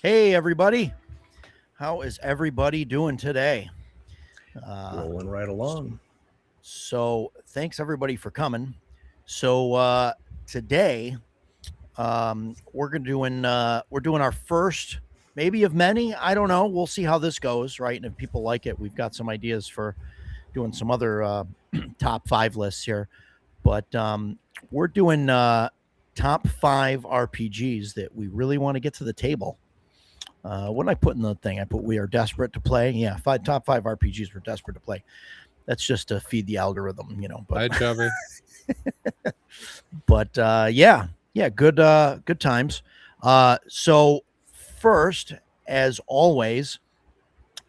Hey, everybody. How is everybody doing today? Rolling right along. So thanks everybody for coming. So today we're doing our first, maybe of many. I don't know. We'll see how this goes, right? And if people like it, we've got some ideas for doing some other top 5 lists here. But we're doing top 5 RPGs that we really want to get to the table. What did I put in the thing? I put we are desperate to play. Yeah, top 5 RPGs we're desperate to play. That's just to feed the algorithm, you know. Hi, Chubby. But yeah, good times. So first, as always,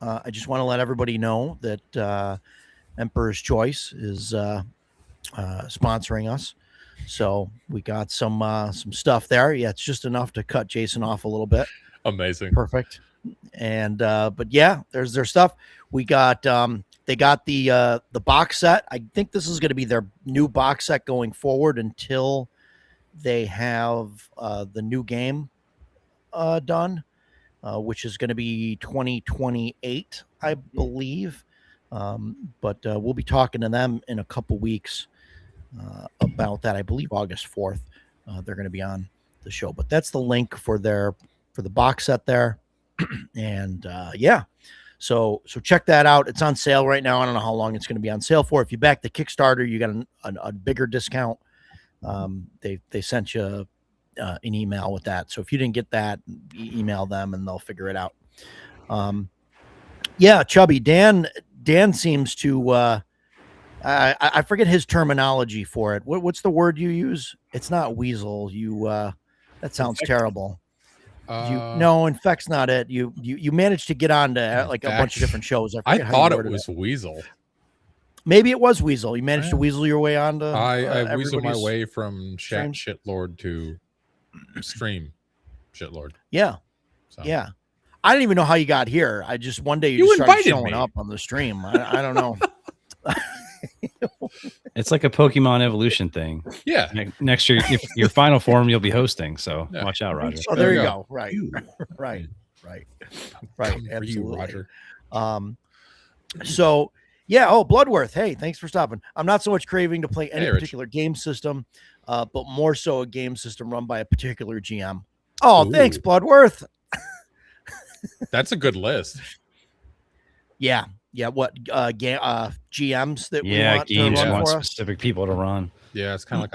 I just want to let everybody know that Emperor's Choice is sponsoring us. So we got some stuff there. Yeah, it's just enough to cut Jason off a little bit. Amazing. Perfect. And but yeah, there's their stuff. We got they got the box set. I think this is going to be their new box set going forward until they have the new game done, which is going to be 2028, I believe. But we'll be talking to them in a couple weeks about that. I believe August 4th they're going to be on the show. But that's the link for the box set there. And yeah, so check that out. It's on sale right now. I don't know how long it's going to be on sale for. If you back the Kickstarter, you got a bigger discount. They sent you an email with that. So if you didn't get that, email them and they'll figure it out. Yeah, Chubby, Dan seems to I forget his terminology for it. What's the word you use? It's not weasel. That sounds terrible. No, Infect's not it. You managed to get on to like a bunch of different shows. I thought it was Weasel. Maybe it was Weasel. You managed to weasel your way on to. I weaseled my way from chat shitlord to stream shitlord. Yeah, so. Yeah. I didn't even know how you got here. I just one day you just started showing up on the stream. I don't know. It's like a Pokemon evolution thing. Yeah. Next year, if your final form, you'll be hosting. So watch out, Roger. Oh, there you go. Right. Absolutely, you, Roger. So yeah. Oh, Bloodworth. Hey, thanks for stopping. I'm not so much craving to play any particular game system, but more so a game system run by a particular GM. Oh, thanks, Bloodworth. That's a good list. Yeah. What GMs that we want games to run want for us? Specific people to run. Yeah, it's kind of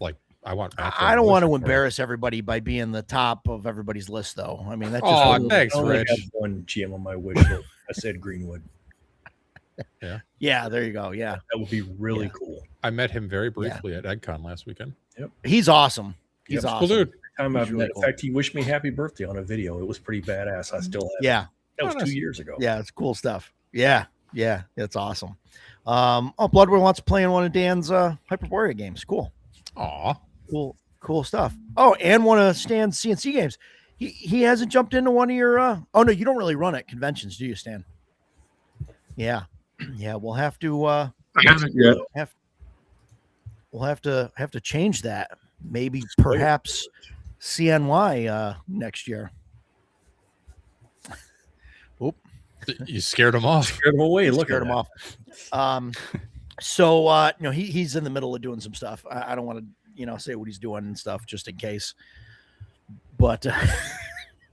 like I want. I don't want to embarrass everybody by being the top of everybody's list, though. I mean, that's just. Oh, thanks, Rich. I have one GM on my wish list. I said Greenwood. Yeah, there you go. Yeah, that would be really cool. I met him very briefly at EdCon last weekend. Yep, he's awesome. He's awesome. Cool dude. Time I've met. In fact, he wished me happy birthday on a video. It was pretty badass. I still have. It. That was 2 years ago. Yeah, it's cool stuff. Yeah, it's awesome. Bloodworth wants to play in one of Dan's Hyperborea games. Cool. Aw. Cool stuff. Oh, and one of Stan's CNC games. He hasn't jumped into one of your oh no, you don't really run at conventions, do you, Stan? Yeah. We'll have to I haven't yet. We'll have to change that. Maybe perhaps CNY next year. You scared him off. Scared him away. Scared him off. So he's in the middle of doing some stuff. I don't want to say what he's doing and stuff just in case. But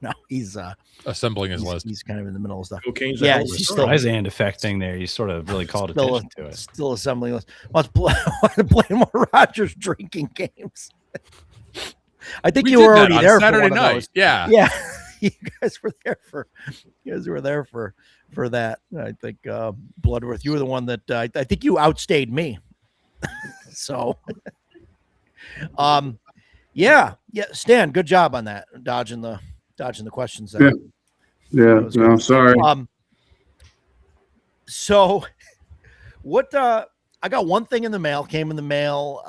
no, he's assembling his list. He's kind of in the middle of stuff. Yeah, he's still hand effect thing there. You sort of really called attention to it. Still assembling list. Want to play more Rogers drinking games. I think you were already there Saturday for night. Those. Yeah. You guys were there for that. I think Bloodworth, you were the one that I think you outstayed me. So yeah, Stan, good job on that. Dodging the questions there. Yeah, no, sorry. So what I got one thing in the mail, came in the mail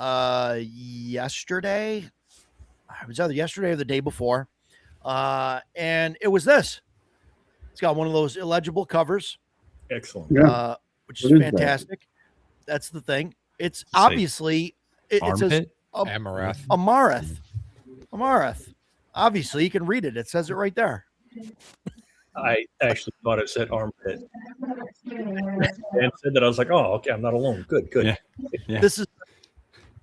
yesterday. It was either yesterday or the day before. And it was this. It's got one of those illegible covers. Excellent. Which is fantastic. That's the thing. It's obviously it says Amaranth. Amareth. Obviously, you can read it. It says it right there. I actually thought it said armpit. And said that, I was like, oh, okay, I'm not alone. Good. Yeah. Yeah.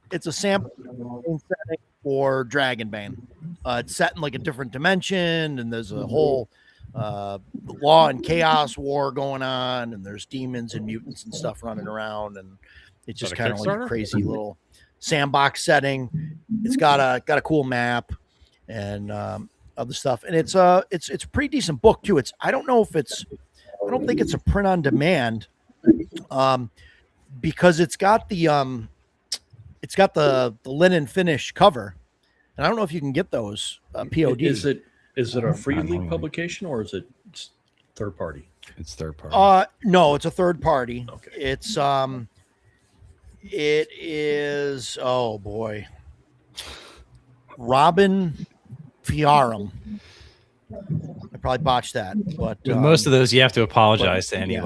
It's a sample setting for Dragonbane. It's set in like a different dimension, and there's a whole law and chaos war going on, and there's demons and mutants and stuff running around, and it's just kind of like a crazy little sandbox setting. It's got a cool map and other stuff, and it's a pretty decent book too. I don't think it's a print on demand, because it's got the linen finish cover, and I don't know if you can get those POD. Is it a free league publication, or is it third party? It's third party. No, it's a third party. Okay. It is, oh boy, Robin Fiarum. I probably botched that, but most of those you have to apologize to any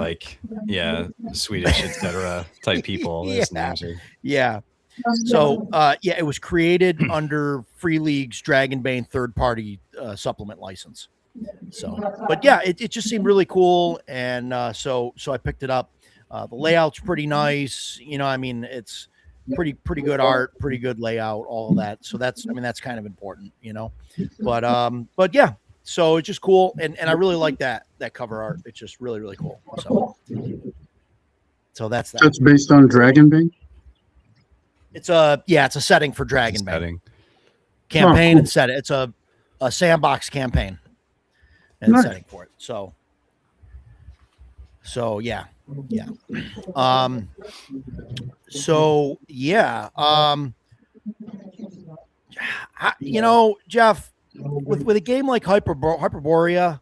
Swedish etc. type people. Those names are... Yeah. So it was created under Free League's Dragonbane third party supplement license. So, but yeah, it just seemed really cool, and so I picked it up. The layout's pretty nice. I mean, it's pretty good art, pretty good layout, all of that. So that's kind of important, But yeah, so it's just cool, and I really like that cover art. It's just really, really cool. So that's that. So it's based on Dragonbane? It's a setting for Dragonbane. Campaign and set it. It's a sandbox campaign and setting for it. So yeah. Jeff, with a game like Hyperborea,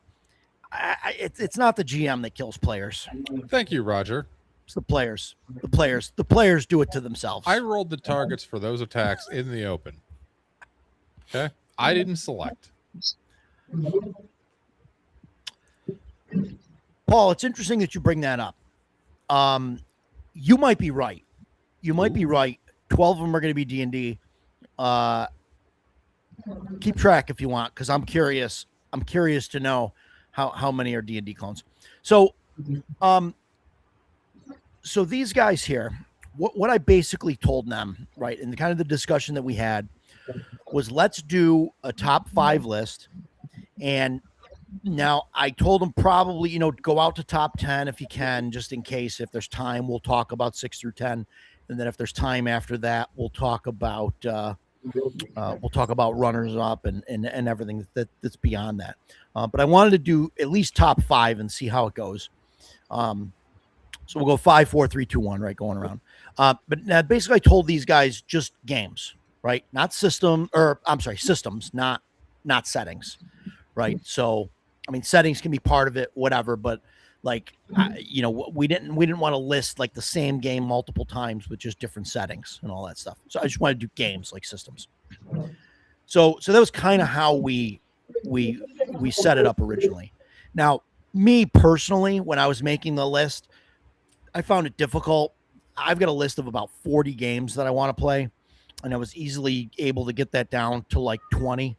it's not the GM that kills players. Thank you, Roger. It's the players. The players do it to themselves. I rolled the targets for those attacks in the open. Okay, I didn't select. Paul, it's interesting that you bring that up. You might be right. 12 of them are going to be D&D. Keep track if you want, because I'm curious. I'm curious to know how many are D&D clones. So these guys here, what I basically told them, right, and kind of the discussion that we had was, let's do a top 5 list. And now I told them probably, go out to top 10 if you can, just in case. If there's time, we'll talk about 6 through 10. And then if there's time after that, we'll talk about runners up and everything that's beyond that. But I wanted to do at least top 5 and see how it goes. So we'll go 5, 4, 3, 2, 1, right, going around. But now basically I told these guys just games, right? Not systems, not settings, right? So, I mean, settings can be part of it, whatever, but like, we didn't want to list like the same game multiple times with just different settings and all that stuff. So I just wanted to do games like systems. So that was kind of how we set it up originally. Now, me personally, when I was making the list, I found it difficult. I've got a list of about 40 games that I want to play, and I was easily able to get that down to like 20.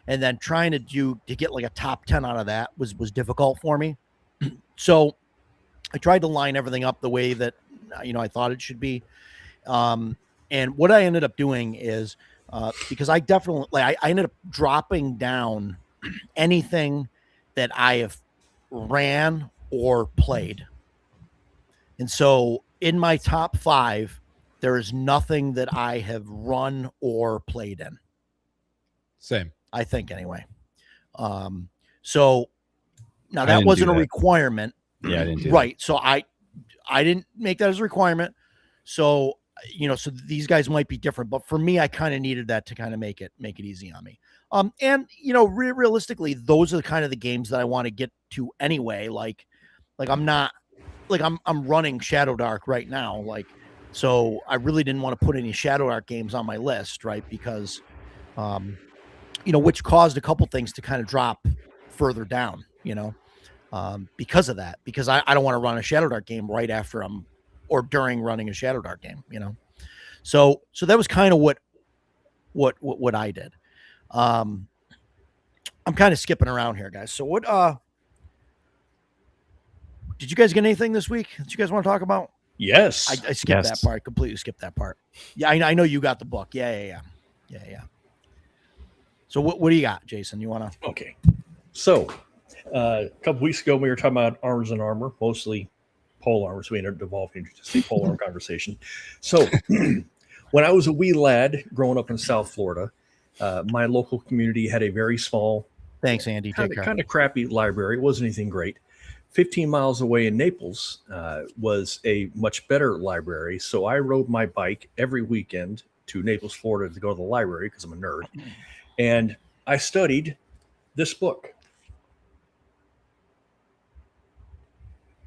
And then trying to get like a top 10 out of that was difficult for me. So I tried to line everything up the way that, I thought it should be. And what I ended up doing is, because I definitely, I ended up dropping down anything that I have ran or played. And so in my top 5, there is nothing that I have run or played in. Same. I think anyway. So now that wasn't a requirement. Yeah, I didn't do right. That. So I didn't make that as a requirement. So, so these guys might be different, but for me, I kind of needed that to kind of make it easy on me. And realistically, those are the kind of the games that I want to get to anyway. Like I'm not, like I'm running Shadow Dark right now. Like, so I really didn't want to put any Shadow Dark games on my list, right? Because, which caused a couple things to kind of drop further down, because of that, because I don't want to run a Shadow Dark game right after or during running a Shadow Dark game, So that was kind of what I did. I'm kind of skipping around here, guys. So what? Did you guys get anything this week that you guys want to talk about? Yes. I skipped that part. Completely skipped that part. Yeah, I know you got the book. Yeah. So what do you got, Jason? You want to? Okay. So a couple weeks ago, we were talking about arms and armor, mostly pole armor. So we ended up devolving into just a pole armor conversation. So when I was a wee lad growing up in South Florida, my local community had a very small, thanks, Andy. kind of crappy library. It wasn't anything great. 15 miles away in Naples was a much better library. So I rode my bike every weekend to Naples, Florida to go to the library because I'm a nerd. And I studied this book.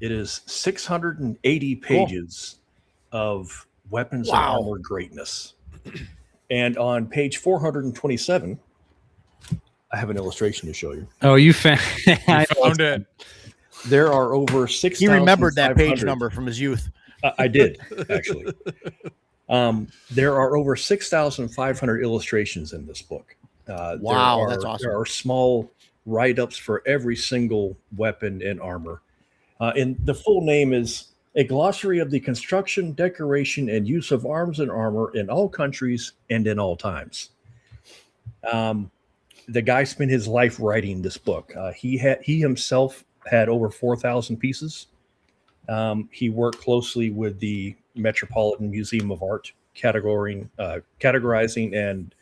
It is 680 pages of weapons and armor greatness. And on page 427, I have an illustration to show you. Oh, you found it. There are over 6,500. He remembered that page number from his youth. I did, actually. There are over 6,500 illustrations in this book. Wow, that's awesome. There are small write-ups for every single weapon and armor. And the full name is A Glossary of the Construction, Decoration, and Use of Arms and Armor in All Countries and in All Times. The guy spent his life writing this book. He himself had over 4,000 pieces. He worked closely with the Metropolitan Museum of Art, categorizing and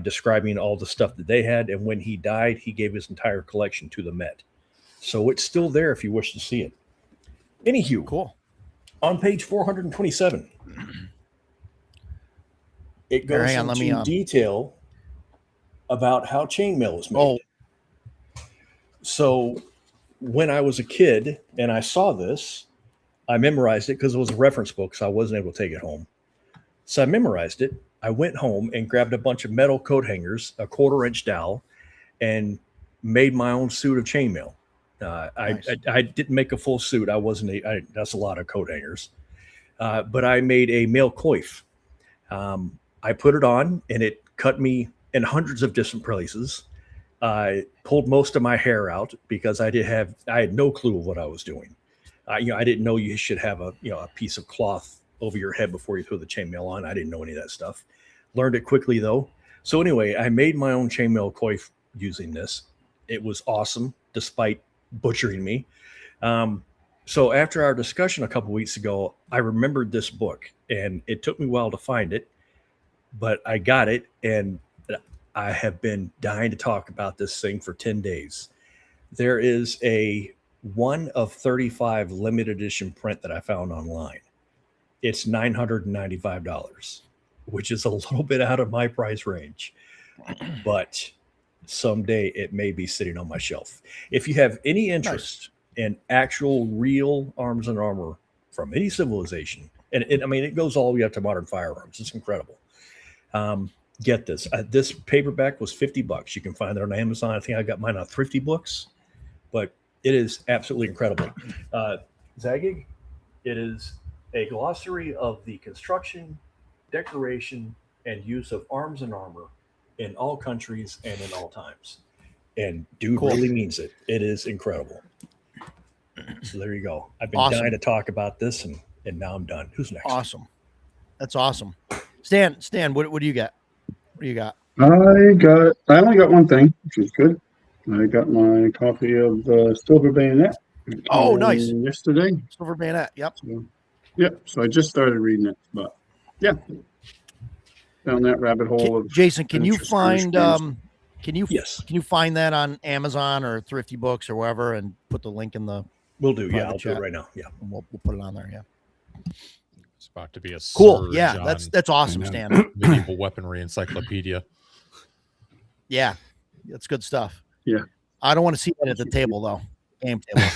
describing all the stuff that they had. And when he died, he gave his entire collection to the Met. So it's still there if you wish to see it. Anywho, cool. On page 427, it goes into detail about how chainmail is made. So when I was a kid and I saw this, I memorized it because it was a reference book, so I wasn't able to take it home. So I memorized it. I went home and grabbed a bunch of metal coat hangers, a 1/4-inch dowel, and made my own suit of chainmail. Nice. I didn't make a full suit. That's a lot of coat hangers. But I made a mail coif. I put it on and it cut me in hundreds of different places. I pulled most of my hair out because I had no clue of what I was doing. I didn't know you should have a piece of cloth over your head before you throw the chainmail on. I didn't know any of that stuff. Learned it quickly though. So anyway, I made my own chainmail coif using this. It was awesome, despite butchering me. So after our discussion a couple weeks ago, I remembered this book, and it took me a while to find it, but I got it, and I have been dying to talk about this thing for 10 days. There is a 1 of 35 limited edition print that I found online. It's $995, which is a little bit out of my price range, but someday it may be sitting on my shelf. If you have any interest in actual real arms and armor from any civilization, and it goes all the way up to modern firearms. It's incredible. Get this. This paperback was $50. You can find it on Amazon. I think I got mine on Thrifty Books, but it is absolutely incredible. Zagig, it is a glossary of the construction, decoration, and use of arms and armor in all countries and in all times. And dude really means it. It is incredible. So there you go. I've been dying to talk about this, and now I'm done. Who's next? Awesome. That's awesome. Stan, what do you got? What do you got? I only got one thing, which is good. I got my copy of Silver Bayonet. Oh, nice. Yesterday. Silver Bayonet. Yep. So I just started reading it, but yeah. Down that rabbit hole of Jason, can you find can you find that on Amazon or Thrifty Books or wherever and put the link in the Will do. Yeah, I'll do it right now. Yeah. And we'll put it on there, yeah. It's about to be a cool. Yeah, that's awesome, Stan. Medieval weaponry encyclopedia. Yeah. That's good stuff. Yeah. I don't want to see that at the table though. Game table.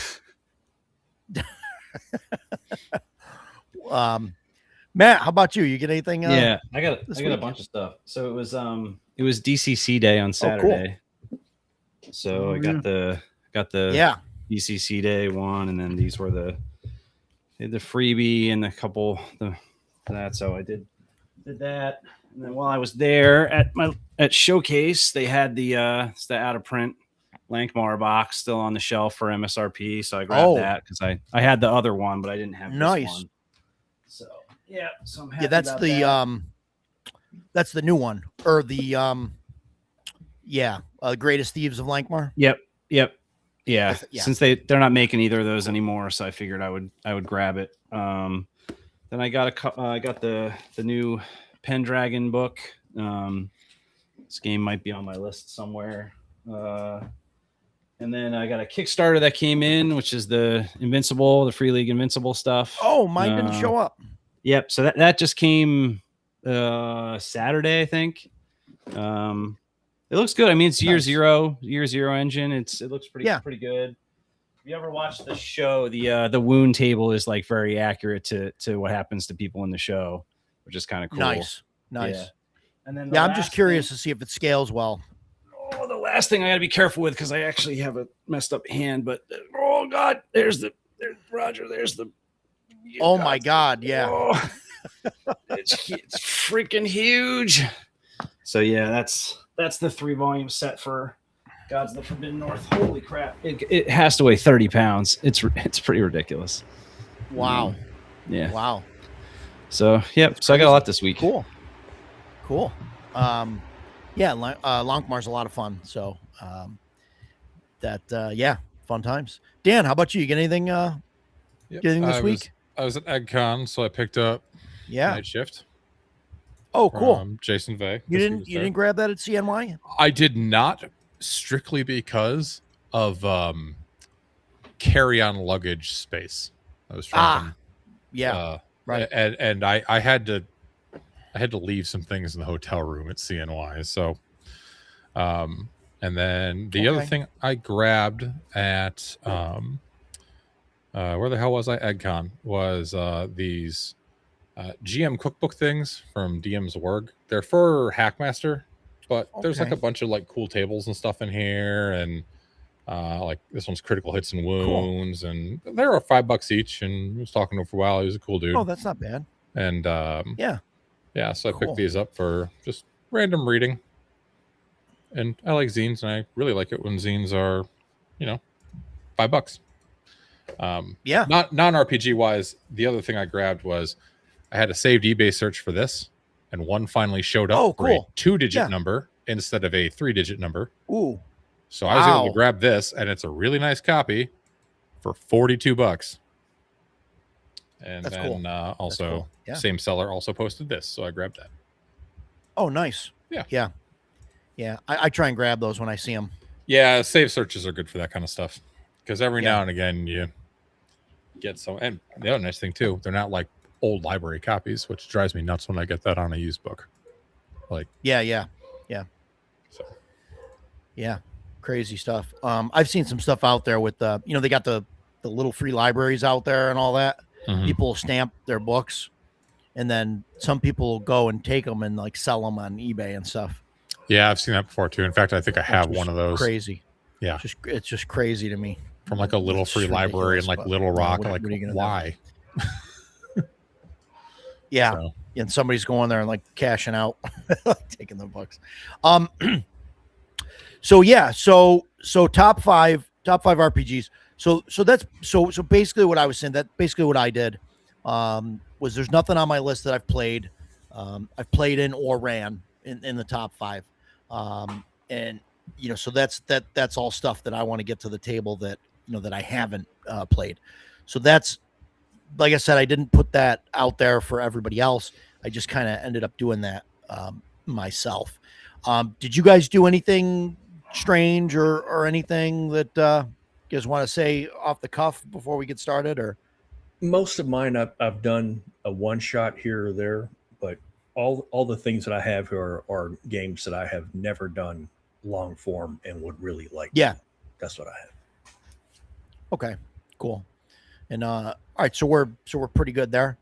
Matt, how about you? You get anything? Yeah, I got a bunch of stuff. So it was DCC day on Saturday. Cool. So I got the DCC day one, and then these were the freebie and a couple that. So I did that, and then while I was there at Showcase, they had the out of print Lankmar box still on the shelf for MSRP, so I grabbed that because I had the other one, but I didn't have this one. So yeah, so I'm happy that's about the that. That's the new one, or the Greatest Thieves of Lankmar. Yep. Yeah. Since they're not making either of those anymore, so I figured I would grab it. Then I got the new Pendragon book. This game might be on my list somewhere. And then I got a Kickstarter that came in, which is the Free League Invincible stuff. Oh, mine didn't show up. Yep. So that just came Saturday, I think. It looks good. I mean, it's year zero engine. It looks pretty good. If you ever watched the show, the wound table is like very accurate to what happens to people in the show, which is kind of cool. Nice. Yeah. And then I'm just curious to see if it scales well. Oh, the last thing I got to be careful with because I actually have a messed up hand. But oh god, there's Roger. There's the. My god, yeah. Oh, it's freaking huge. So yeah, that's the 3-volume set for Gods of the Forbidden North. Holy crap! It has to weigh 30 pounds. It's pretty ridiculous. Wow. Yeah. Wow. So yeah, so I got a lot this week. Cool. Lankmar's a lot of fun. So fun times. Dan, how about you? You get anything? Get anything this week? I was at EggCon, so I picked up Night Shift. Oh, cool. Jason Vey. You didn't grab that at CNY? I did not, strictly because of carry-on luggage space. I was trying. Right. And I had to leave some things in the hotel room at CNY. So, and then the other thing I grabbed at where the hell was I? EggCon was these GM cookbook things from DM's Org. They're for Hackmaster, but there's like a bunch of like cool tables and stuff in here, and like this one's Critical Hits and Wounds, and they were $5 each. And I was talking to him for a while. He was a cool dude. Oh, that's not bad. And yeah, so I picked these up for just random reading. And I like zines, and I really like it when zines are, $5. Not non-RPG wise. The other thing I grabbed was I had a saved eBay search for this, and one finally showed up for a 2-digit number instead of a 3-digit number. Ooh. So I was able to grab this, and it's a really nice copy for $42. And that's then also same seller also posted this, so I grabbed that. Oh, nice. Yeah. I try and grab those when I see them. Yeah, save searches are good for that kind of stuff, because every now and again you get some. And the other nice thing too, they're not like old library copies, which drives me nuts when I get that on a used book. Like crazy stuff. I've seen some stuff out there with they got the little free libraries out there and all that. Mm-hmm. People stamp their books, and then some people will go and take them and like sell them on eBay and stuff. Yeah, I've seen that before too. In fact, I think I have one of those. Crazy. Yeah, it's just crazy to me. From like a little free library in like Little Rock. Like, why? Yeah, so. And somebody's going there and like cashing out, taking the books. So top five RPGs. So that's so basically what I was saying. That basically what I did was there's nothing on my list that I've played. I've played in or ran in the top 5, and so that's all stuff that I want to get to the table that that I haven't played. So that's, like I said, I didn't put that out there for everybody else. I just kind of ended up doing that myself. Did you guys do anything strange or anything that you guys want to say off the cuff before we get started? Or most of mine I've done a one shot here or there, but all the things that I have are games that I have never done long form and would really like. Yeah, that's what I have. Okay, cool. And all right, so we're pretty good there.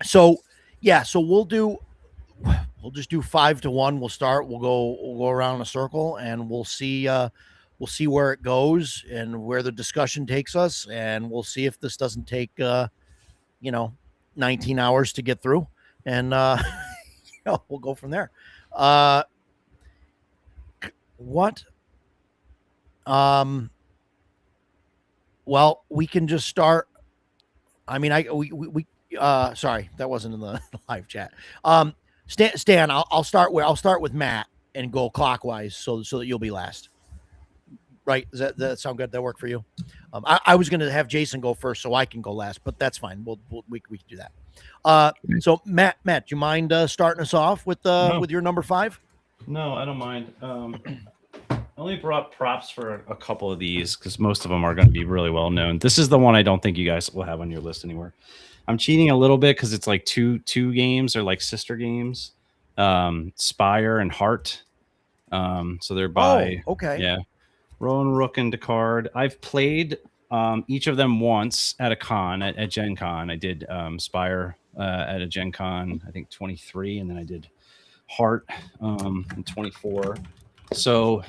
So we'll just do 5 to 1. We'll start. We'll go around in a circle, and we'll see where it goes and where the discussion takes us, and we'll see if this doesn't take 19 hours to get through, and we'll go from there. What Well, we can just start. I mean, sorry, that wasn't in the live chat. Stan, I'll start with Matt and go clockwise, so that you'll be last. Right? Does that sound good? That work for you? I was going to have Jason go first, so I can go last, but that's fine. We can do that. So Matt, do you mind starting us off with with your number 5? No, I don't mind. I only brought props for a couple of these because most of them are going to be really well known. This is the one I don't think you guys will have on your list anywhere. I'm cheating a little bit because it's like two games or like sister games, Spire and Heart. So they're by Rowan, Rook, and Descartes. I've played each of them once at a con at Gen Con. I did Spire at a Gen Con, I think 23, and then I did Heart in 24. So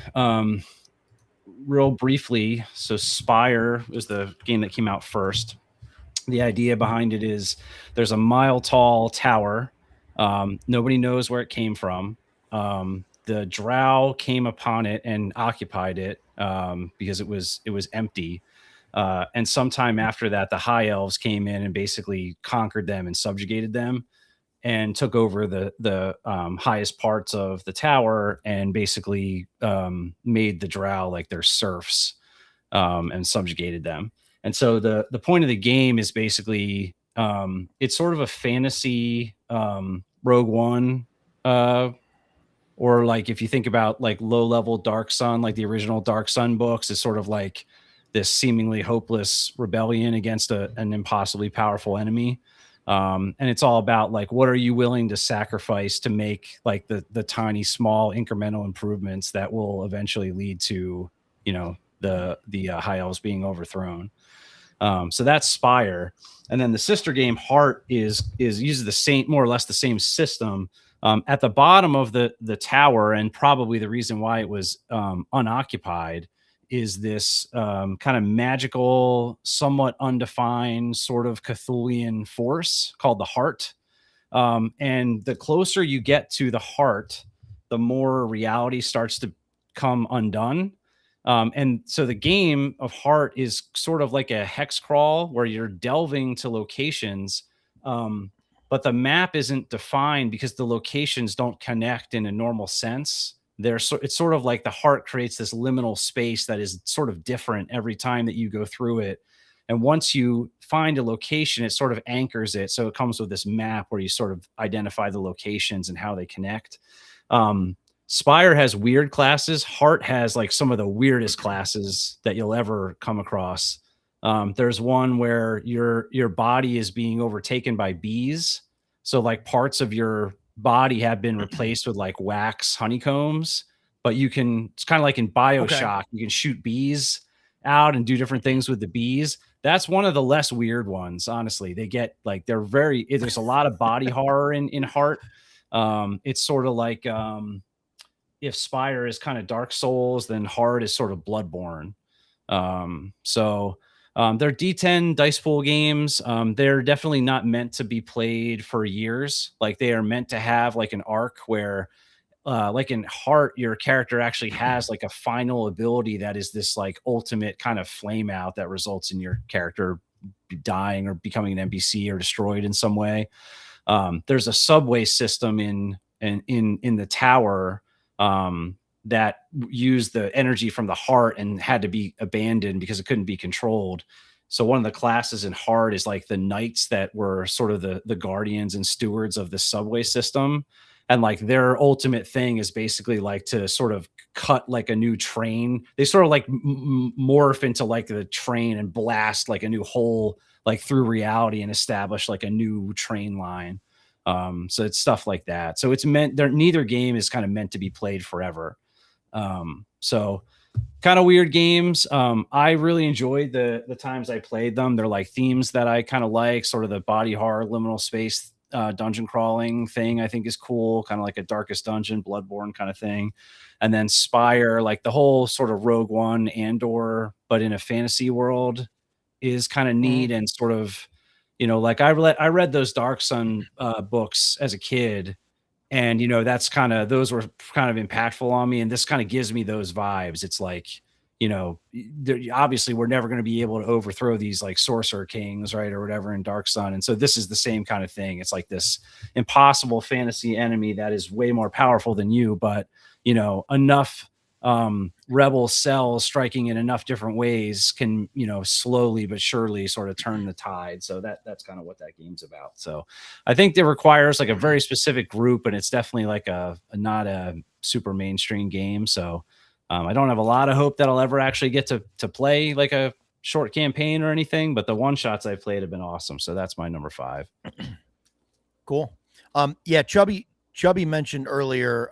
real briefly, so Spire was the game that came out first. The idea behind it is there's a mile-tall tower. Nobody knows where it came from. The drow came upon it and occupied it because it was empty. And sometime after that, the high elves came in and basically conquered them and subjugated them and took over the highest parts of the tower and basically made the drow like their serfs and subjugated them. And so the point of the game is basically it's sort of a fantasy Rogue One, or like if you think about like low level Dark Sun, like the original Dark Sun books, is sort of like this seemingly hopeless rebellion against an impossibly powerful enemy. And it's all about like, what are you willing to sacrifice to make like the tiny, small incremental improvements that will eventually lead to, the high elves being overthrown. So that's Spire. And then the sister game Heart uses the same, more or less the same system. At the bottom of the tower, and probably the reason why it was unoccupied, is this kind of magical, somewhat undefined sort of Cthulhian force called the Heart. And the closer you get to the Heart, the more reality starts to come undone. And so the game of Heart is sort of like a hex crawl where you're delving to locations, but the map isn't defined because the locations don't connect in a normal sense. It's sort of like the Heart creates this liminal space that is sort of different every time that you go through it. And once you find a location, it sort of anchors it. So it comes with this map where you sort of identify the locations and how they connect. Spire has weird classes. Heart has like some of the weirdest classes that you'll ever come across. There's one where your body is being overtaken by bees. So like parts of your body have been replaced with like wax honeycombs, but it's kind of like in BioShock, you can shoot bees out and do different things with the bees. That's one of the less weird ones, honestly. They get like, there's a lot of body horror in Heart. It's sort of like if Spire is kind of Dark Souls, then Heart is sort of Bloodborne. They're D10 dice pool games. They're definitely not meant to be played for years. Like they are meant to have like an arc where, like in Heart, your character actually has like a final ability that is this like ultimate kind of flame out that results in your character dying or becoming an NPC or destroyed in some way. There's a subway system in the tower that used the energy from the Heart and had to be abandoned because it couldn't be controlled. So one of the classes in Heart is like the knights that were sort of the guardians and stewards of the subway system. And like their ultimate thing is basically like to sort of cut like a new train. They sort of like morph into like the train and blast like a new hole like through reality and establish like a new train line. So it's stuff like that. So it's neither game is kind of meant to be played forever. So kind of weird games. I really enjoyed the times I played them. They're like themes that I kind of like, sort of the body horror, liminal space, dungeon crawling thing I think is cool. Kind of like a Darkest Dungeon, Bloodborne kind of thing. And then Spire, like the whole sort of Rogue One Andor, but in a fantasy world is kind of neat and sort of, like I read those Dark Sun books as a kid, and those were kind of impactful on me, and this kind of gives me those vibes. It's like obviously we're never going to be able to overthrow these like sorcerer kings, right, or whatever in Dark Sun. And so this is the same kind of thing. It's like this impossible fantasy enemy that is way more powerful than you, but enough rebel cells striking in enough different ways can slowly but surely sort of turn the tide. So that's kind of what that game's about. So I think it requires like a very specific group, and it's definitely like not a super mainstream game. So I don't have a lot of hope that I'll ever actually get to play like a short campaign or anything, but the one shots I've played have been awesome. So that's my number 5. Cool. Yeah, Chubby mentioned earlier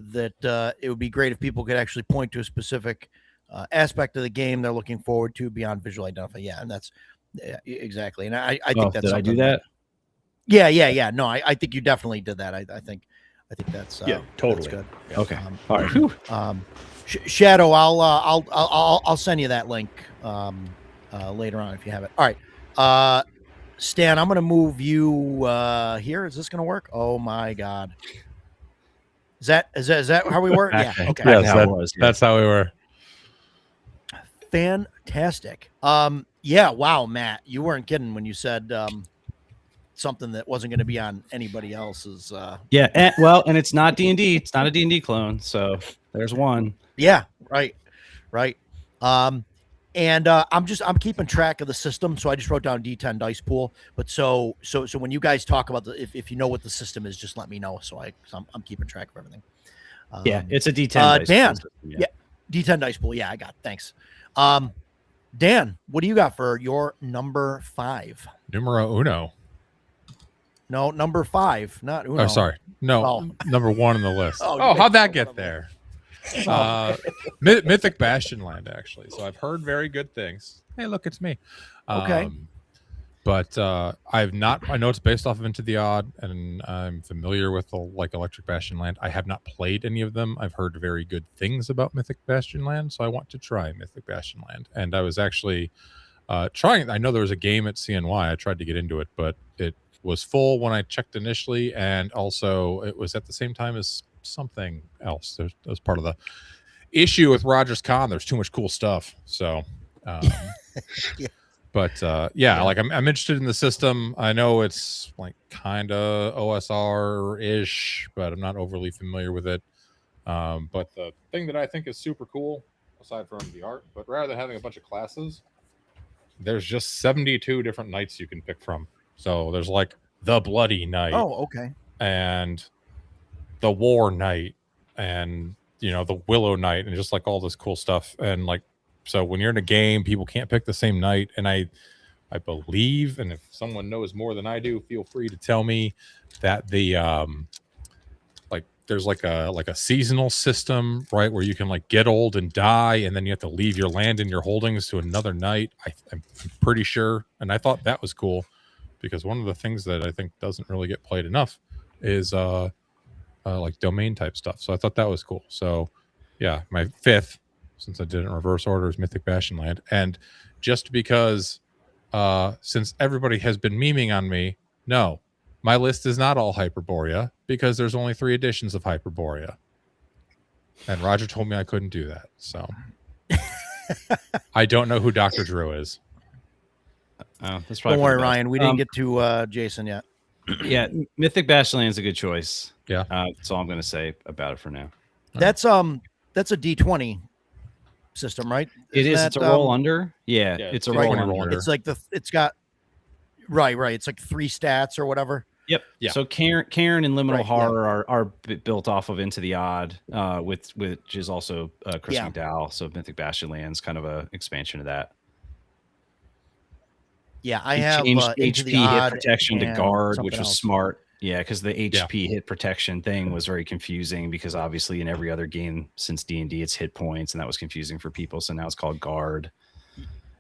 that it would be great if people could actually point to a specific aspect of the game they're looking forward to beyond visual identifier. Yeah, and that's exactly. And I think that's. Did I do that? Yeah. No, I think you definitely did that. I think that's totally that's good. Yeah. Okay. All right. Shadow, I'll send you that link later on if you have it. All right. Stan, I'm going to move you here. Is this going to work? Oh my God. Is that how we were? Yeah. Okay. Yes, that's how we were. Fantastic. Yeah. Wow, Matt, you weren't kidding when you said something that wasn't going to be on anybody else's. Yeah. And it's not D&D. It's not a D&D clone. So there's one. Yeah. Right. And I'm keeping track of the system, so I just wrote down D10 dice pool. But so when you guys talk about if you know what the system is, just let me know. So I'm keeping track of everything. Yeah, it's a D10 dice Dan, pool system, yeah, D10 dice pool. Yeah, I got it. Thanks. Dan, what do you got for your number 5? Numero uno. No, number 5, not uno. Oh, sorry. No, number 1 on the list. How'd that get there? Mythic Bastionland, actually. So I've heard very good things. Hey, look, it's me. Okay. But I've not. I know it's based off of Into the Odd, and I'm familiar with Electric Bastionland. I have not played any of them. I've heard very good things about Mythic Bastionland, so I want to try Mythic Bastionland. And I was actually trying. I know there was a game at CNY. I tried to get into it, but it was full when I checked initially, and also it was at the same time as something else. That was part of the issue with Rogers Con. There's too much cool stuff. So, yeah. But like I'm interested in the system. I know it's like kind of OSR-ish, but I'm not overly familiar with it. But the thing that I think is super cool, aside from the art, but rather than having a bunch of classes, there's just 72 different knights you can pick from. So there's like the Bloody Knight. Oh, okay. And the War Knight, and the Willow Knight, and just like all this cool stuff. And like, so when you're in a game, people can't pick the same knight. And I believe, and if someone knows more than I do, feel free to tell me, that the there's like a seasonal system, right, where you can like get old and die, and then you have to leave your land and your holdings to another knight. I'm pretty sure, and I thought that was cool, because one of the things that I think doesn't really get played enough is like domain type stuff. So I thought that was cool. So yeah, my 5th, since I did it in reverse order, is Mythic Bastionland. And just because since everybody has been memeing on me, no, my list is not all Hyperborea, because there's only 3 editions of Hyperborea. And Roger told me I couldn't do that. So I don't know who Dr. Drew is. That's Don't worry, Ryan. We didn't get to Jason yet. Yeah, Mythic Bastionland is a good choice. Yeah. That's all I'm going to say about it for now. That's a D20 system, right? It is. It's a roll under. Yeah, it's a roll under. It's like it's got right. It's like 3 stats or whatever. Yep. Yeah. So Cairn and Liminal Horror are built off of Into the Odd, which is also Chris McDowell. So Mythic Bastionland's kind of a expansion of that. Yeah, I have changed HP hit protection to guard, which was else. Smart. Yeah, because the HP hit protection thing was very confusing, because obviously in every other game since D&D it's hit points, and that was confusing for people. So now it's called guard.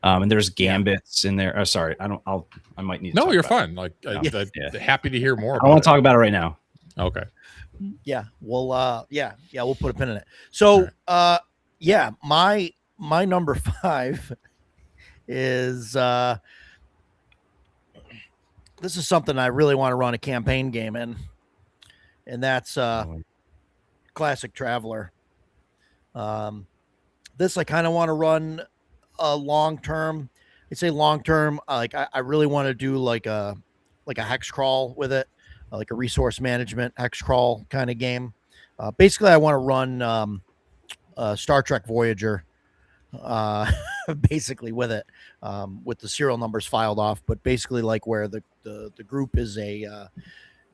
And there's gambits in there. Oh, sorry, I might need to No, you're fine. Like I'm happy to hear more about I want to talk about it right now. Okay. Yeah. Well, we'll put a pin in it. So my number 5 is this is something I really want to run a campaign game in, and that's Classic Traveler. this I kind of want to run a long term. I'd say long term. I really want to do like a hex crawl with it, like a resource management hex crawl kind of game. Basically, I want to run Star Trek Voyager, basically with it, with the serial numbers filed off. But basically, like where the group is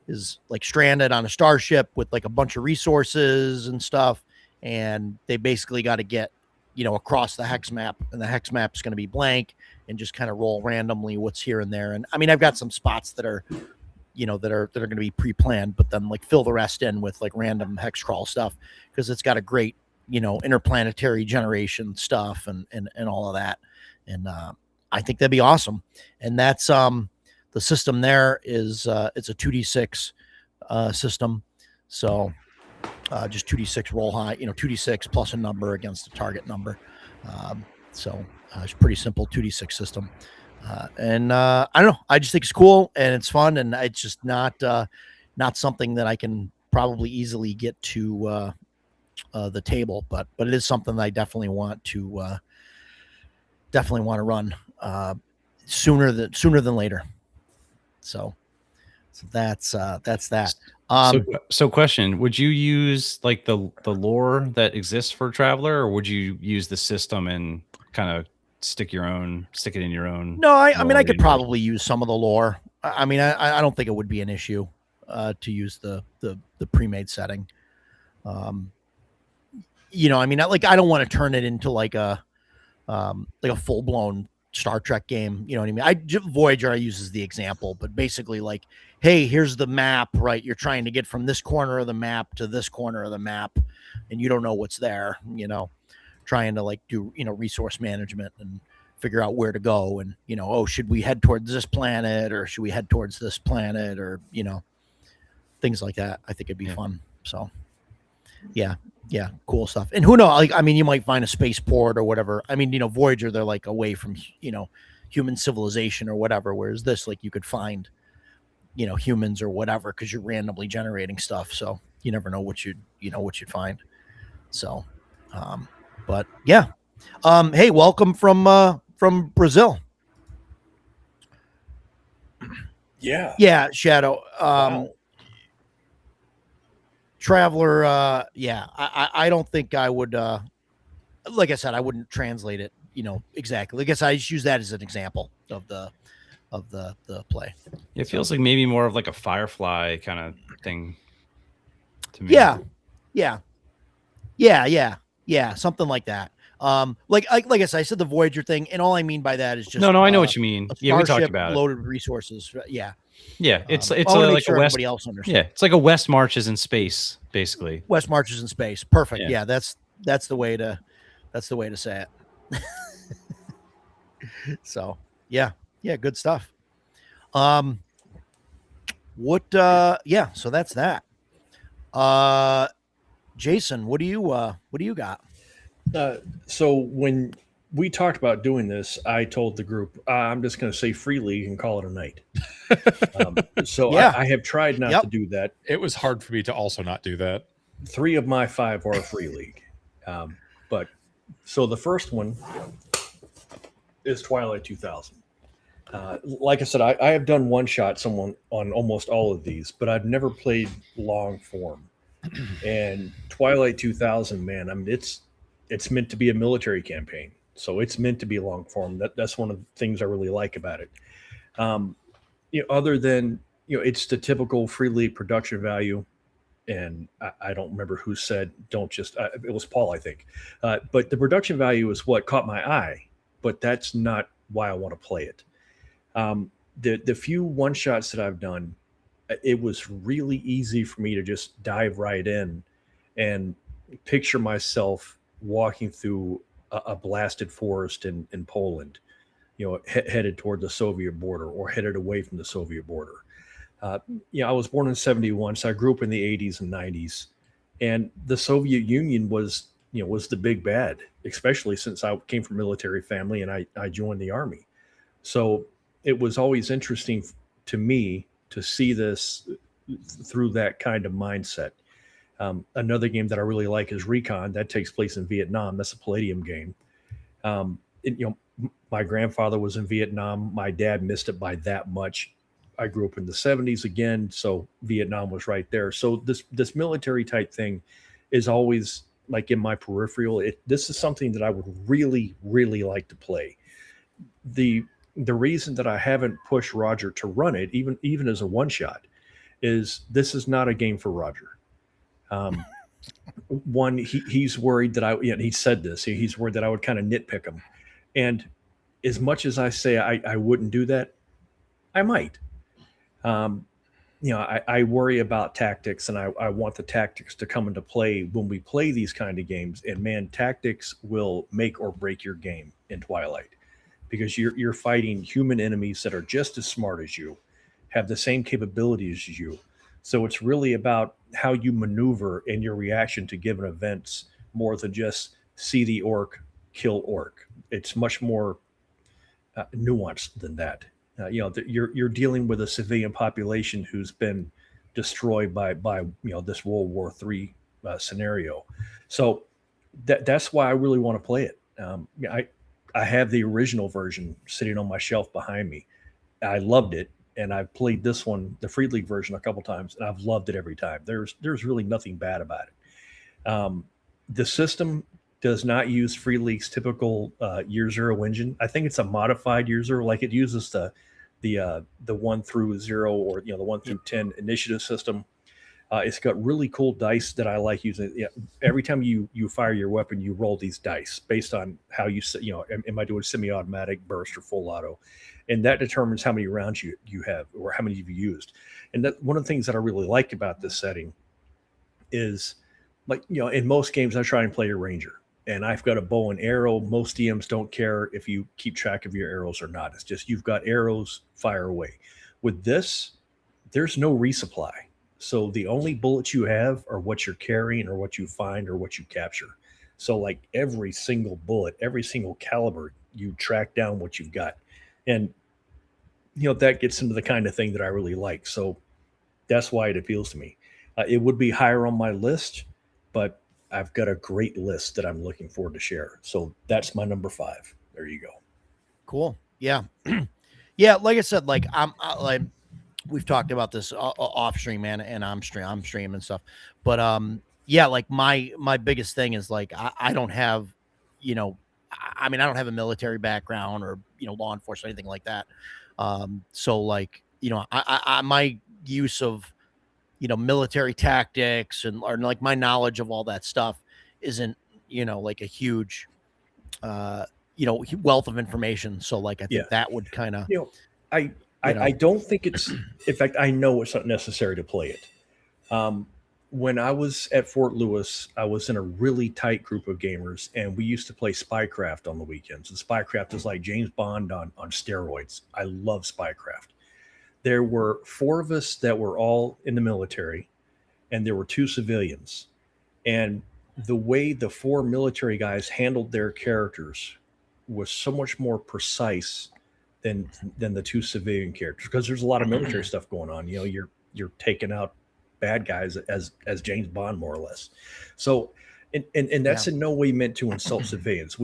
is like stranded on a starship with like a bunch of resources and stuff, and they basically got to get across the hex map, and the hex map is going to be blank and just kind of roll randomly what's here and there. And I mean, I've got some spots that are that are going to be pre-planned, but then like fill the rest in with like random hex crawl stuff, because it's got a great interplanetary generation stuff and all of that. And I think that'd be awesome. And that's the system there is it's a 2d6 system, so just 2d6 roll high, 2d6 plus a number against a target number. So it's a pretty simple 2d6 system. And I don't know, I just think it's cool and it's fun, and it's just not something that I can probably easily get to the table, but it is something that I definitely want to run sooner than later. So that's that. So question, would you use like the lore that exists for Traveler, or would you use the system and kind of stick it in your own? No, I mean, I could probably use some of the lore. I mean, I don't think it would be an issue to use the pre-made setting. I mean, I don't want to turn it into like a full blown Star Trek game. You know what I mean? Voyager I use as the example, but basically like, hey, here's the map, right? You're trying to get from this corner of the map to this corner of the map, and you don't know what's there, trying to like do, resource management and figure out where to go. And, should we head towards this planet, or should we head towards this planet, or, things like that. I think it'd be fun. So yeah, cool stuff. And who knows? Like, I mean, you might find a spaceport or whatever. I mean, Voyager, they're like away from, human civilization or whatever. Whereas this, like, you could find, humans or whatever, because you're randomly generating stuff. So you never know what you'd find. So, but yeah. Hey, welcome from Brazil. Yeah, Shadow. Wow. Traveler, I don't think I would, like I said, I wouldn't translate it, exactly. I guess I just use that as an example of the play. It feels like maybe more of like a Firefly kind of thing to me. Yeah, something like that. Like I said, I said the Voyager thing, and all I mean by that is just no, I know what you mean. Yeah, we talked about loaded with resources. Yeah. Yeah, it's like sure a West. Else understands. Yeah, it's like a West Marches in space, basically. West Marches in space, perfect. Yeah, that's the way to say it. So yeah, good stuff. So that's that. Jason, what do you got? So when we talked about doing this, I told the group, I'm just going to say free league and call it a night. I have tried not to do that. It was hard for me to also not do that. 3 of my 5 are free league. But so the first one is Twilight 2000. Like I said, I have done one shot someone on almost all of these, but I've never played long form. And Twilight 2000, man, I mean, it's meant to be a military campaign. So it's meant to be long form. That's one of the things I really like about it. Other than, it's the typical free league production value. And I don't remember who said, it was Paul, I think. But the production value is what caught my eye, but that's not why I want to play it. The few one shots that I've done, it was really easy for me to just dive right in and picture myself walking through a blasted forest in Poland, headed toward the Soviet border or headed away from the Soviet border. I was born in 1971, so I grew up in the 80s and 90s, and the Soviet Union was the big bad, especially since I came from a military family and I joined the army. So it was always interesting to me to see this through that kind of mindset. Another game that I really like is Recon. That takes place in Vietnam. That's a Palladium game. My grandfather was in Vietnam. My dad missed it by that much. I grew up in the 70s again, so Vietnam was right there. So this military type thing is always like in my peripheral. This is something that I would really, really like to play. The reason that I haven't pushed Roger to run it, even as a one shot, is this is not a game for Roger. One, he's worried that he said this. He's worried that I would kind of nitpick him, and as much as I say I wouldn't do that, I might. I worry about tactics, and I want the tactics to come into play when we play these kind of games. And man, tactics will make or break your game in Twilight, because you're fighting human enemies that are just as smart as you, have the same capabilities as you. So it's really about how you maneuver and your reaction to given events, more than just see the orc, kill orc. It's much more nuanced than that. You're dealing with a civilian population who's been destroyed by this World War III scenario. So that's why I really want to play it. I have the original version sitting on my shelf behind me. I loved it, and I've played this one, the Free League version, a couple times, and I've loved it every time. There's really nothing bad about it. The system does not use Free League's typical Year Zero engine. I think it's a modified Year Zero, like it uses the 1 through 0 or the 1 through 10 initiative system. It's got really cool dice that I like using. Every time you fire your weapon, you roll these dice based on how am I doing semi-automatic, burst, or full auto, and that determines how many rounds you have or how many you've used. And that one of the things that I really like about this setting is, in most games I try and play a ranger, and I've got a bow and arrow. Most DMs don't care if you keep track of your arrows or not. It's just you've got arrows, fire away. With this, there's no resupply. So the only bullets you have are what you're carrying or what you find or what you capture. So like every single bullet, every single caliber, you track down what you've got. And, that gets into the kind of thing that I really like. So that's why it appeals to me. It would be higher on my list, but I've got a great list that I'm looking forward to share. So that's my number 5. There you go. Cool. Yeah. Yeah. Like I said, we've talked about this off stream, man, and I'm streaming stuff, but yeah, like my biggest thing is I don't have, I don't have a military background or law enforcement, anything like that. So I my use of military tactics and or like my knowledge of all that stuff isn't like a huge wealth of information. So I think that would kind of I don't think it's, in fact, I know it's not necessary to play it. When I was at Fort Lewis, I was in a really tight group of gamers, and we used to play Spycraft on the weekends. And Spycraft is like James Bond on steroids. I love Spycraft. There were 4 of us that were all in the military, and there were 2 civilians. And the way the 4 military guys handled their characters was so much more precise than the 2 civilian characters, because there's a lot of military stuff going on. You're taking out bad guys as James Bond, more or less. So, and that's in no way meant to insult civilians.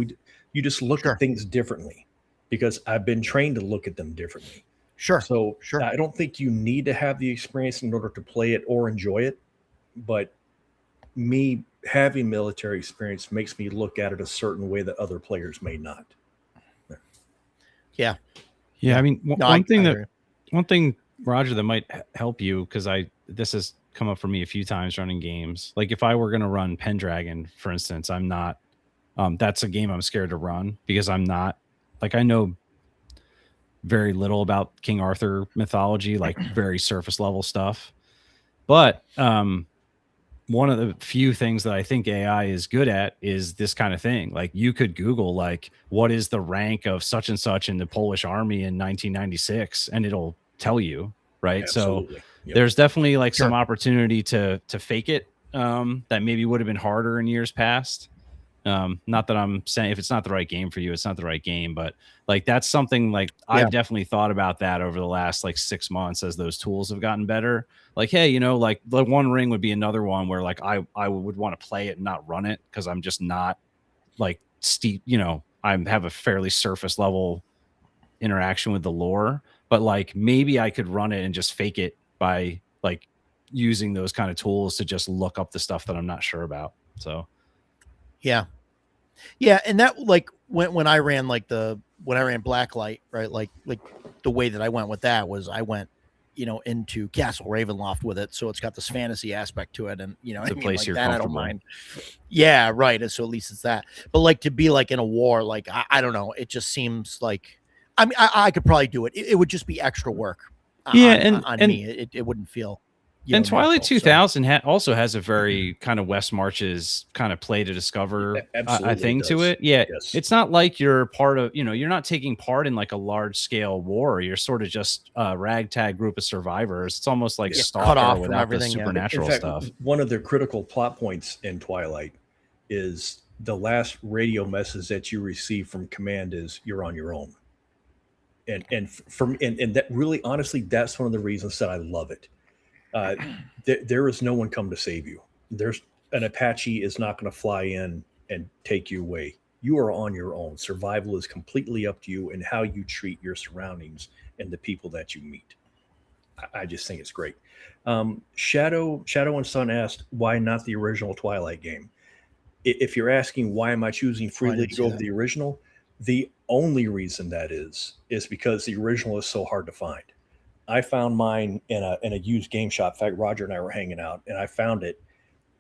You just look at things differently, because I've been trained to look at them differently. So I don't think you need to have the experience in order to play it or enjoy it. But me having military experience makes me look at it a certain way that other players may not. Yeah. Yeah. I mean, one thing, Roger, that might help you, because this has come up for me a few times running games. Like if I were going to run Pendragon, for instance, I'm not, that's a game I'm scared to run, because I'm not, I know very little about King Arthur mythology, very surface level stuff. But one of the few things that I think AI is good at is this kind of thing. You could Google, what is the rank of such and such in the Polish army in 1996, and it'll tell you, right? Absolutely. So there's definitely some opportunity to fake it that maybe would have been harder in years past. Not that I'm saying if it's not the right game for you, it's not the right game, but like that's something like I've definitely thought about that over the last like 6 months as those tools have gotten better. Like, hey, you know, like the One Ring would be another one where like I would want to play it and not run it because I'm just not like steep, you know, I have a fairly surface level interaction with the lore, but like maybe I could run it and just fake it by like using those kind of tools to just look up the stuff that I'm not sure about. So yeah, and that like when I ran Blacklight, right, like the way that I went with that was I went, you know, into Castle Ravenloft with it, so it's got this fantasy aspect to it, and you know, it's a place you're that I don't comfortable. mind. Yeah, right. And so at least it's that. But like to be like in a war, like I don't know, it just seems like I mean I could probably do it. It would just be extra work. On me, it wouldn't feel. And Twilight 2000 also has a very kind of West Marches kind of play to discover thing to it. Yeah, yes. It's not like you're part of, you know, you're not taking part in like a large scale war. You're sort of just a ragtag group of survivors. It's almost like cut off without from everything, the supernatural in fact, stuff. One of the critical plot points in Twilight is the last radio message that you receive from command is you're on your own. And that really, honestly, that's one of the reasons that I love it. There is no one come to save you. There's an Apache is not going to fly in and take you away. You are on your own. Survival is completely up to you and how you treat your surroundings and the people that you meet. I just think it's great. Shadow and Sun asked, why not the original Twilight game? If you're asking why am I choosing Free League over the original, the only reason that is because the original is so hard to find. I found mine in a used game shop. In fact, Roger and I were hanging out, and I found it.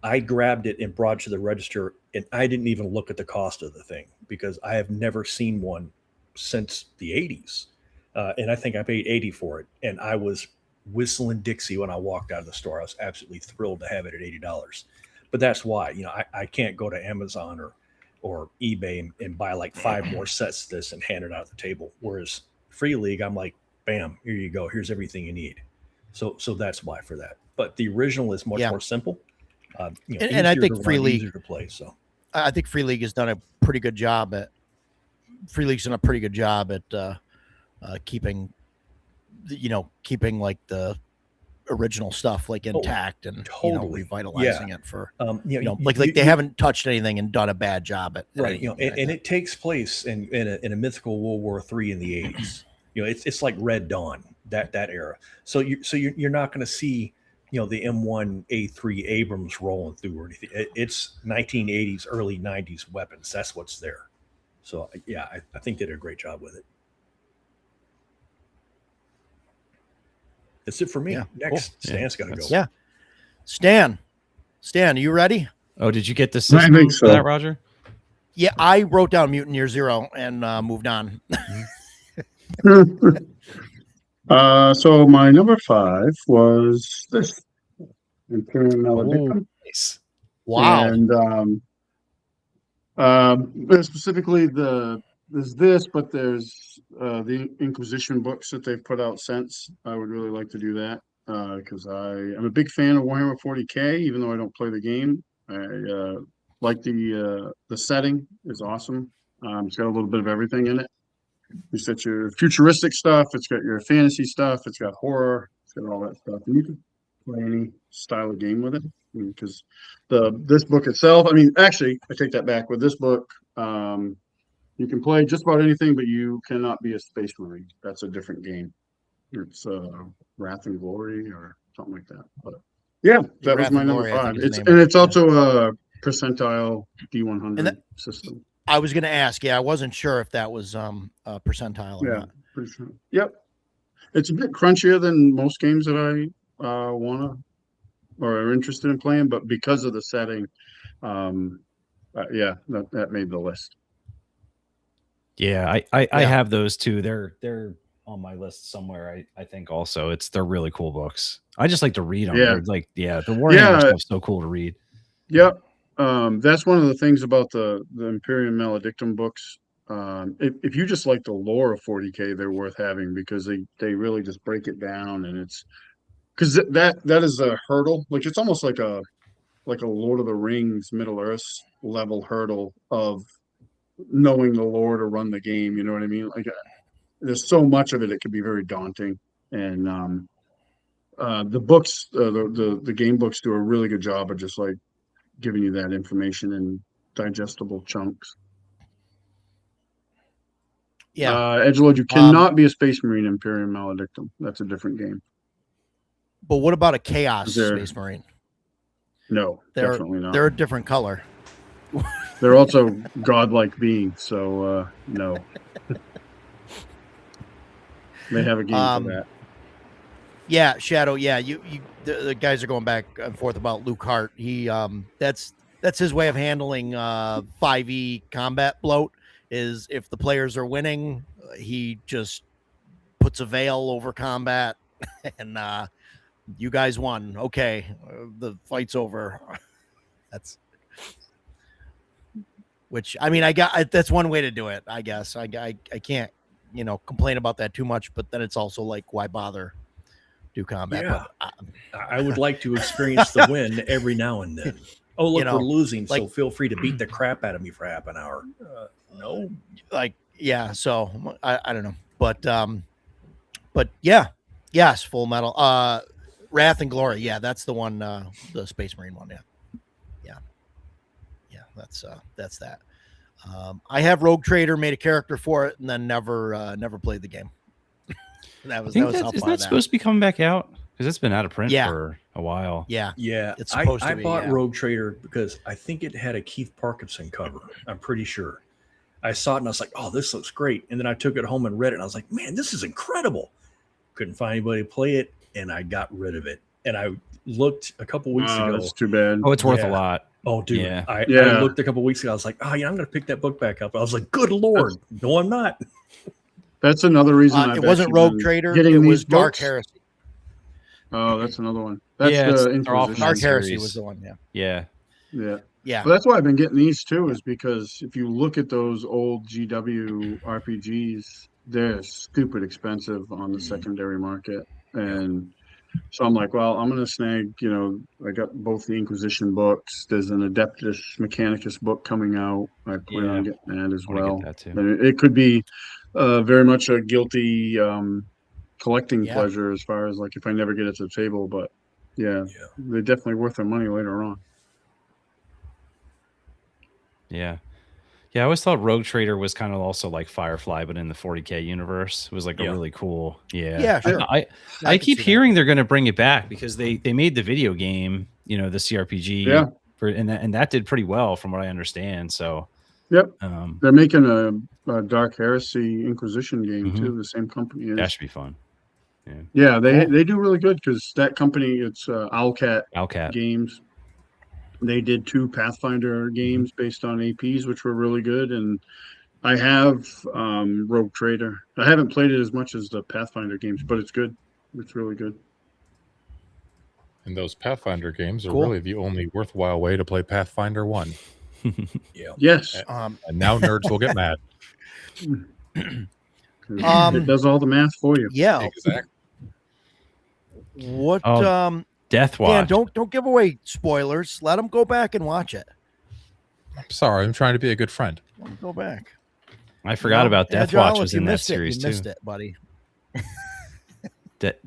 I grabbed it and brought it to the register, and I didn't even look at the cost of the thing because I have never seen one since the 80s. And I think I paid $80 for it, and I was whistling Dixie when I walked out of the store. I was absolutely thrilled to have it at $80. But that's why, you know, I can't go to Amazon or eBay and buy like 5 more sets of this and hand it out at the table. Whereas Free League, I'm like, bam, here you go. Here's everything you need. So that's why for that. But the original is much more simple. You know, and I think Free League easier to play. So I think Free League has done a pretty good job at keeping like the original stuff like intact and revitalizing it for like they haven't touched anything and done a bad job at right. You know, and it takes place in a mythical World War III in the 80s. You know, it's like Red Dawn, that era. So you're not going to see, you know, the M1A3 Abrams rolling through or anything. It's 1980s, early 90s weapons. That's what's there. So yeah, I think they did a great job with it. That's it for me. Yeah, next, cool. Stan's got to go. Yeah, Stan, are you ready? Oh, did you get the system for that, Roger? Yeah, I wrote down Mutant Year Zero and moved on. So my number 5 was this Imperium Maledictum. Nice. Wow. And specifically there's this, but there's the Inquisition books that they've put out since. I would really like to do that because I am a big fan of Warhammer 40K, even though I don't play the game. I like the setting is awesome. It's got a little bit of everything in it. It's got your futuristic stuff. It's got your fantasy stuff. It's got horror. It's got all that stuff. And you can play any style of game with it because this book itself. I mean, actually, I take that back. With this book, you can play just about anything, but you cannot be a Space Marine. That's a different game. It's Wrath and Glory or something like that. But yeah, that was my number 5. It's also a percentile D100 system. I was going to ask. Yeah, I wasn't sure if that was a percentile or not. Pretty sure. Yep. It's a bit crunchier than most games that I want to or are interested in playing, but because of the setting, that made the list. Yeah, I have those too. They're on my list somewhere. I think also they're really cool books. I just like to read them. Yeah. They're like the Warhammer stuff's so cool to read. Yep. That's one of the things about the Imperium Maledictum books. If you just like the lore of 40K, they're worth having because they really just break it down, and it's because that is a hurdle. Like it's almost like like a Lord of the Rings Middle Earth level hurdle of knowing the lore to run the game. You know what I mean? Like there's so much of it; it can be very daunting. And the books, the game books, do a really good job of just like giving you that information in digestible chunks. Yeah, Edgelord, you cannot be a Space Marine Imperium Maledictum. That's a different game. But what about a Chaos Space Marine? No, definitely not. They're a different color. They're also godlike beings, so no. They have a game for that. Yeah, Shadow. Yeah, the guys are going back and forth about Luke Hart. He that's his way of handling 5e combat bloat. Is if the players are winning, he just puts a veil over combat, and you guys won. Okay, the fight's over. That's which I mean, that's one way to do it. I guess I can't complain about that too much, but then it's also like, why bother do combat? Yeah. But, I would like to experience the win every now and then. Oh, look, we're losing, so feel free to beat the crap out of me for half an hour. No, like, yeah. So I don't know, but yeah, yes, Full Metal, Wrath and Glory. Yeah, that's the one, the Space Marine one. Yeah. That's that. I have Rogue Trader, made a character for it, and then never played the game. Isn't that supposed to be coming back out? Because it's been out of print for a while. Yeah. It's supposed to be. I bought Rogue Trader because I think it had a Keith Parkinson cover. I'm pretty sure. I saw it and I was like, "Oh, this looks great." And then I took it home and read it, and I was like, "Man, this is incredible." Couldn't find anybody to play it, and I got rid of it. And I looked a couple weeks ago. That's too bad. Oh, it's worth a lot. Oh, dude. Yeah. I looked a couple weeks ago. I was like, "Oh, yeah, I'm going to pick that book back up." I was like, "Good Lord, no, I'm not." That's another reason. It wasn't Rogue Trader. It was Dark Heresy. Oh, that's another one. That's the Inquisition. Dark Heresy was the one. Yeah. Well, that's why I've been getting these too, is because if you look at those old GW RPGs, they're stupid expensive on the secondary market. And so I'm like, well, I'm going to snag, I got both the Inquisition books. There's an Adeptus Mechanicus book coming out. I plan on getting that as well. That too. And it could be very much a guilty collecting pleasure as far as like if I never get it to the table, but they're definitely worth their money later on. Yeah. I always thought Rogue Trader was kind of also like Firefly, but in the 40K universe. It was like a really cool. Yeah, sure. I keep hearing they're going to bring it back because they made the video game, the CRPG. Yeah. And that did pretty well from what I understand. So. Yep. They're making a Dark Heresy Inquisition game too. The same company is. That should be fun. Yeah, they do really good because that company, it's Owlcat Games. They did 2 Pathfinder games based on APs, which were really good. And I have Rogue Trader. I haven't played it as much as the Pathfinder games, but it's good. It's really good. And those Pathfinder games are really the only worthwhile way to play Pathfinder 1. Yes. And now nerds will get mad. It does all the math for you. Yeah. Exactly. What Death Watch. Dan, don't give away spoilers. Let them go back and watch it. I'm sorry. I'm trying to be a good friend. Go back. I forgot about Death Watch was in that series too. You missed it, buddy.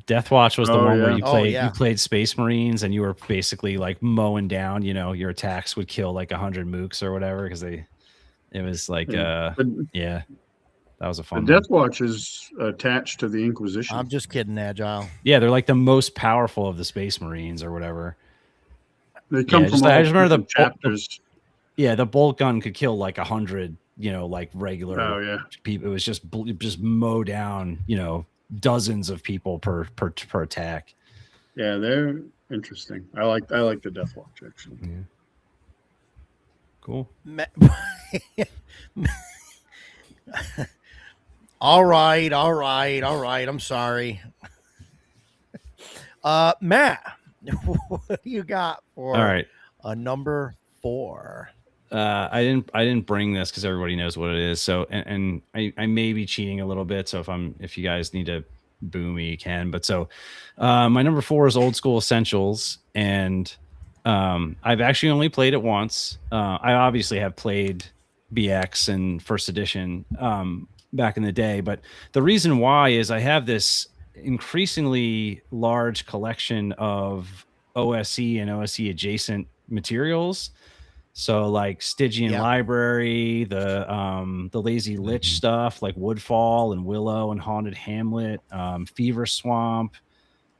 Death Watch was the one where you played Space Marines and you were basically like mowing down, your attacks would kill like 100 mooks or whatever because it was like that was a fun one. Death Watch is attached to the Inquisition. I'm just kidding, Agile. Yeah, they're like the most powerful of the Space Marines or whatever. They come from I just remember the chapters. The bolt gun could kill like 100, like regular people. It was just mow down, dozens of people per attack. Yeah, they're interesting. I like the Death Watch actually. Yeah. Cool. All right. I'm sorry. Matt, what do you got for number 4? I didn't bring this because everybody knows what it is. So and I may be cheating a little bit. So if you guys need to boo me, you can. But so my number 4 is Old School Essentials, and I've actually only played it once. I obviously have played BX and first edition back in the day, but the reason why is I have this increasingly large collection of OSE and OSE adjacent materials. So like Stygian Library, the Lazy Lich stuff like Woodfall and Willow and Haunted Hamlet, Fever Swamp,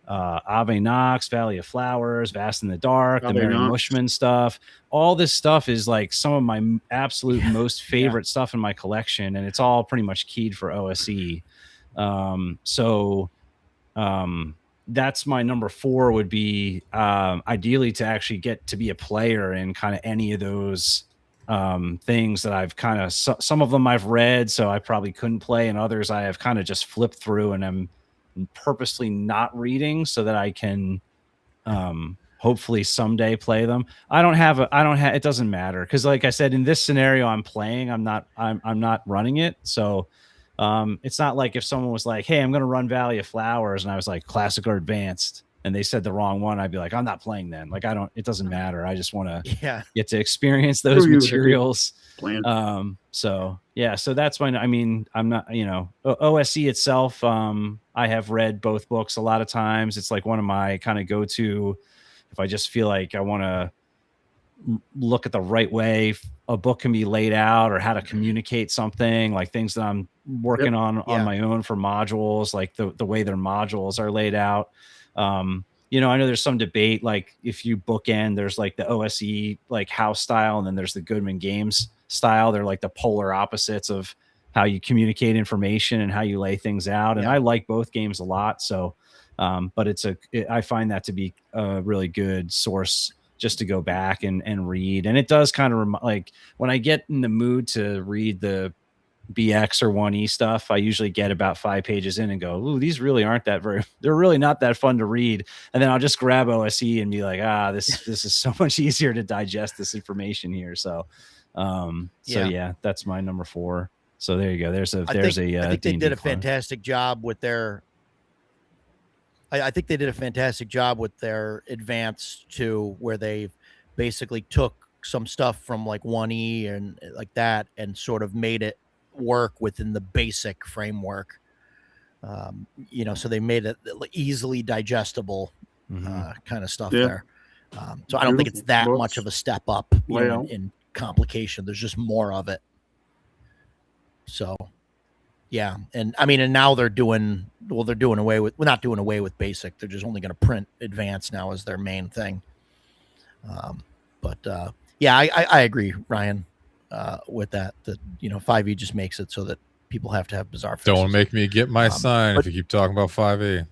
Ave Nox, Valley of Flowers, Vast in the Dark, the Merry Mushman stuff. All this stuff is like some of my absolute most favorite stuff in my collection, and it's all pretty much keyed for OSE. That's my number 4 would be ideally to actually get to be a player in kind of any of those things that I've kind of some of them I've read, so I probably couldn't play, and others I have kind of just flipped through and I'm purposely not reading so that I can hopefully someday play them. It doesn't matter, because like I said, in this scenario I'm playing, I'm not running it, so it's not like if someone was like, hey, I'm gonna run Valley of Flowers, and I was like classic or advanced, and they said the wrong one, I'd be like, I'm not playing then. Like it doesn't matter, I just want to get to experience those materials. So that's why, I mean, I'm not, OSE itself, I have read both books a lot of times. It's like one of my kind of go-to, if I just feel like I want to look at the right way a book can be laid out, or how to communicate something, like things that I'm working on my own for modules, like the way their modules are laid out. I know there's some debate, like if you bookend, there's like the OSE like house style, and then there's the Goodman Games style. They're like the polar opposites of how you communicate information and how you lay things out. And I like both games a lot. So, but I find that to be a really good source just to go back and read. And it does kind of like when I get in the mood to read the BX or 1E stuff, I usually get about 5 pages in and go, ooh, these really aren't they're really not that fun to read. And then I'll just grab OSE and be like, this is so much easier to digest this information here. So, that's my number 4. So there you go. I think they did a fantastic job with their, I think they did a fantastic job with their advance too, where they basically took some stuff from like 1E and like that and sort of made it work within the basic framework. So they made it easily digestible kind of stuff there. So I don't think it's that much of a step up in complication. There's just more of it. So and I mean, and now they're doing away with, not doing away with basic. They're just only going to print advanced now as their main thing. I agree, Ryan, with that 5e just makes it so that people have to have bizarre faces. Don't make me get my sign if you keep talking about 5e.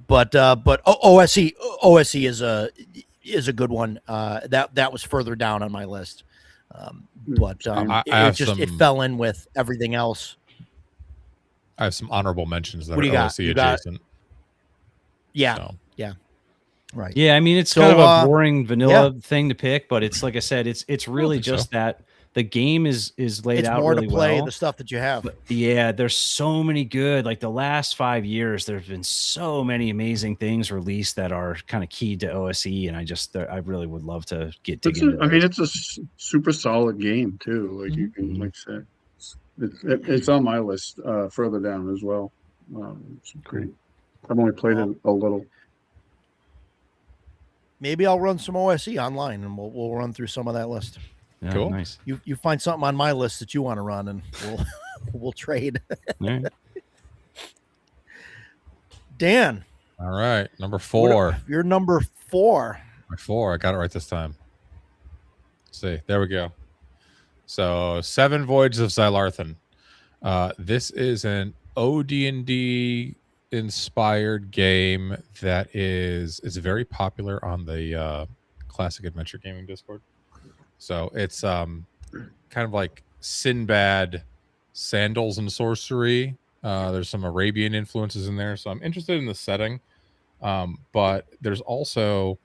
But OSE is a good one. That was further down on my list. It fell in with everything else. I have some honorable mentions that are OSE adjacent. Right. Yeah, I mean, it's kind of a boring vanilla thing to pick, but it's like I said, it's really just that the game is laid out really well. It's more to play the stuff that you have. But there's so many good, like the last 5 years, there's been so many amazing things released that are kind of keyed to OSE, and I really would love to dig into it. I mean, it's a super solid game too. Like you can, like I said, it's on my list further down as well. It's great. I've only played it a little. Maybe I'll run some OSE online, and we'll run through some of that list. Yeah, cool. Nice. You find something on my list that you want to run, and we'll trade. Right. Dan. All right, number 4. You're number 4. My 4. I got it right this time. Let's see. There we go. So 7 Voyages of Xylarthen. This is an OD&D inspired game that is very popular on the classic adventure gaming Discord. So it's kind of like Sinbad sandals and sorcery. There's some Arabian influences in there, so I'm interested in the setting. But there's also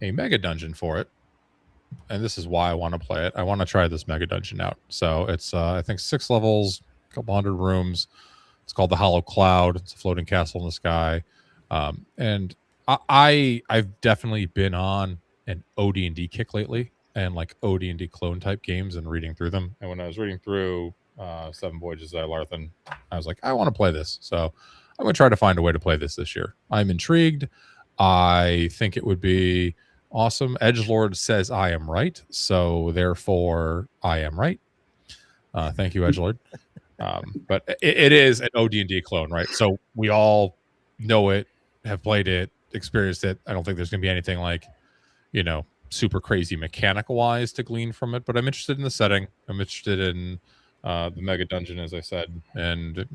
a mega dungeon for it, and this is why I want to play it. I want to try this mega dungeon out. So it's I think 6 levels, a couple hundred rooms. It's called the Hollow Cloud. It's a floating castle in the sky. And I've definitely been on an OD&D kick lately, and like OD&D clone type games and reading through them. And when I was reading through Seven Voyages of Xylarthen, I was like, I want to play this. So I'm going to try to find a way to play this year. I'm intrigued. I think it would be awesome. Edgelord says I am right, so therefore I am right. Thank you, Edgelord. But it is an OD&D clone, right? So we all know it, have played it, experienced it. I don't think there's going to be anything like, super crazy mechanical wise to glean from it. But I'm interested in the setting. I'm interested in the mega dungeon, as I said. And,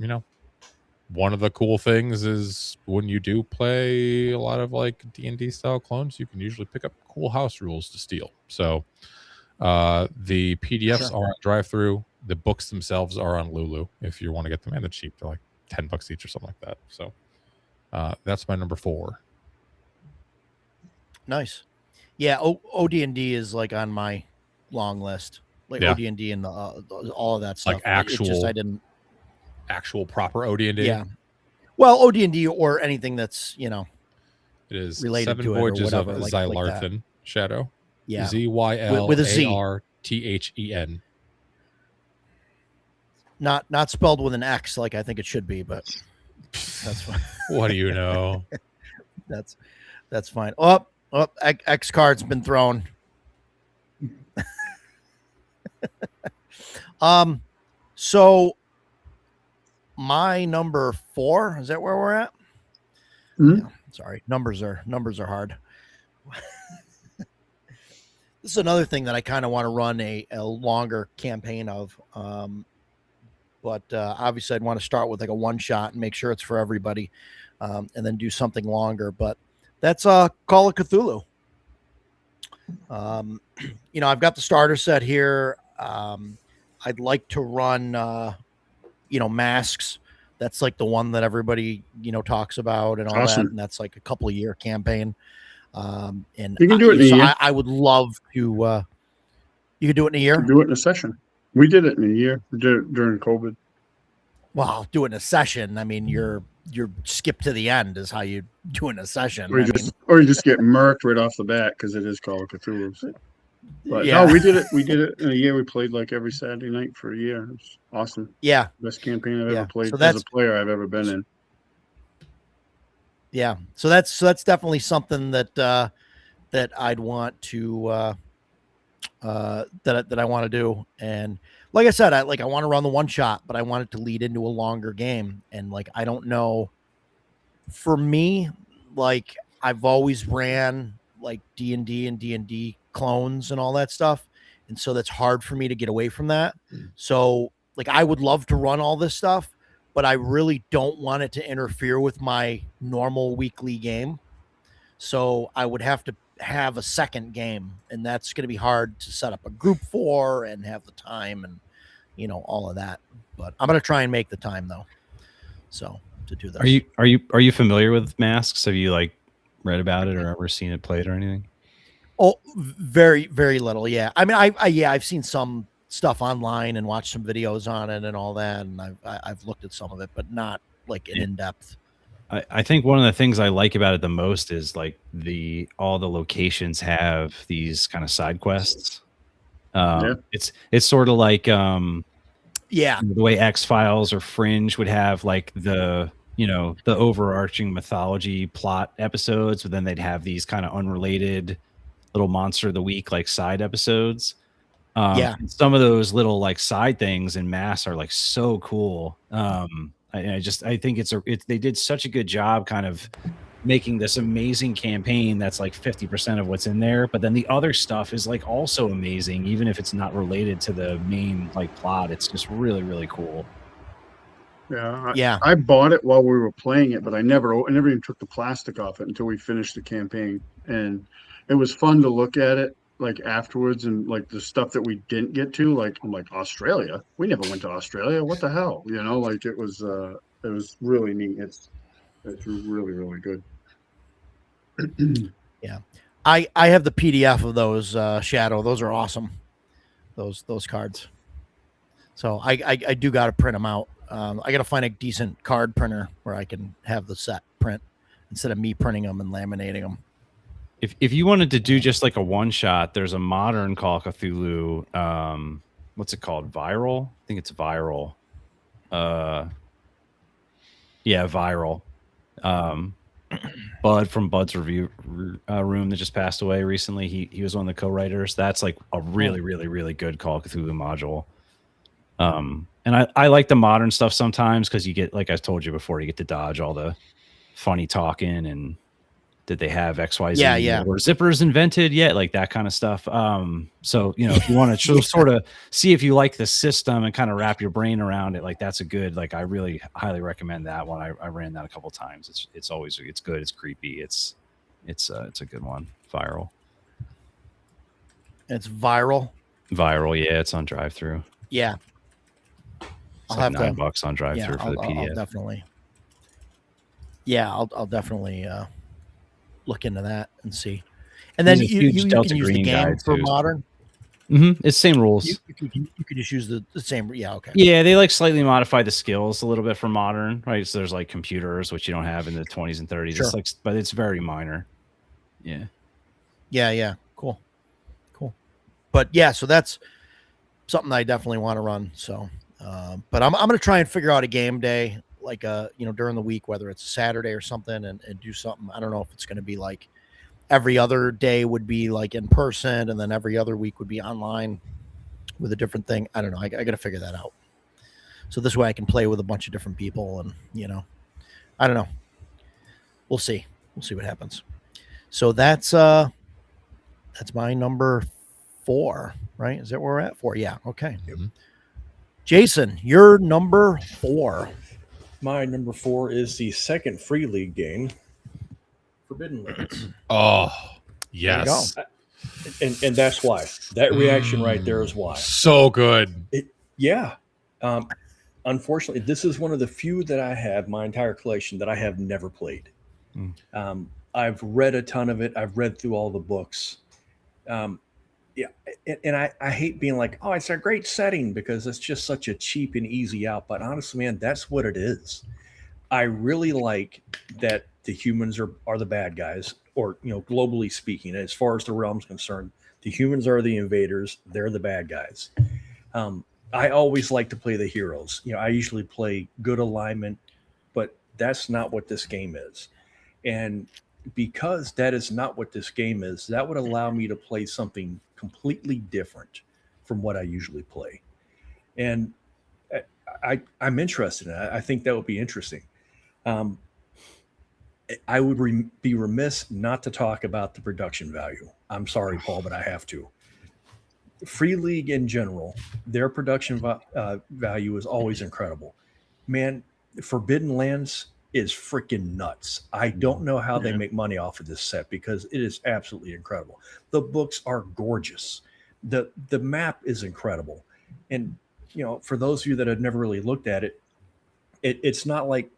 one of the cool things is when you do play a lot of like D&D style clones, you can usually pick up cool house rules to steal. So the PDFs are on drive-through. The books themselves are on Lulu if you want to get them, and they're cheap. They're like $10 each or something like that. So that's my number 4. Nice. Yeah, OD&D is like on my long list. Like OD&D and all of that stuff. Like actual, I didn't actual proper OD&D. Yeah. Well, OD&D or anything that's it is related Seven to Voyages it or whatever, of like Xylarthen Shadow. Yeah. ZYLARTHEN. Not spelled with an X like I think it should be, but that's fine. What do you know? That's fine. Oh, X card's been thrown. So my number 4, is that where we're at? Mm-hmm. Yeah, sorry. Numbers are hard. This is another thing that I kind of want to run a longer campaign of. But obviously I'd want to start with like a one shot and make sure it's for everybody, and then do something longer. But that's Call of Cthulhu. I've got the starter set here. I'd like to run, Masks. That's like the one that everybody, talks about and all that. And that's like a couple of year campaign. And you can do it in a year. I would love to, you could do it in a year. Do it in a session. We did it in a year. We did it during COVID. Well, do it in a session. I mean, you're skip to the end is how you do it in a session. Or you just get murked right off the bat because it is Call of Cthulhu. But yeah. No, we did it. We did it in a year. We played like every Saturday night for a year. It was awesome. Yeah, best campaign I've ever played so as a player I've ever been in. Yeah, so that's definitely something that I'd want to that I want to do. And like I said, I want to run the one shot, but I want it to lead into a longer game. And like I don't know, for me, like I've always ran like D&D and D&D clones and all that stuff, and so that's hard for me to get away from that. So like I would love to run all this stuff, but I really don't want it to interfere with my normal weekly game. So I would have to have a second game, and that's going to be hard to set up a group for and have the time and all of that. But I'm going to try and make the time though. So to do that. Are you familiar with Masks? Have you like read about it or ever seen it played or anything? Oh, very, very little. Yeah. I mean, I've seen some stuff online and watched some videos on it and all that. And I've looked at some of it, but not like in depth. I think one of the things I like about it the most is like all the locations have these kind of side quests. It's sort of like, the way X-Files or Fringe would have like the overarching mythology plot episodes, but then they'd have these kind of unrelated little monster of the week, like side episodes. Some of those little like side things in Mass are like so cool. I think they did such a good job kind of making this amazing campaign that's like 50% of what's in there, but then the other stuff is like also amazing, even if it's not related to the main like plot. It's just really, really cool. Yeah. I bought it while we were playing it, but I never even took the plastic off it until we finished the campaign. And it was fun to look at it like afterwards, and like the stuff that we didn't get to, like I'm like, Australia? We never went to Australia. What the hell? Like it was really neat. It's really, really good. Yeah. I have the PDF of those Shadow. Those are awesome. Those cards. So I do got to print them out. I got to find a decent card printer where I can have the set print instead of me printing them and laminating them. if you wanted to do just like a one shot, there's a modern Call of Cthulhu. What's it called? Viral? I think it's Viral. Yeah, Viral. Bud from Bud's review room that just passed away recently. He was one of the co-writers. That's like a really, really, really good Call of Cthulhu module. And I like the modern stuff sometimes because you get, like I told you before, you get to dodge all the funny talking and did they have XYZ or zippers invented yet? Like that kind of stuff. So, if you want to sort of see if you like the system and kind of wrap your brain around it, like that's a good, like I really highly recommend that one. I ran that a couple times. It's always, it's good. It's creepy. It's a good one. Viral. It's Viral. Yeah. It's on drive-through. Yeah. It's like $9 on drive-through for the PDF. I'll definitely. Yeah. I'll definitely, look into that and see. And then you can use the game for modern. It's the same rules. You can just use the same. Yeah. Okay. Yeah. They like slightly modify the skills a little bit for modern, right? So there's like computers, which you don't have in the 20s and 30s. Sure. It's like, but it's very minor. Yeah. Yeah. Cool. But yeah, so that's something I definitely want to run. So, but I'm going to try and figure out a game day, like during the week, whether it's a Saturday or something, and do something. I don't know if it's going to be like every other day would be like in person, and then every other week would be online with a different thing. I don't know. I got to figure that out. So this way I can play with a bunch of different people, and I don't know. We'll see. We'll see what happens. So that's my number 4, right? Is that where we're at? 4. Yeah. Okay. Mm-hmm. Jason, your number 4. My number 4 is the second free league game, Forbidden Lands. Oh, yes. And that's why. That reaction right there is why. So good. Unfortunately, this is one of the few that I have, my entire collection, that I have never played. I've read a ton of it. I've read through all the books. And I hate being like, oh, it's a great setting, because it's just such a cheap and easy out. But honestly, man, that's what it is. I really like that the humans are the bad guys, or, globally speaking, as far as the realm's concerned, the humans are the invaders. They're the bad guys. I always like to play the heroes. I usually play good alignment, but that's not what this game is. And because that is not what this game is, that would allow me to play something completely different from what I usually play. And I'm interested in it. I think that would be interesting. I would be remiss not to talk about the production value. I'm sorry, Paul, but I have to. Free League in general, their production value is always incredible. Man, Forbidden Lands is freaking nuts. I don't know how they make money off of this set, because it is absolutely incredible. The books are gorgeous. The map is incredible. And, for those of you that have never really looked at it, it's not like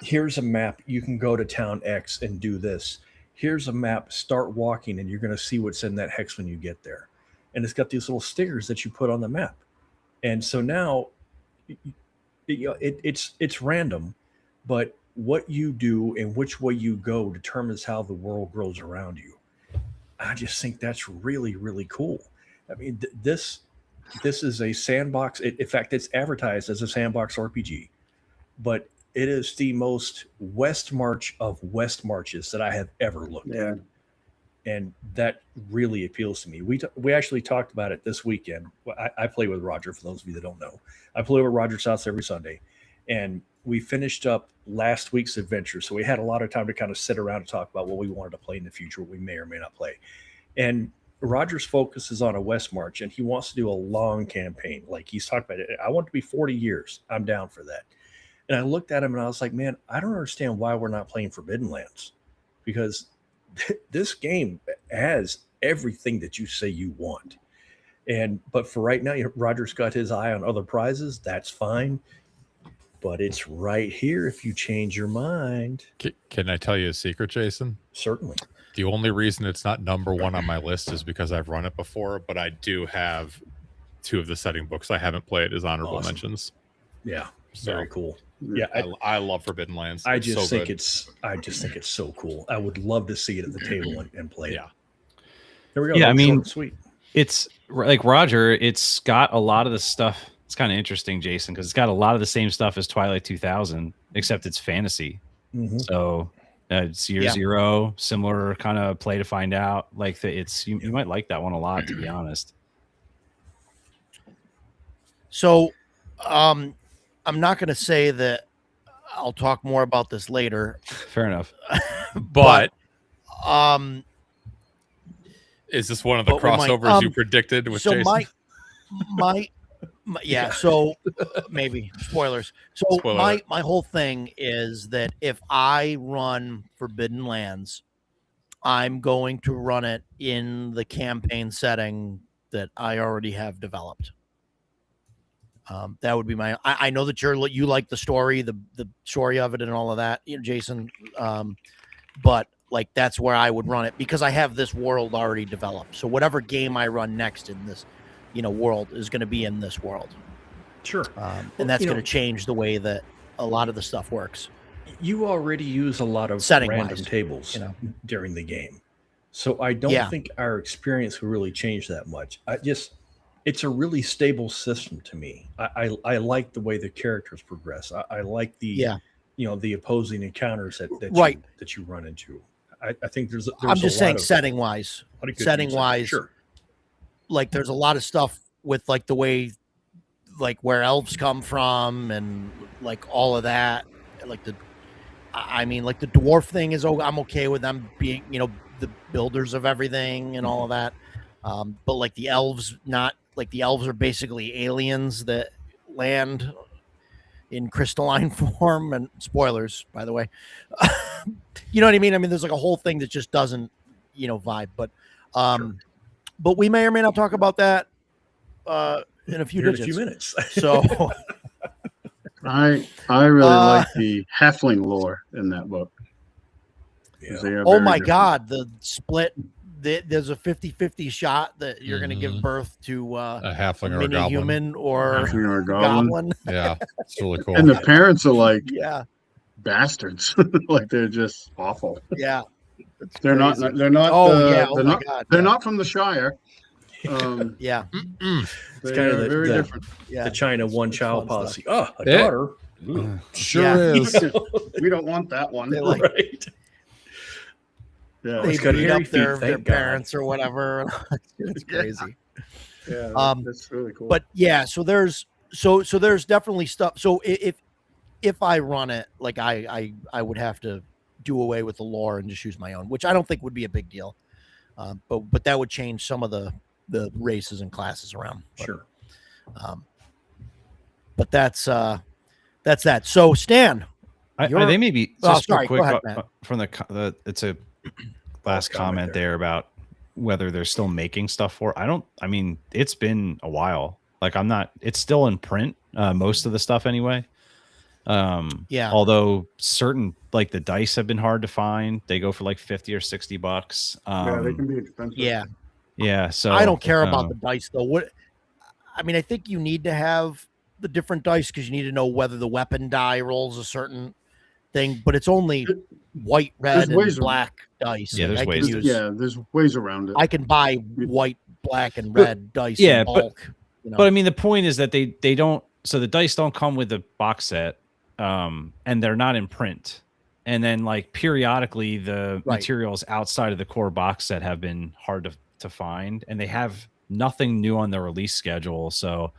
here's a map, you can go to town X and do this. Here's a map, start walking, and you're going to see what's in that hex when you get there. And it's got these little stickers that you put on the map. And so now it's random, but what you do and which way you go determines how the world grows around you. I just think that's really, really cool. I mean, this is a sandbox. In fact, it's advertised as a sandbox RPG, but it is the most West March of West Marches that I have ever looked at. And that really appeals to me. We actually talked about it this weekend. I play with Roger, for those of you that don't know. I play with Roger's house every Sunday. And we finished up last week's adventure. So we had a lot of time to kind of sit around and talk about what we wanted to play in the future, what we may or may not play. And Roger's focus is on a West March, and he wants to do a long campaign. Like he's talked about it. I want it to be 40 years. I'm down for that. And I looked at him and I was like, man, I don't understand why we're not playing Forbidden Lands, because this game has everything that you say you want. But for right now, Roger's got his eye on other prizes. That's fine. But it's right here if you change your mind. Can I tell you a secret, Jason? Certainly. The only reason it's not number 1 on my list is because I've run it before, but I do have 2 of the setting books I haven't played as honorable mentions. Yeah, very cool. Yeah, I love Forbidden Lands. I It's just so think good. it's so cool. I would love to see it at the table and play it. Yeah. There we go. Yeah, I mean, short and sweet. It's like Roger. It's got a lot of the stuff. It's kind of interesting, Jason, because it's got a lot of the same stuff as Twilight 2000, except it's fantasy. Mm-hmm. So it's year zero, similar kind of play to find out. Like you might like that one a lot, to be honest. So, I'm not going to say that I'll talk more about this later. Fair enough. But is this one of the but we might- crossovers you predicted with so Jason? my yeah, so maybe spoilers. So Spoiler my whole thing is that if I run Forbidden Lands, I'm going to run it in the campaign setting that I already have developed. That would be my. I know that you like the story, the story of it, and all of that, Jason. But like that's where I would run it because I have this world already developed. So whatever game I run next in this, world is going to be in this world. Sure. And that's going to change the way that a lot of the stuff works. You already use a lot of random tables during the game. So I don't think our experience will really change that much. It's a really stable system to me. I like the way the characters progress. I like the the opposing encounters that you run into. I think there's I'm just saying setting wise, sure. Like there's a lot of stuff with like the way, like where elves come from and like all of that. Like the dwarf thing is, I'm okay with them being, the builders of everything and all of that. But like the elves, the elves are basically aliens that land in crystalline form, and spoilers, by the way. You know what I mean? I mean, there's like a whole thing that just doesn't, vibe. But but we may or may not talk about that in a few minutes. So I really like the halfling lore in that book. Yeah. Oh my God, the split. There's a 50-50 shot that you're going to give birth to a halfling or a mini goblin. Human or a goblin. Yeah, it's really cool. And the parents are like bastards. Like they're just awful. Yeah. They're not. They're not. They're not from the Shire. Yeah. It's kind of very different. Yeah. The China one-child policy. Oh, a daughter. Sure is. We don't want that one. Right. Yeah, they beat up their parents or whatever. It's crazy. Yeah, that's really cool. But yeah, so there's definitely stuff. So if I run it, like I would have to do away with the lore and just use my own, which I don't think would be a big deal. But that would change some of the races and classes around. But, sure. But that's that. So Stan, they may be just sorry, quick go ahead, from the it's a last comment there about whether they're still making stuff for. I mean, it's been a while. Like it's still in print, most of the stuff anyway. Although certain, like the dice have been hard to find. They go for like $50 or $60. They can be expensive. Yeah. So I don't care about the dice though. I think you need to have the different dice because you need to know whether the weapon die rolls a certain thing, but it's only white, red, and black dice. Yeah, like there's ways around it. I can buy white, black, and red dice in bulk. But I mean, the point is that they don't. So the dice don't come with the box set, and they're not in print. And then, like periodically, the materials outside of the core box set have been hard to find, and they have nothing new on the release schedule. So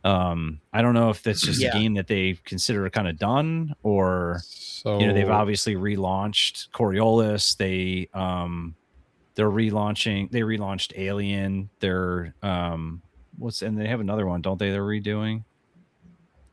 I don't know if that's just a game that they consider kind of done, or they've obviously relaunched Coriolis. They're relaunching. They relaunched Alien. They're and they have another one, don't they? They're redoing.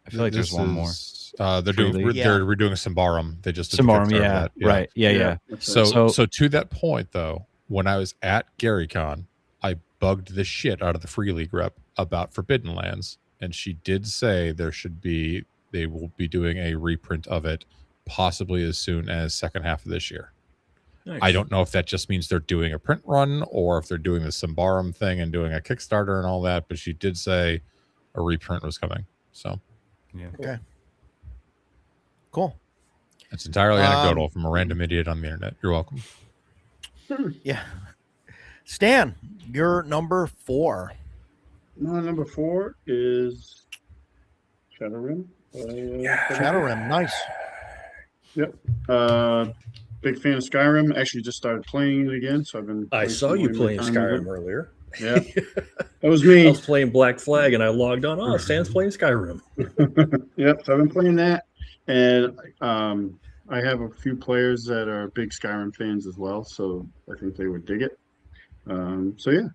I feel like there's one more. They're redoing Symbaroum. They just did Symbaroum, that. Right. Yeah. So to that point though, when I was at GaryCon, I bugged the shit out of the Free League rep about Forbidden Lands, and she did say they will be doing a reprint of it possibly as soon as second half of this year. Nice. I don't know if that just means they're doing a print run or if they're doing the Symbaroum thing and doing a Kickstarter and all that, but she did say a reprint was coming. So okay. Cool. It's entirely anecdotal from a random idiot on the internet. You're welcome. Yeah. Stan, you're number 4. My number 4 is Shadowrim. Shadowrim, nice. Yep. Big fan of Skyrim. Actually, just started playing it again, so I've been. I saw you playing Skyrim earlier. Yeah, that was me. I was playing Black Flag, and I logged on. Oh, Stan's playing Skyrim. Yep. So I've been playing that, and I have a few players that are big Skyrim fans as well, so I think they would dig it. So yeah,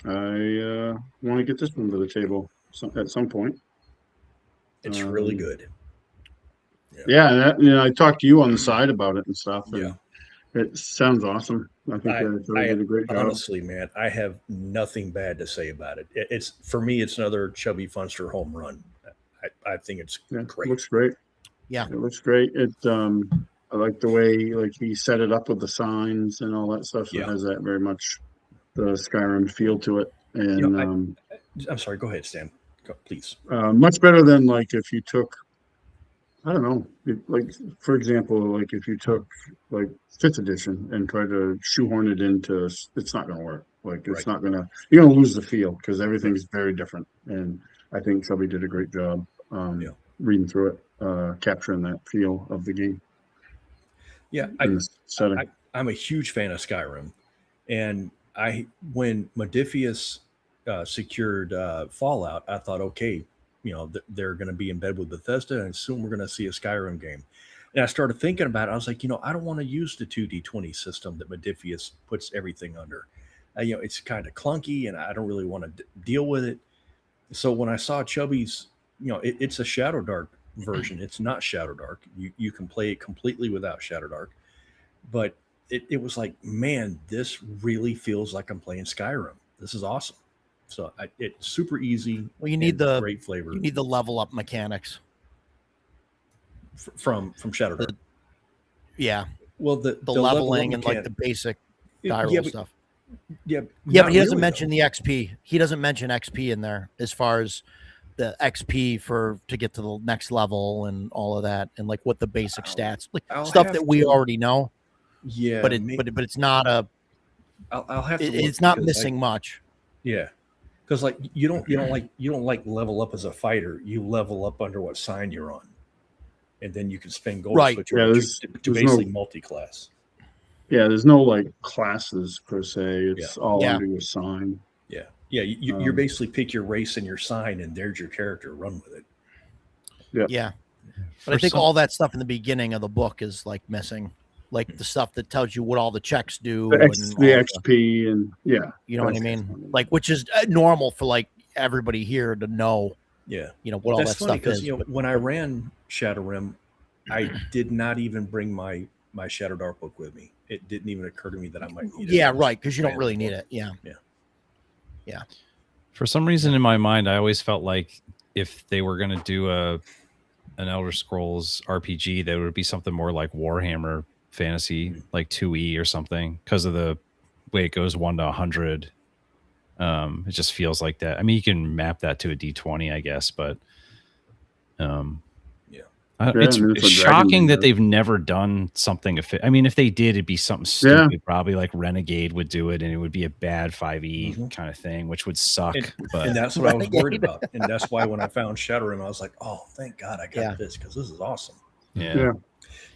I want to get this one to the table at some point. It's really good. Yeah, and I talked to you on the side about it and stuff. And yeah, it sounds awesome. I think they did a great job. Honestly, man, I have nothing bad to say about it. It's for me, it's another Chubby Funster home run. I think it's great. It looks great. Yeah, it looks great. I like the way he set it up with the signs and all that stuff. It has that very much the Skyrim feel to it. And I'm sorry. Go ahead, Stan. Go, please. Much better than if you took. I don't know. For example, if you took 5th edition and tried to shoehorn it into, it's not going to work. It's not going to. You're going to lose the feel because everything's very different. And I think Chubby did a great job reading through it, capturing that feel of the game. Yeah, I'm a huge fan of Skyrim, and when Modiphius secured Fallout, I thought, okay, they're going to be in bed with Bethesda, and soon we're going to see a Skyrim game. And I started thinking about it. I was like, I don't want to use the 2D20 system that Modiphius puts everything under. It's kind of clunky, and I don't really want to deal with it. So when I saw Chubby's, it's a Shadowdark version. It's not Shadowdark. You can play it completely without Shadowdark. But it was like, man, this really feels like I'm playing Skyrim. This is awesome. So it's super easy. Well, you need the great flavor. You need the level up mechanics from Shadowdark. Well, the leveling and the basic gyro stuff. But he doesn't mention the XP. He doesn't mention XP in there as far as the XP to get to the next level and all of that, and what the basic stats, stuff that we already know. Yeah, but it's not a. I'll have to. It's not missing much. Yeah, because you don't level up as a fighter. You level up under what sign you're on, and then you can spend gold to basically multi-class. Yeah, there's no classes per se. It's all under a sign. Yeah, yeah. You basically pick your race and your sign, and there's your character. Run with it. Yeah. But I think all that stuff in the beginning of the book is missing. The stuff that tells you what all the checks do, the XP, and you know what I mean. Which is normal for everybody here to know. Yeah, what all that stuff is. When I ran Shadowrim, I did not even bring my Shadowdark book with me. It didn't even occur to me that I might need it. Yeah, right, because you don't really need it. Yeah. For some reason in my mind, I always felt like if they were going to do an Elder Scrolls RPG, that would be something more like Warhammer Fantasy, 2E or something, because of the way it goes 1 to 100. It just feels like that. I mean, you can map that to a D20, I guess, but it's shocking that they've never done something. I mean, if they did, it'd be something stupid, probably like Renegade would do it, and it would be a bad 5e kind of thing, which would suck. And that's what I was worried about, and that's why when I found Shadowrim, I was like, "Oh, thank God I got this, because this is awesome." Yeah.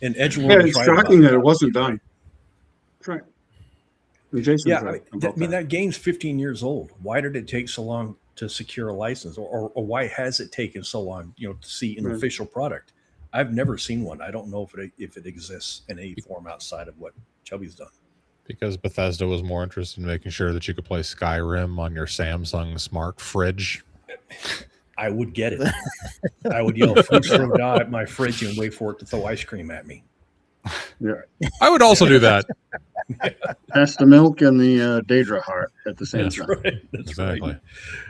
And Edgelord, it's shocking that it wasn't done. Right. I mean, that game's 15 years old. Why did it take so long to secure a license, or why has it taken so long, to see an official product? I've never seen one. I don't know if it exists in any form outside of what Chubby's done. Because Bethesda was more interested in making sure that you could play Skyrim on your Samsung smart fridge. I would get it. I would yell "Fridge throw die" at my fridge and wait for it to throw ice cream at me. Yeah, I would also do that. Pass the milk and the Daedra heart at the same time. Right. That's exactly.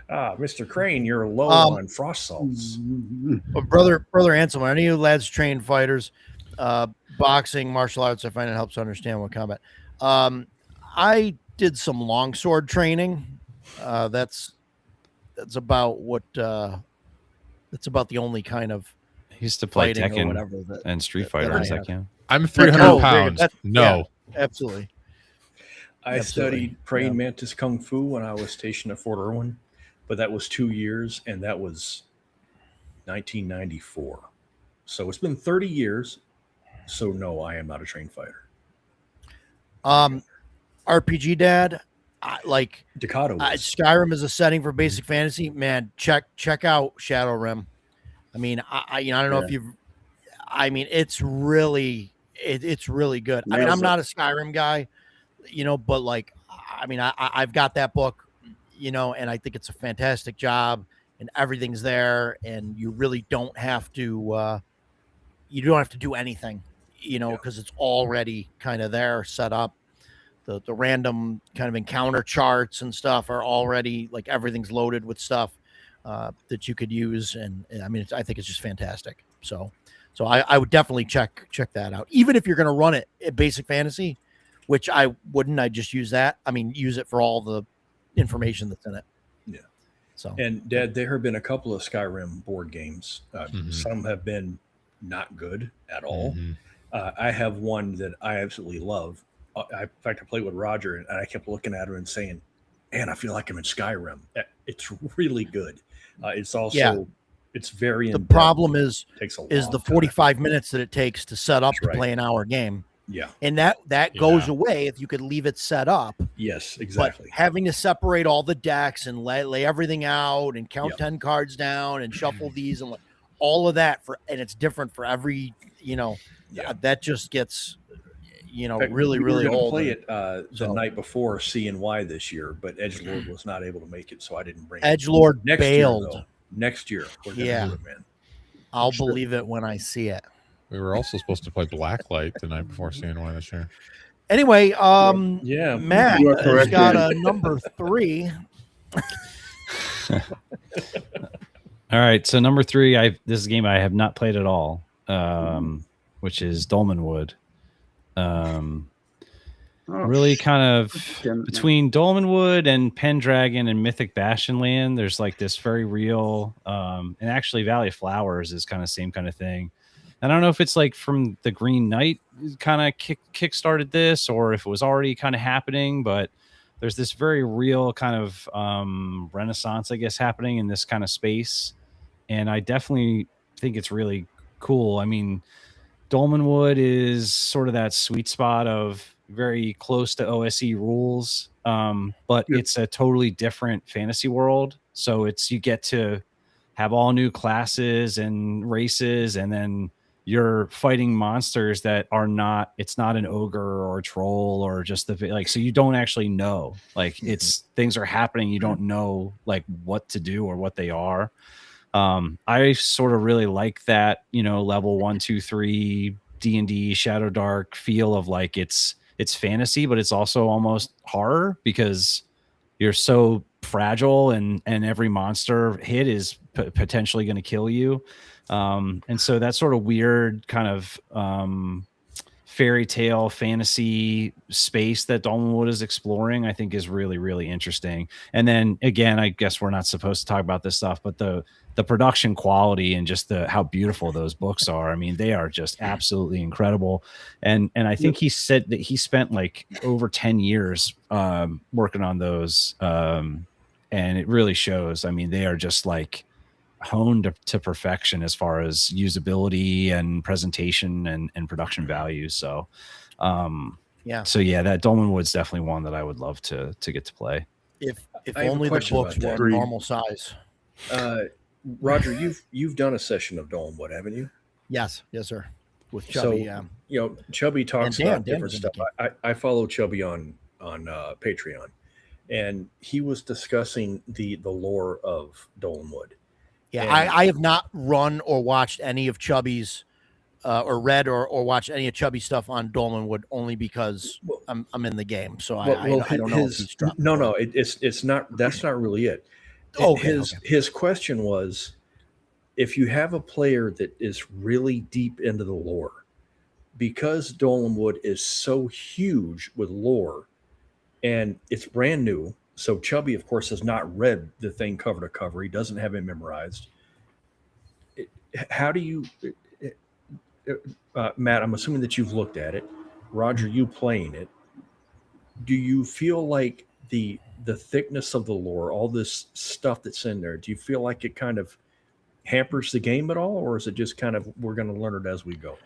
Right. Mr. Crane, you're low on frost salts. Brother Ansel, any of you lads trained fighters, boxing, martial arts? I find it helps to understand what combat. I did some longsword training. That's about what. That's about the only kind of used to play fighting or Tekken whatever and Street Fighter. Is that count? I'm 300 pounds. Yeah, No. absolutely. I studied praying mantis kung fu when I was stationed at Fort Irwin, but that was 2 years, and that was 1994. So it's been 30 years. So no, I am not a trained fighter. RPG Dad, like Dakota was. Skyrim is a setting for basic fantasy. Man, check out Shadowrim. I mean, I don't know if you've. I mean, it's really good. I mean, I'm not a Skyrim guy, but like, I mean, I've got that book, and I think it's a fantastic job, and everything's there, and you really don't have to. You don't have to do anything, because it's already kind of there, set up. The random kind of encounter charts and stuff are already, like, everything's loaded with stuff that you could use, and I mean, I think it's just fantastic. So I would definitely check that out, even if you're going to run it at Basic Fantasy, which I wouldn't. I'd just use that. I mean, use it for all the information that's in it. Yeah. So, and Dad, there have been a couple of Skyrim board games. Some have been not good at all. I have one that I absolutely love. In fact, I played with Roger, and I kept looking at him and saying, "Man, I feel like I'm in Skyrim." It's really good. It's also it's very. The problem is the the 45 minutes that it takes to set up to play an hour game. Yeah, and that goes away if you could leave it set up. Yes, exactly. But having to separate all the decks and lay everything out and count 10 cards down and shuffle these and all of that and it's different for every. That just gets. Really, really old. Play it the night before CNY this year, but Edgelord was not able to make it, so I didn't bring it. Edgelord bailed. Next year, we're gonna do it, man. I'll believe it when I see it. We were also supposed to play Blacklight the night before CNY this year. Anyway, Matt has got a number 3. All right, so number 3, this is a game I have not played at all, which is Dolmenwood. Really kind of between Dolmenwood and Pendragon and Mythic Bastionland, there's like this very real, and actually Valley of Flowers is kind of same kind of thing. I don't know if it's like from the Green Knight kind of kick-started this, or if it was already kind of happening, but there's this very real kind of renaissance, I guess, happening in this kind of space. And I definitely think it's really cool. I mean, Dolmenwood is sort of that sweet spot of very close to OSE rules, but it's a totally different fantasy world. So you get to have all new classes and races, and then you're fighting monsters that are not. It's not an ogre or a troll or just so you don't actually know. Like things are happening. You don't know like what to do or what they are. I sort of really like that, level 1, 2, 3 D&D Shadow Dark feel of like it's fantasy, but it's also almost horror because you're so fragile and every monster hit is potentially going to kill you. And so that sort of weird kind of fairy tale fantasy space that Dolmenwood is exploring, I think is really, really interesting. And then again, I guess we're not supposed to talk about this stuff, but the production quality and just how beautiful those books are. I mean, they are just absolutely incredible. And I think he said that he spent like over 10 years working on those. And it really shows. I mean, they are just like honed to perfection as far as usability and presentation and production value. So, that Dolmenwood's definitely one that I would love to get to play. If only the books were normal size. Roger, you've done a session of Dolmenwood, haven't you? Yes, sir. With Chubby, so, Chubby talks about different stuff. I follow Chubby on Patreon, and he was discussing the lore of Dolmenwood. Yeah, I have not run or watched any of Chubby's, or read or watched any of Chubby's stuff on Dolmenwood only because I'm in the game. So I don't know if he's dropped. No, it's not. That's not really it. His question was, if you have a player that is really deep into the lore, because Dolmenwood is so huge with lore, and it's brand new. So Chubby, of course, has not read the thing cover to cover. He doesn't have it memorized. how do you, Matt? I'm assuming that you've looked at it. Roger, you playing it. Do you feel like the thickness of the lore, all this stuff that's in there, do you feel like it kind of hampers the game at all, or is it just kind of we're going to learn it as we go?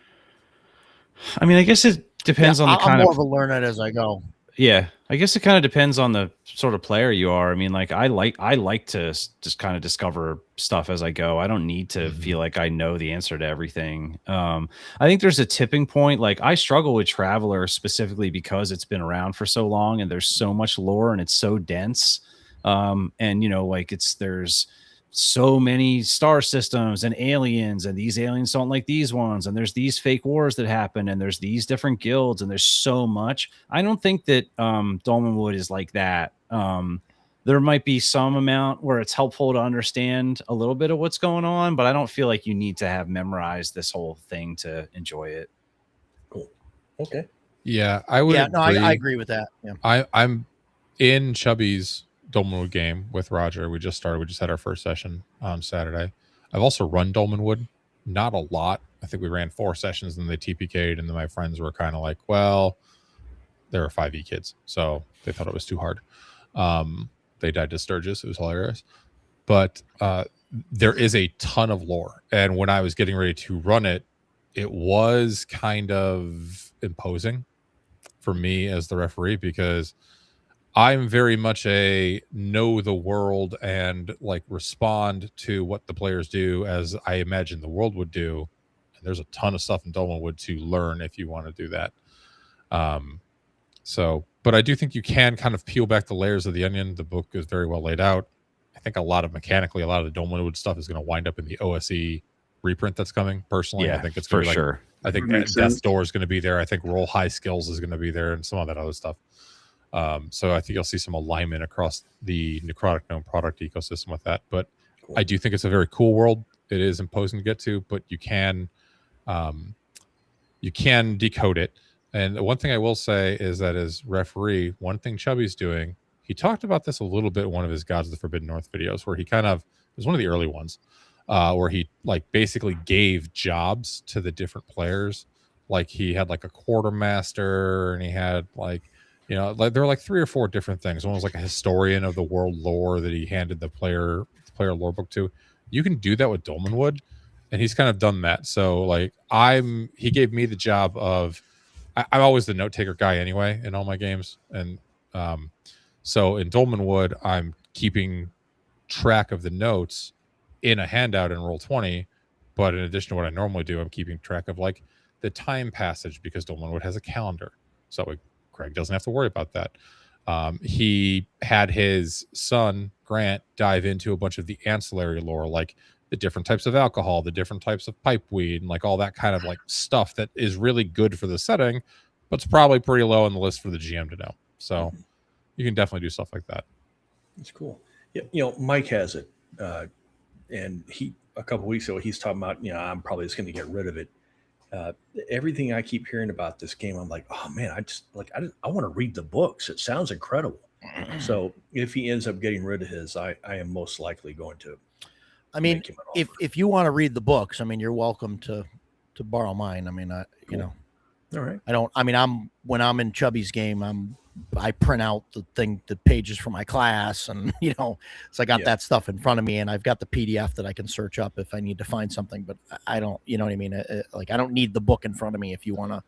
I mean, I guess it depends on the kind more of a learn it as I go. Yeah, I guess it kind of depends on the sort of player you are. I mean, like I like to just kind of discover stuff as I go. I don't need to feel like I know the answer to everything. I think there's a tipping point. Like I struggle with Traveler specifically because it's been around for so long and there's so much lore and it's so dense. And you know, like there's so many star systems and aliens, and these aliens don't like these ones, and there's these fake wars that happen, and there's these different guilds, and there's so much. I don't think that Dolmenwood is like that. There might be some amount where it's helpful to understand a little bit of what's going on, but I don't feel like you need to have memorized this whole thing to enjoy it. Cool. Okay. Yeah, I would. Yeah, no, I agree with that. Yeah. I'm in Chubby's Dolmenwood game with Roger. We just started. We just had our first session on Saturday. I've also run Dolmenwood, not a lot. I think we ran 4 sessions and they TPK'd, and then my friends were kind of like, well, there are 5e kids, so they thought it was too hard. They died to Sturgis. It was hilarious. But there is a ton of lore, and when I was getting ready to run it, it was kind of imposing for me as the referee, because I'm very much a know the world and like respond to what the players do as I imagine the world would do. And there's a ton of stuff in Dolmenwood to learn if you want to do that. But I do think you can kind of peel back the layers of the onion. The book is very well laid out. I think a lot of the Dolmenwood stuff is going to wind up in the OSE reprint that's coming. Personally, yeah, I think it's going to be like, sure. I think Death's Door is going to be there. I think Roll High Skills is going to be there, and some of that other stuff. So I think you'll see some alignment across the Necrotic Gnome product ecosystem with that. But cool. I do think it's a very cool world. It is imposing to get to, but you can decode it. And one thing I will say is that as referee, one thing Chubby's doing, he talked about this a little bit in one of his Gods of the Forbidden North videos, where he kind of, it was one of the early ones, where he like basically gave jobs to the different players. Like he had like a quartermaster, and he had like, you know, like there were like 3 or 4 different things. One was like a historian of the world lore that he handed the player lore book to. You can do that with Dolmenwood, and he's kind of done that. So like he gave me the job of, I'm always the note taker guy anyway in all my games. And so in Dolmenwood, I'm keeping track of the notes in a handout in Roll20. But in addition to what I normally do, I'm keeping track of like the time passage, because Dolmenwood has a calendar. So Craig doesn't have to worry about that. He had his son, Grant, dive into a bunch of the ancillary lore, like the different types of alcohol, the different types of pipe weed, and like all that kind of like stuff that is really good for the setting, but it's probably pretty low on the list for the GM to know. So you can definitely do stuff like that. That's cool. Yeah, you know, Mike has it. And he, a couple of weeks ago, he's talking about, you know, I'm probably just going to get rid of it. Everything I keep hearing about this game, I'm like, oh man, I want to read the books. It sounds incredible. So if he ends up getting rid of his, I am most likely going to. I mean, if you want to read the books, I mean, you're welcome to borrow mine. I mean, you know, all right. When I'm in Chubby's game, I print out the pages for my class, and you know, so I got that stuff in front of me, and I've got the PDF that I can search up if I need to find something. But I don't, you know what I mean? Like I don't need the book in front of me if you want to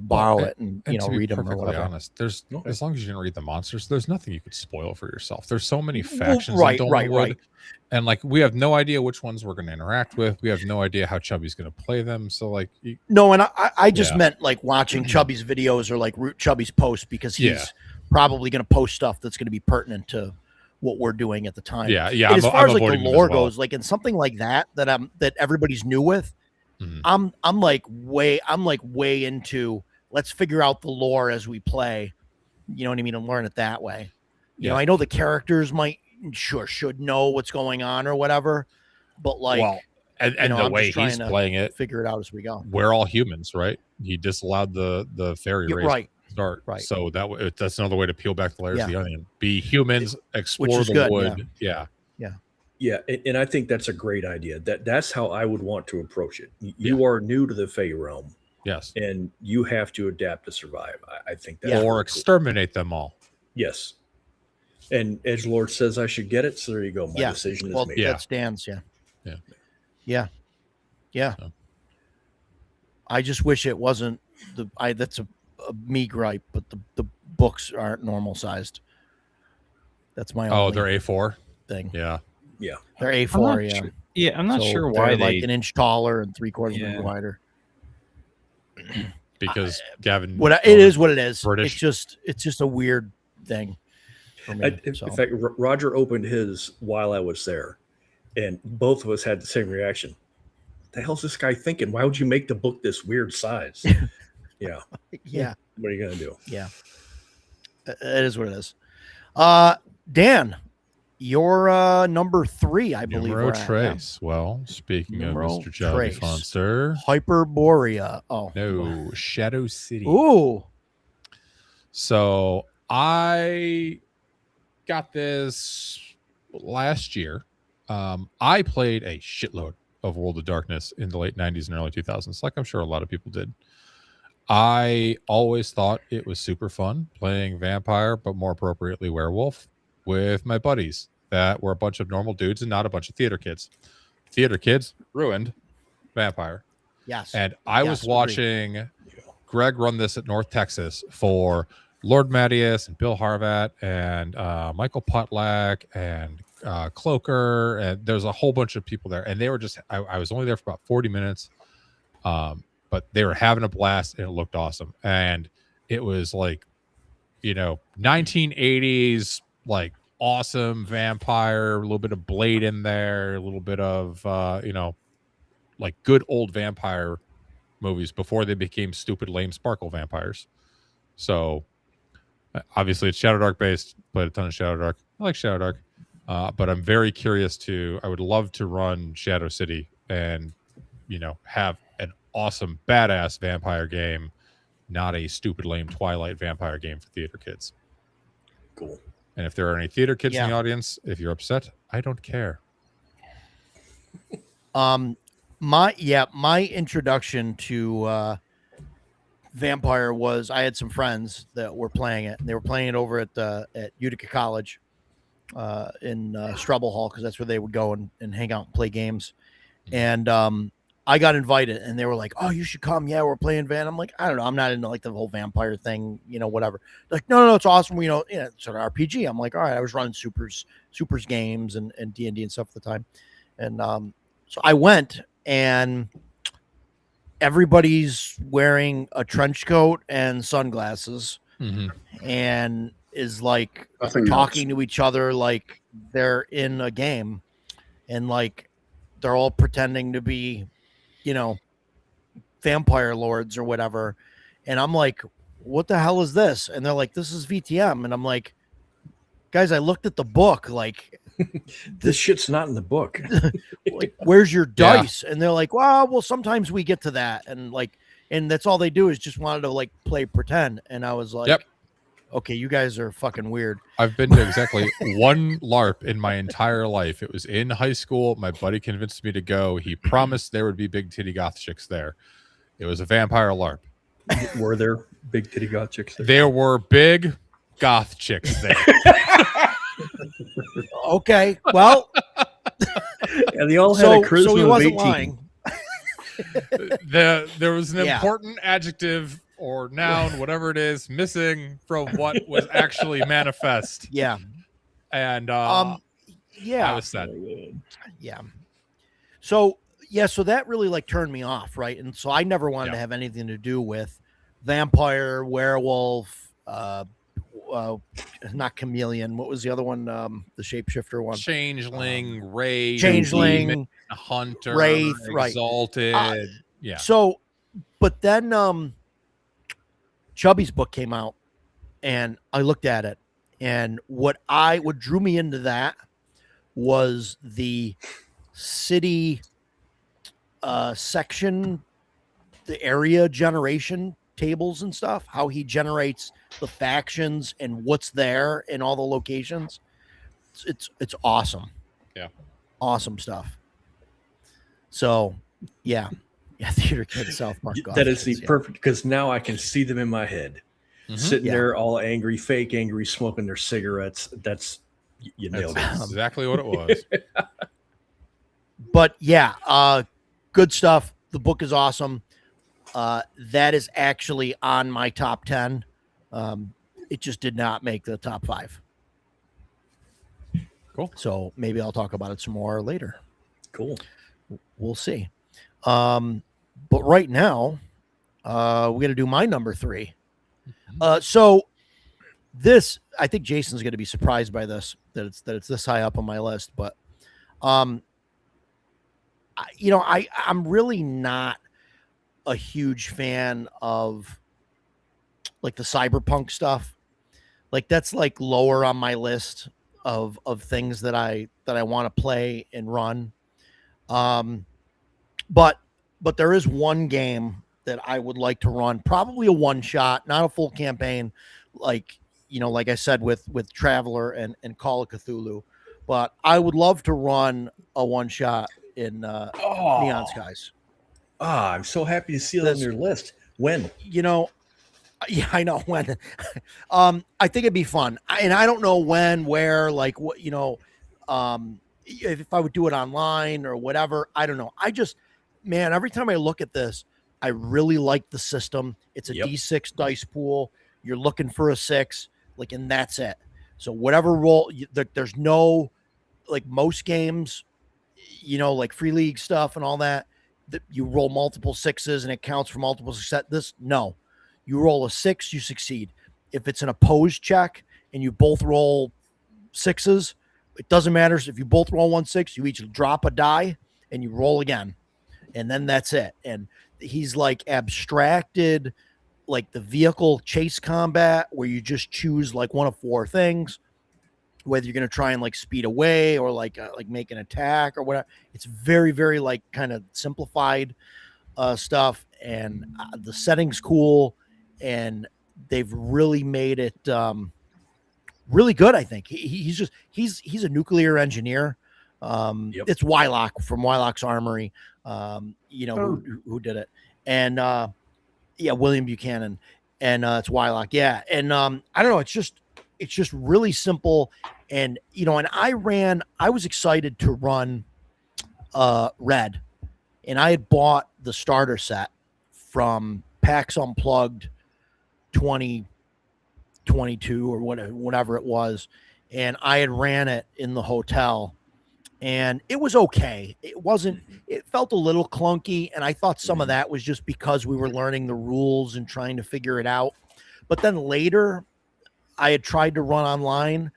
borrow it and you know, read them or whatever. Honest, there's as long as you didn't read the monsters, there's nothing you could spoil for yourself. There's so many factions in Dolmenwood, and like we have no idea which ones we're going to interact with. We have no idea how Chubby's going to play them. So like, no, and I just meant like watching Chubby's videos or like Chubby's posts, because he's probably going to post stuff that's going to be pertinent to what we're doing at the time. Yeah. And as far as like the lore goes, like in something like that everybody's new with. I'm like way into, let's figure out the lore as we play, you know what I mean, and learn it that way. You know, I know the characters should know what's going on or whatever, but like, and you know, the I'm way just trying he's to playing it, figure it out as we go. We're all humans, right? He disallowed the fairy race start, right? So that's another way to peel back the layers of the onion. Be humans, explore the wood. Yeah. Yeah, and I think that's a great idea. That's how I would want to approach it. You are new to the Fey realm. Yes. And you have to adapt to survive. I think that's or really exterminate them all. Yes. And Edgelord says I should get it, so there you go. My decision is made. That stands, yeah. So. I just wish it wasn't that's a me gripe, but the books aren't normal sized. That's my only they're A4 thing. Yeah. They're A4, Sure. Yeah, I'm not sure why they're like an inch taller and 3/4 inch wider. Because Gavin, it is what it is. British. It's just a weird thing for me. In fact, Roger opened his while I was there, and both of us had the same reaction. What the hell's this guy thinking? Why would you make the book this weird size? Yeah. What are you gonna do? Yeah. It is what it is. Dan, you're number 3, I believe. Numero Trace. Well, speaking of Mr. Jolly Fonster, Hyperborea. Oh no, Shadow City. Ooh. So I got this last year. I played a shitload of World of Darkness in the late 90s and early 2000s, like I'm sure a lot of people did. I always thought it was super fun playing vampire, but more appropriately werewolf, with my buddies that were a bunch of normal dudes and not a bunch of theater kids. Theater kids ruined vampire. Yes. And I was watching Greg run this at North Texas for Lord Mattias and Bill Harvat and Michael Putlack and Cloaker. And there's a whole bunch of people there. And they were just, I was only there for about 40 minutes. But they were having a blast and it looked awesome. And it was like, 1980s, like awesome vampire, a little bit of Blade in there, a little bit of, like good old vampire movies before they became stupid, lame sparkle vampires. So obviously it's Shadow Dark based, played a ton of Shadow Dark. I like Shadow Dark, but I'm very curious I would love to run Shadow City and, have an awesome, badass vampire game, not a stupid, lame Twilight vampire game for theater kids. Cool. And if there are any theater kids in the audience, if you're upset, I don't care. My introduction to vampire was I had some friends that were playing it. And they were playing it over at Utica College in Strubble Hall, because that's where they would go and hang out and play games. And I got invited, and they were like, "Oh, you should come. Yeah, we're playing Van." I'm like, I don't know. I'm not into like the whole vampire thing, whatever. They're like, no, it's awesome. It's an RPG. I'm like, all right. I was running Supers games and D&D and stuff at the time. And so I went, and everybody's wearing a trench coat and sunglasses and is like talking to each other like they're in a game, and like they're all pretending to be vampire lords or whatever. And I'm like, what the hell is this? And they're like, this is VTM. And I'm like, guys, I looked at the book, like this shit's not in the book. Like, where's your dice? And they're like, well, sometimes we get to that. And like, and that's all they do is just wanted to like play pretend. And I was like, okay, you guys are fucking weird. I've been to exactly one LARP in my entire life. It was in high school. My buddy convinced me to go. He promised there would be big titty goth chicks there. It was a vampire LARP. Were there big titty goth chicks there? There were big goth chicks there. Okay, well. And they all had a charisma so he wasn't of 18. lying. There was an important adjective or noun, whatever it is, missing from what was actually manifest. Yeah. And I was sad. Yeah. So that really like turned me off, right? And so I never wanted to have anything to do with vampire, werewolf, not chameleon. What was the other one? The shapeshifter one. Changeling, wraith, Changeling, hunter, wraith, exalted. Right. So, but then Chubby's book came out, and I looked at it, and what drew me into that was the city section, the area generation tables and stuff, how he generates the factions and what's there in all the locations. It's awesome. Yeah. Awesome stuff. So, yeah, Theater Kids, South Park. That is the perfect, because now I can see them in my head, sitting there all angry, fake angry, smoking their cigarettes. You nailed it. Exactly what it was. But yeah, good stuff. The book is awesome. That is actually on my top 10. It just did not make the top 5. Cool. So maybe I'll talk about it some more later. Cool. We'll see. But right now, we're going to do my number 3. So this, I think Jason's going to be surprised by this, that it's this high up on my list, but, I'm really not a huge fan of like the cyberpunk stuff. Like that's like lower on my list of things that I want to play and run. But there is one game that I would like to run, probably a one shot, not a full campaign, like I said with Traveler and Call of Cthulhu, but I would love to run a one shot in Neon Skies. I'm so happy to see it on your list. When? Yeah, I know when. I think it'd be fun, and I don't know when, where, like what, if I would do it online or whatever. I don't know. Man, every time I look at this, I really like the system. It's a D6 dice pool. You're looking for a 6, and that's it. So whatever roll, there's no, like most games, like free league stuff and all that you roll multiple 6s and it counts for multiple success. No, you roll a 6, you succeed. If it's an opposed check and you both roll 6s, it doesn't matter. If you both roll 1 6, you each drop a die and you roll again. And then that's it. And he's like abstracted, like the vehicle chase combat where you just choose like one of 4 things, whether you're going to try and like speed away or like make an attack or whatever. It's very, very like kind of simplified stuff. And the setting's cool. And they've really made it really good. I think he's a nuclear engineer. It's Wylock from Wylock's Armory, who did it. And William Buchanan, and it's Wylock. Yeah. And I don't know. It's just really simple. And, and I was excited to run Red, and I had bought the starter set from PAX Unplugged 2022 or whatever it was. And I had ran it in the hotel, and it was okay. It felt a little clunky. And I thought some of that was just because we were learning the rules and trying to figure it out. But then later I had tried to run online,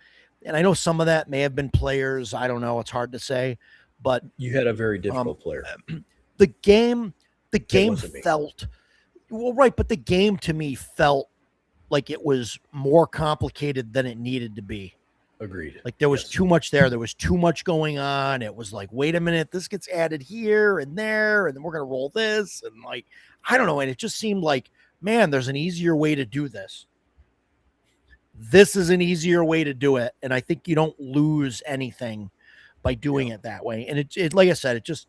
and I know some of that may have been players. I don't know. It's hard to say, but you had a very difficult player. The game felt right. But the game to me felt like it was more complicated than it needed to be. Agreed. Like there was too much there. There was too much going on. It was like, wait a minute, this gets added here and there, and then we're going to roll this. And like, I don't know. And it just seemed like, man, there's an easier way to do this. This is an easier way to do it. And I think you don't lose anything by doing it that way. And it, like I said, it just,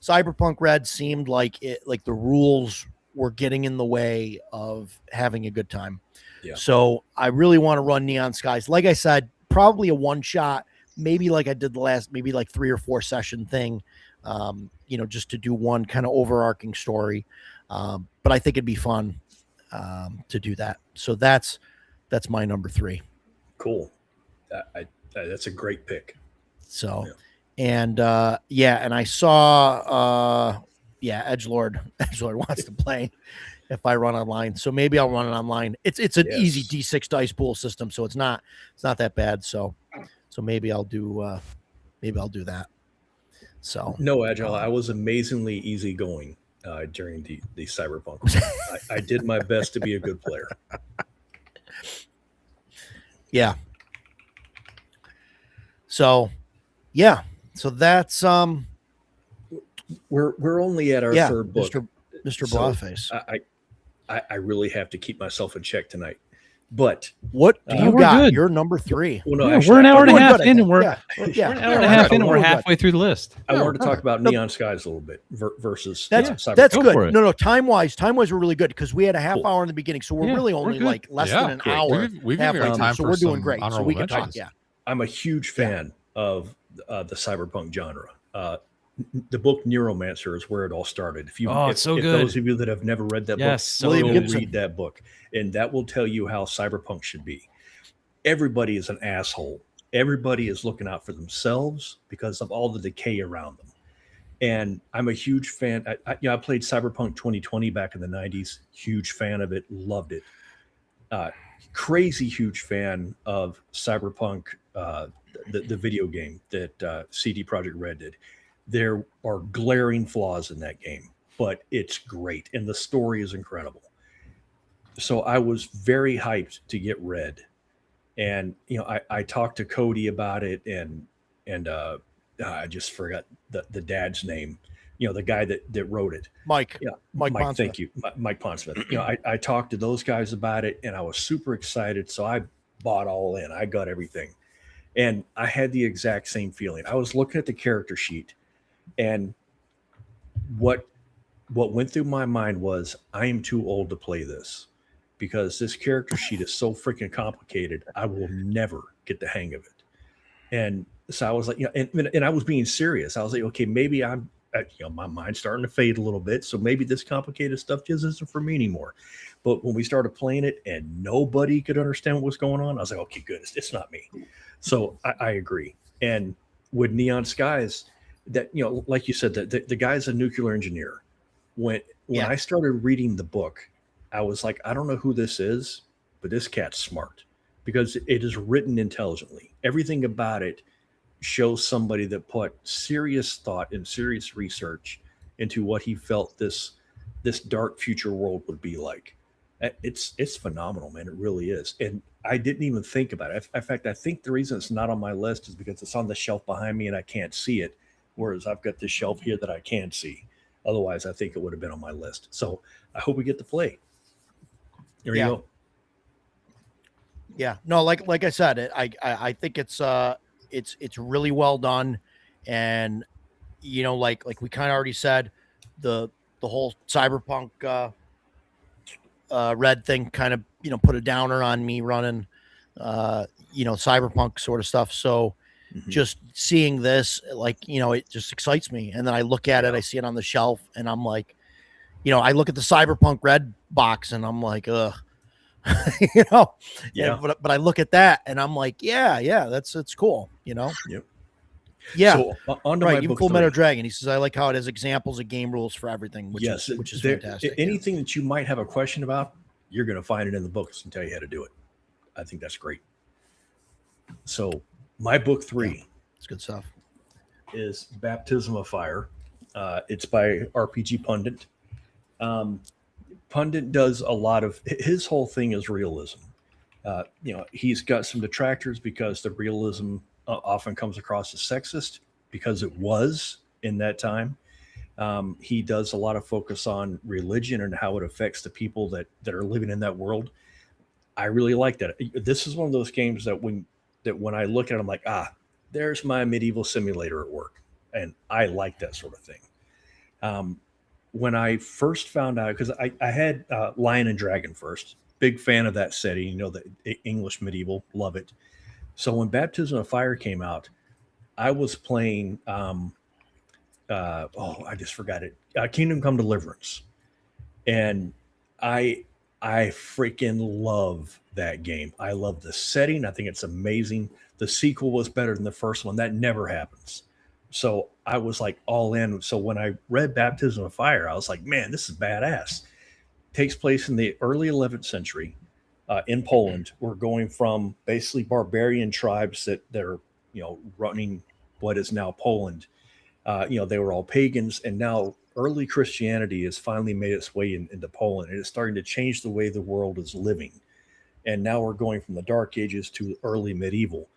Cyberpunk Red seemed like the rules were getting in the way of having a good time. Yeah. So I really want to run Neon Skies. Like I said, probably a one shot, maybe like I did the last, maybe like 3 or 4 session thing, just to do one kind of overarching story. But I think it'd be fun to do that. So that's my number 3. Cool. That's a great pick. So, and I saw, Edgelord wants to play if I run online. So maybe I'll run it online. It's an easy D6 dice pool system, so it's not that bad. So maybe I'll do that. So no, Agile, I was amazingly easygoing during the Cyberpunk. I did my best to be a good player. Yeah. So that's we're only at our third book, Mr. Blotface. I really have to keep myself in check tonight. But what do you we're got? good. You're number 3. well, no, Yeah, actually, we're an hour and a We're half good, in, I and we're think. Yeah. an hour and a half in, and we're We're good. halfway through the list. I wanted to talk about No. Neon Skies a little bit versus That's Cyberpunk. Go good. for it. No, time wise, we're really good because we had a half Cool. hour in the beginning, so we're Yeah, really we're only good. like less Yeah, than an great. hour. We've even halfway got through, time so for we're doing some great. So honorable we can talk. mentions. Yeah. I'm a huge fan of the cyberpunk genre. The book Neuromancer is where it all started. It's so if good. those of you that have never read that Yes, book, so William go good. Gibson. read that book, and that will tell you how cyberpunk should be. Everybody is an asshole. Everybody is looking out for themselves because of all the decay around them. And I'm a huge fan. I played Cyberpunk 2020 back in the 90s. Huge fan of it. Loved it. Crazy huge fan of Cyberpunk, the video game that CD Projekt Red did. There are glaring flaws in that game, but it's great, and the story is incredible. So I was very hyped to get Red, and I talked to Cody about it, and I just forgot the dad's name. The guy that wrote it. Mike. Yeah, Mike Pondsmith. Thank you, Mike Pondsmith. I talked to those guys about it, and I was super excited. So I bought all in. I got everything, and I had the exact same feeling. I was looking at the character sheet, and what went through my mind was, I am too old to play this because this character sheet is so freaking complicated. I will never get the hang of it. And so I was like, and I was being serious. I was like, okay, maybe my mind's starting to fade a little bit. So maybe this complicated stuff just isn't for me anymore. But when we started playing it and nobody could understand what was going on, I was like, okay, good. It's not me. So I agree. And with Neon Skies, that, like you said, the guy's a nuclear engineer. When I started reading the book, I was like, I don't know who this is, but this cat's smart because it is written intelligently. Everything about it shows somebody that put serious thought and serious research into what he felt this dark future world would be like. It's phenomenal, man. It really is. And I didn't even think about it. In fact, I think the reason it's not on my list is because it's on the shelf behind me and I can't see it. Whereas I've got this shelf here that I can see. Otherwise, I think it would have been on my list. So I hope we get to play. There you go. Yeah. No, like I said, I think it's really well done. And, like we kind of already said, the whole cyberpunk Red thing kind of, put a downer on me running, cyberpunk sort of stuff. So just seeing this, it just excites me. And then I look at it, I see it on the shelf and I'm like, I look at the cyberpunk Red box and I'm like, ugh, but I look at that and I'm like, it's cool, Yep. Yeah. So on to right. my Even book Full 3. Metal Dragon. He says, I like how it has examples of game rules for everything, which is fantastic. Anything that you might have a question about, you're going to find it in the books and tell you how to do it. I think that's great. So my book 3, it's good stuff, is Baptism of Fire. It's by RPG Pundit. Pundit does a lot of, his whole thing is realism. He's got some detractors because the realism often comes across as sexist because it was in that time. He does a lot of focus on religion and how it affects the people that are living in that world. I really like that. This is one of those games that when I look at it, I'm like, there's my medieval simulator at work. And I like that sort of thing. When I first found out, because I had Lion and Dragon first, big fan of that setting, the English medieval, love it. So when Baptism of Fire came out, I was playing, I just forgot it, Kingdom Come Deliverance. And I freaking love that game. I love the setting. I think it's amazing. The sequel was better than the first one. That never happens. So I was like all in. So when I read Baptism of Fire, I was like, man, this is badass. Takes place in the early 11th century in Poland. We're going from basically barbarian tribes that are, running what is now Poland. They were all pagans, and now early Christianity has finally made its way into Poland. And it's starting to change the way the world is living. And now we're going from the Dark Ages to early medieval.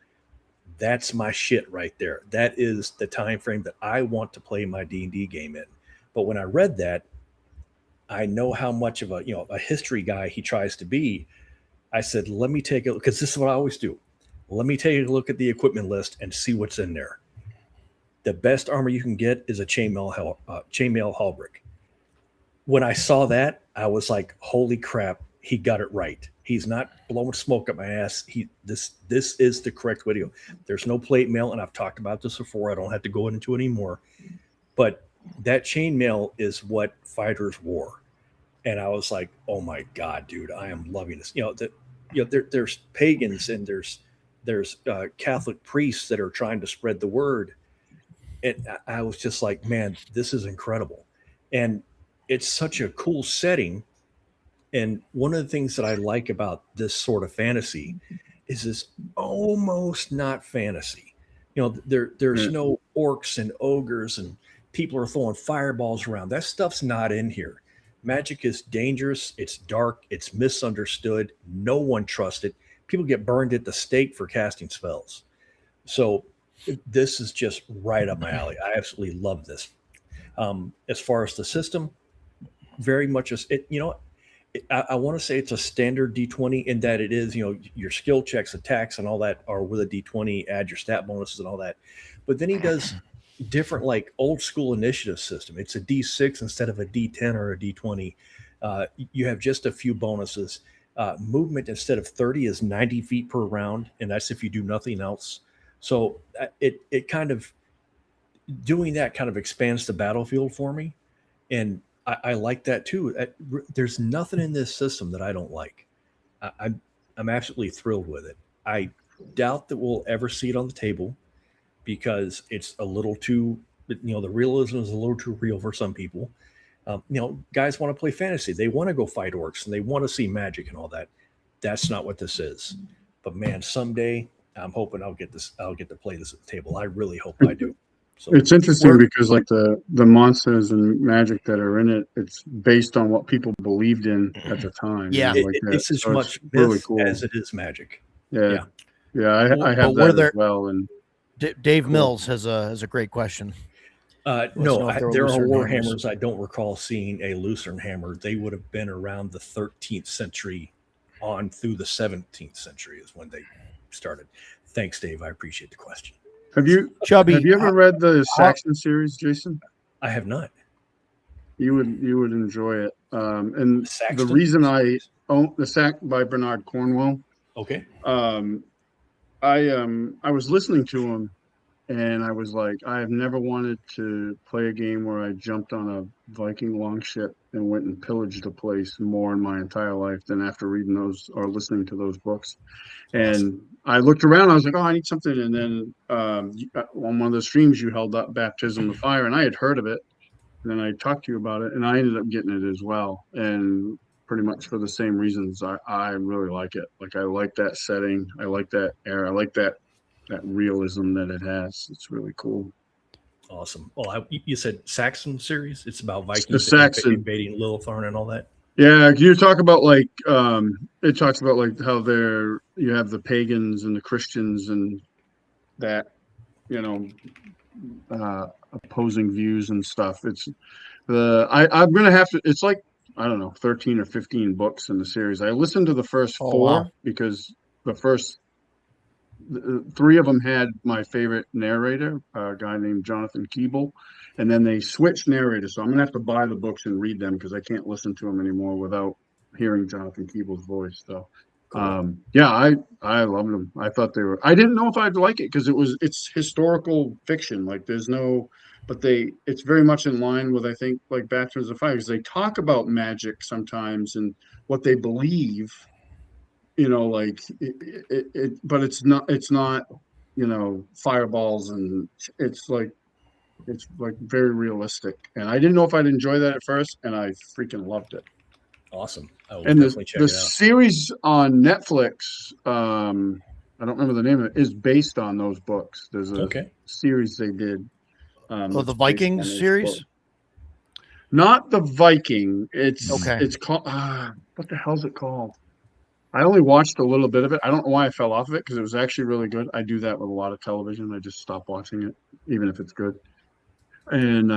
That's my shit right there. That is the time frame that I want to play my D&D game in. But when I read that, I know how much of a history guy he tries to be. I said, let me take a look, because this is what I always do. Let me take a look at the equipment list and see what's in there. The best armor you can get is a chainmail halberd. When I saw that, I was like, holy crap, he got it right. He's not blowing smoke up my ass. This is the correct way to go. There's no plate mail, and I've talked about this before. I don't have to go into it anymore. But that chainmail is what fighters wore. And I was like, oh my God, dude, I am loving this. There's pagans and there's Catholic priests that are trying to spread the word. And I was just like, man, this is incredible. And it's such a cool setting. And one of the things that I like about this sort of fantasy is it's almost not fantasy. There's no orcs and ogres and people are throwing fireballs around. That stuff's not in here. Magic is dangerous. It's dark. It's misunderstood. No one trusts it. People get burned at the stake for casting spells. So this is just right up my alley. I absolutely love this. As far as the system, very much I want to say it's a standard D20 in that it is, your skill checks, attacks, and all that are with a D20, add your stat bonuses and all that. But then he does different, like old school initiative system. It's a D6 instead of a D10 or a D20. You have just a few bonuses. Movement instead of 30 is 90 feet per round, and that's if you do nothing else. So it kind of doing that kind of expands the battlefield for me, and I like that too. There's nothing in this system that I don't like. I'm absolutely thrilled with it. I doubt that we'll ever see it on the table because it's a little too, the realism is a little too real for some people. Guys want to play fantasy. They want to go fight orcs and they want to see magic and all that. That's not what this is. But man, someday I'm hoping I'll get to play this at the table. I really hope I do. So it's interesting because like the monsters and magic that are in it, it's based on what people believed in at the time. Yeah, it's as much really cool as it is magic. Yeah. I have that as well. And Dave Mills has a great question. No, there are warhammers. I don't recall seeing a Lucerne hammer. They would have been around the 13th century on through the 17th century is when they started. Thanks, Dave. I appreciate the question. Have you ever read the Saxon series, Jason? I have not. You would enjoy it. And the reason I own the Sack by Bernard Cornwell. Okay. I was listening to him and I was like, I have never wanted to play a game where I jumped on a Viking longship and went and pillaged a place more in my entire life than after reading those or listening to those books. And I looked around, I was like, oh, I need something. And then on one of the streams, you held up Baptism of Fire, and I had heard of it. And then I talked to you about it, and I ended up getting it as well. And pretty much for the same reasons, I really like it. Like, I like that setting. I like that era. I like that realism that it has. It's really cool. Awesome. Well, you said Saxon series? It's about Vikings the Saxon invading Lillithorn and all that? Yeah, you talk about like it talks about like how you have the pagans and the Christians and that opposing views and stuff. It's I'm gonna have to. It's like I don't know, 13 or 15 books in the series. I listened to the first four because the first 3 of them had my favorite narrator, a guy named Jonathan Keeble. And then they switched narrators, so I'm gonna have to buy the books and read them because I can't listen to them anymore without hearing Jonathan Keeble's voice. So, cool. I loved them. I thought they were. I didn't know if I'd like it because it's historical fiction. Like it's very much in line with I think like Baptism of Fire because they talk about magic sometimes and what they believe. Like but it's not fireballs and it's like very realistic, and I didn't know if I'd enjoy that at first, and I freaking loved it. Awesome. And the series on Netflix, I don't remember the name of it, is based on those books. There's a series they did. The Vikings series? Book. Not the Viking. It's called. What the hell's it called? I only watched a little bit of it. I don't know why I fell off of it because it was actually really good. I do that with a lot of television. I just stop watching it, even if it's good. And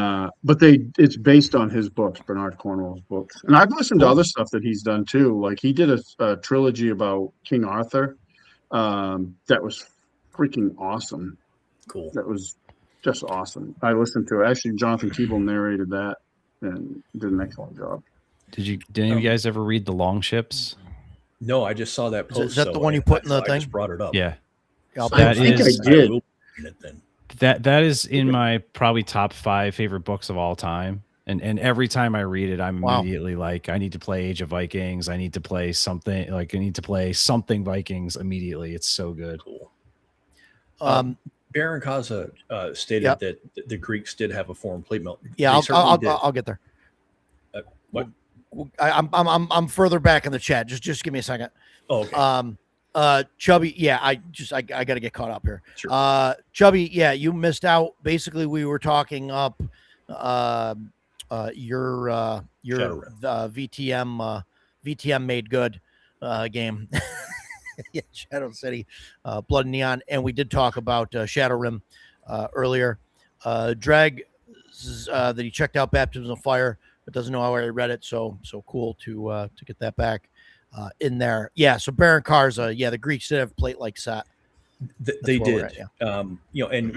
but it's based on his books, Bernard Cornwell's books. And I've listened to other stuff that he's done too. Like he did a trilogy about King Arthur. That was freaking awesome. Cool. That was just awesome. I listened to it. Actually, Jonathan Keeble narrated that and did an excellent job. Did any of you guys ever read The Long Ships? No, I just saw that post. Is that the one you put in the thing? I just brought it up. Yeah. I think I did. That is in my probably top 5 favorite books of all time. And every time I read it, I'm immediately like, I need to play Age of Vikings. I need to play something Vikings immediately. It's so good. Cool. Baron Kaza stated that the Greeks did have a foreign plate melt. Yeah, I'll get there. What? I'm further back in the chat. Just give me a second. Oh, okay. Chubby, yeah, I got to get caught up here. Sure. Chubby, yeah, you missed out. Basically, we were talking up your VTM made good game. Yeah, Shadow City, Blood and Neon, and we did talk about Shadowrim earlier. Drag that he checked out Baptism of Fire, but doesn't know how I read it. So cool to get that back in there. Yeah. So Baron Karza, the Greeks did have plate like set. They did. And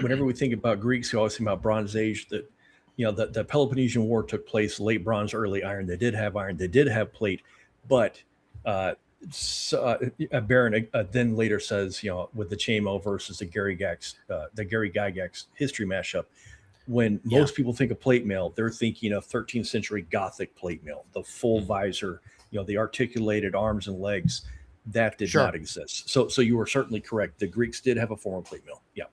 whenever we think about Greeks, we always think about Bronze Age. That the Peloponnesian War took place late Bronze, early Iron. They did have iron. They did have plate, but Baron then later says, with the Chamo versus the Gary Gygax history mashup, when most people think of plate mail, they're thinking of 13th century Gothic plate mail, the full visor, the articulated arms and legs. That did not exist. So you were certainly correct. The Greeks did have a form of plate mail. Yeah.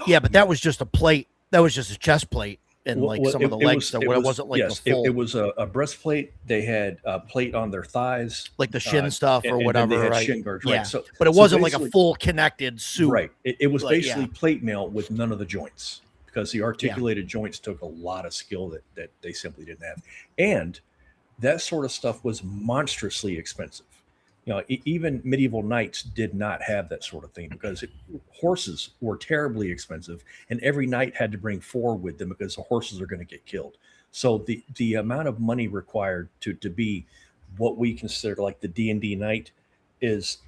Yeah, but that was just a plate. That was just a chest plate. And some of the legs, it wasn't like the full. It was a breastplate. They had a plate on their thighs, like the shin stuff or whatever. And they had right? Shin guards, yeah. right? So, but it wasn't like a full connected suit. Right. It was basically plate mail with none of the joints, because the articulated joints took a lot of skill that they simply didn't have, and that sort of stuff was monstrously expensive. Even medieval knights did not have that sort of thing, because horses were terribly expensive, and every knight had to bring 4 with them because the horses are going to get killed. So the amount of money required to be what we consider like the D&D knight is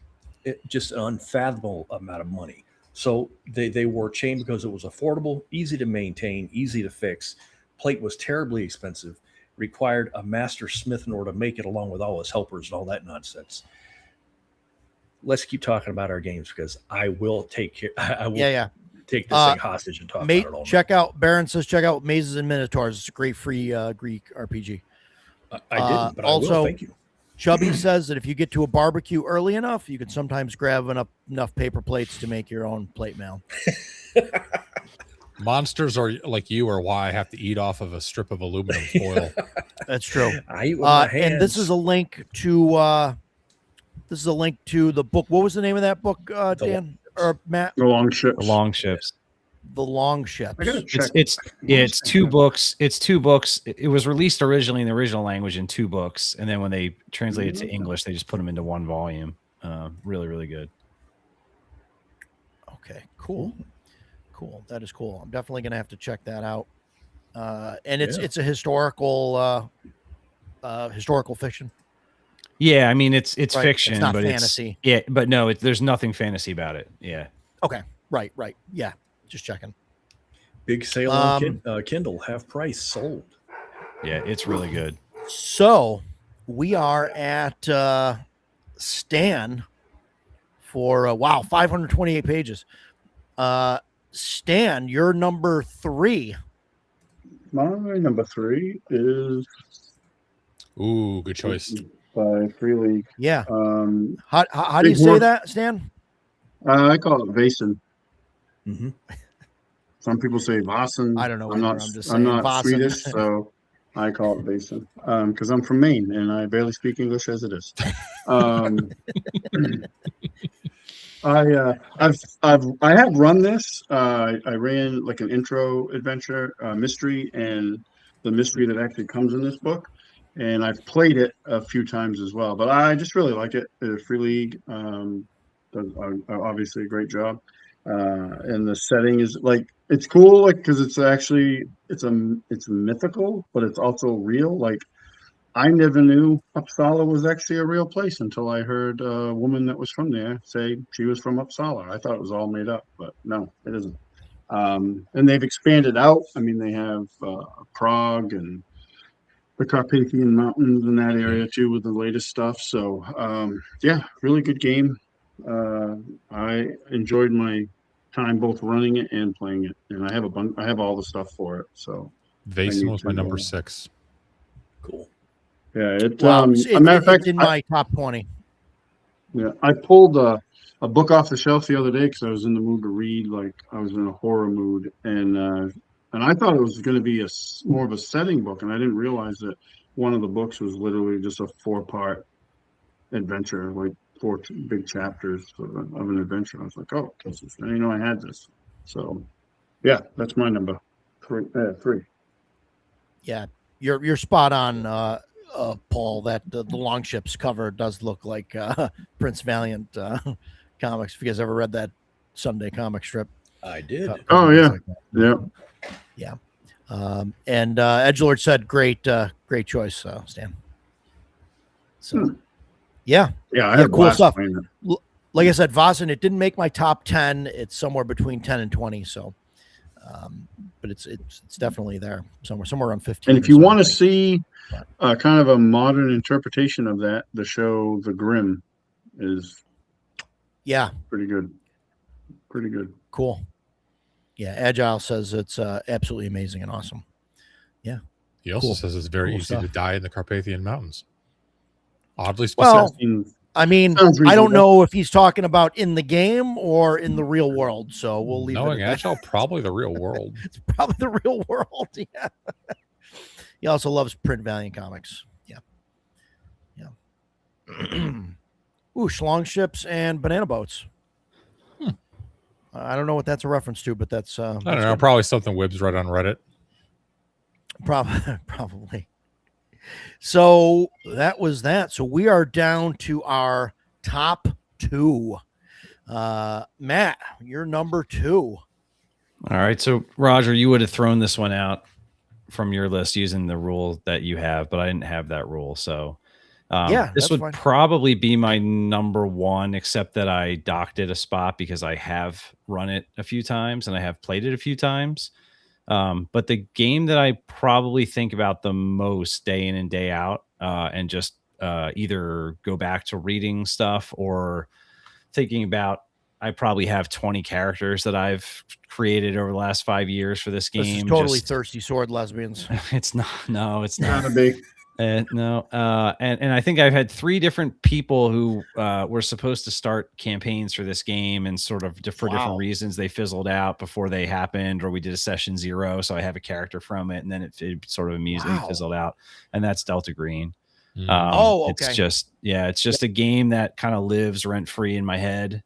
just an unfathomable amount of money. So they wore chain because it was affordable, easy to maintain, easy to fix. Plate was terribly expensive, required a master smith in order to make it, along with all his helpers and all that nonsense. Let's keep talking about our games, because I will take care. I will take this thing hostage and talk about it all night. Baron says check out Mazes and Minotaurs. It's a great free Greek RPG. I didn't, but also, I will. Thank you. Chubby says that if you get to a barbecue early enough, you can sometimes grab enough paper plates to make your own plate mail. Monsters are like you, or why I have to eat off of a strip of aluminum foil. That's true. I eat with my hands. And this is a link to the book. What was the name of that book, Dan or Matt? The Long Ships. The Long Ships. The Long Ships. I gotta check. It's 2 books. It's 2 books. It was released originally in the original language in 2 books, and then when they translated to English, they just put them into 1 volume. Really, really good. Okay, cool. That is cool. I'm definitely gonna have to check that out. And it's a historical fiction. Yeah, I mean it's right. fiction, it's not but fantasy. But no, there's nothing fantasy about it. Yeah. Okay. Right. Yeah. Just checking. Big sale on Kindle, half price, sold. Yeah, it's really good. So we are at Stan for 528 pages. Stan, you're number 3. My number 3 is Ooh, good choice. By Free League. Yeah. How do you say that, Stan? I call it Vaesen. Mm-hmm. Some people say Vaesen. I don't know. I'm not Vaesen. Swedish, so I call it Vaesen because I'm from Maine and I barely speak English as it is. I have run this. I ran like an intro adventure mystery, and the mystery that actually comes in this book. And I've played it a few times as well, but I just really like it. Free League does obviously a great job. And the setting is like it's cool, like because it's actually it's mythical, but it's also real. Like I never knew Uppsala was actually a real place until I heard a woman that was from there say she was from Uppsala. I thought it was all made up, but no, it isn't. And they've expanded out. I mean, they have Prague and the Carpathian Mountains in that area too with the latest stuff. So yeah, really good game. I enjoyed my time both running it and playing it, and I have I have all the stuff for it. So Vaesen was my number 6. Cool. Yeah, Well, a matter of fact, it's in my top 20. Yeah, I pulled a book off the shelf the other day because I was in the mood to read. Like I was in a horror mood, and I thought it was going to be more of a setting book, and I didn't realize that one of the books was literally just a 4-part adventure, like 4 big chapters of an adventure. I was like, oh, I didn't know I had this. So, yeah, that's my number 3. 3. Yeah, you're spot on, Paul. That the Longships cover does look like Prince Valiant comics. If you guys ever read that Sunday comic strip, I did. Oh yeah, like yeah, yeah. And Edgelord said, "Great choice, Stan." So, yeah, I had cool stuff. Like I said, Vaesen, it didn't make my top 10. It's somewhere between 10 and 20. So, but it's definitely there somewhere around 15. And if you want to see kind of a modern interpretation of that, the show The Grimm is pretty good. Pretty good. Cool. Yeah, Agile says it's absolutely amazing and awesome. Yeah. He also says it's very easy to die in the Carpathian Mountains. Oddly specific. Well, I mean, I don't know if he's talking about in the game or in the real world, so we'll leave knowing it. Agile, probably the real world. It's probably the real world, yeah. He also loves print Valiant comics. Yeah. Ooh, schlong ships and banana boats. I don't know what that's a reference to, but that's I don't know. Probably something Wibbs read on Reddit. Probably. So that was that. So we are down to our top 2. Matt, you're number 2. All right. So Roger, you would have thrown this one out from your list using the rule that you have, but I didn't have that rule. So this would probably be my number 1, except that I docked it a spot because I have run it a few times and I have played it a few times. But the game that I probably think about the most day in and day out, and just either go back to reading stuff or thinking about, I probably have 20 characters that I've created over the last 5 years for this game. This is totally thirsty sword lesbians. It's not. No, it's not. Gotta be. No, and I think I've had 3 different people who were supposed to start campaigns for this game, and sort of for different reasons they fizzled out before they happened, or we did a session 0, so I have a character from it, and then it sort of immediately fizzled out, and that's Delta Green. Okay. It's just a game that kind of lives rent free in my head.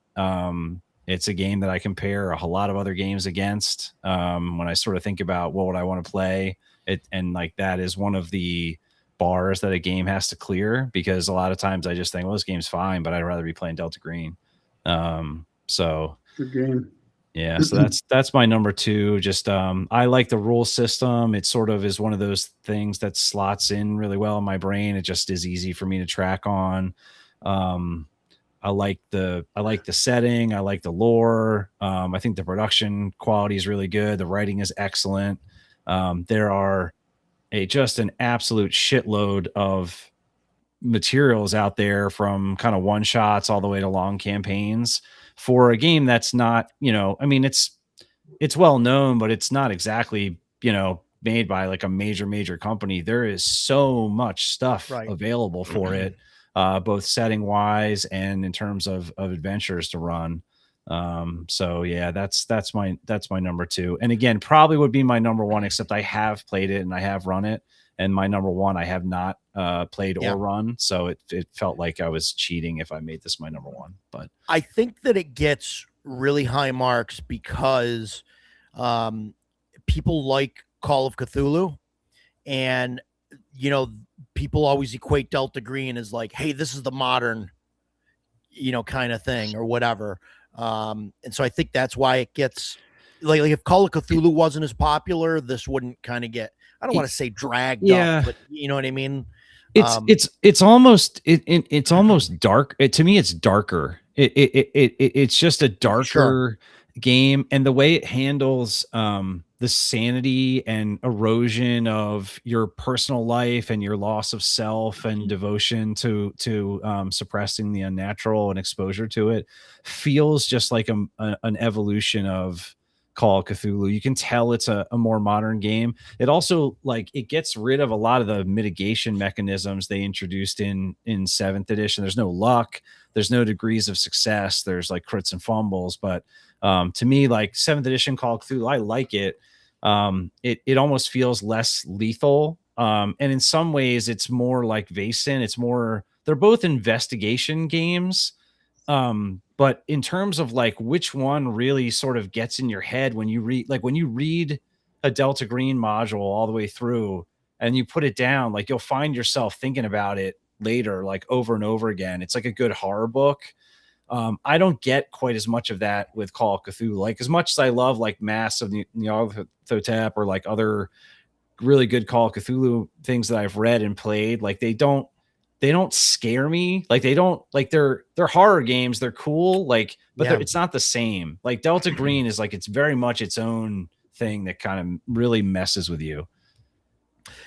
It's a game that I compare a lot of other games against when I sort of think about what would I want to play. And like that is one of the bars that a game has to clear, because a lot of times I just think, well, this game's fine, but I'd rather be playing Delta Green. So good game. Yeah, so that's my number 2. Just I like the rule system. It sort of is one of those things that slots in really well in my brain. It just is easy for me to track on. I like the setting. I like the lore. I think the production quality is really good. The writing is excellent. There are just an absolute shitload of materials out there, from kind of one shots all the way to long campaigns, for a game that's not, I mean, it's well known, but it's not exactly, made by like a major company. There is so much stuff available for it, both setting wise and in terms of adventures to run. So yeah, that's my number 2. And again, probably would be my number 1, except I have played it and I have run it. And my number 1, I have not played or run. So it felt like I was cheating if I made this my number 1. But I think that it gets really high marks because people like Call of Cthulhu, and people always equate Delta Green as like, hey, this is the modern, kind of thing or whatever. And so I think that's why it gets like if Call of Cthulhu wasn't as popular, this wouldn't kind of get, I don't want to say dragged up, but you know what I mean? It's almost it's almost dark. To me, it's darker. It's just a darker game, and the way it handles the sanity and erosion of your personal life and your loss of self and devotion to suppressing the unnatural and exposure to it feels just like an evolution of Call of Cthulhu. You can tell it's a more modern game. It also like it gets rid of a lot of the mitigation mechanisms they introduced in 7th edition. There's no luck, there's no degrees of success, there's like crits and fumbles. But to me, like 7th edition Call of Cthulhu, I like it. It almost feels less lethal. And in some ways it's more like Vaesen. It's more, they're both investigation games. But in terms of like which one really sort of gets in your head when you read a Delta Green module all the way through and you put it down, like you'll find yourself thinking about it later, like over and over again. It's like a good horror book. I don't get quite as much of that with Call of Cthulhu. Like as much as I love like Mass of Nyarlathotep or like other really good Call of Cthulhu things that I've read and played, like they don't scare me. Like they don't, like they're horror games. They're cool. Like, but it's not the same. Like Delta Green is like, it's very much its own thing that kind of really messes with you.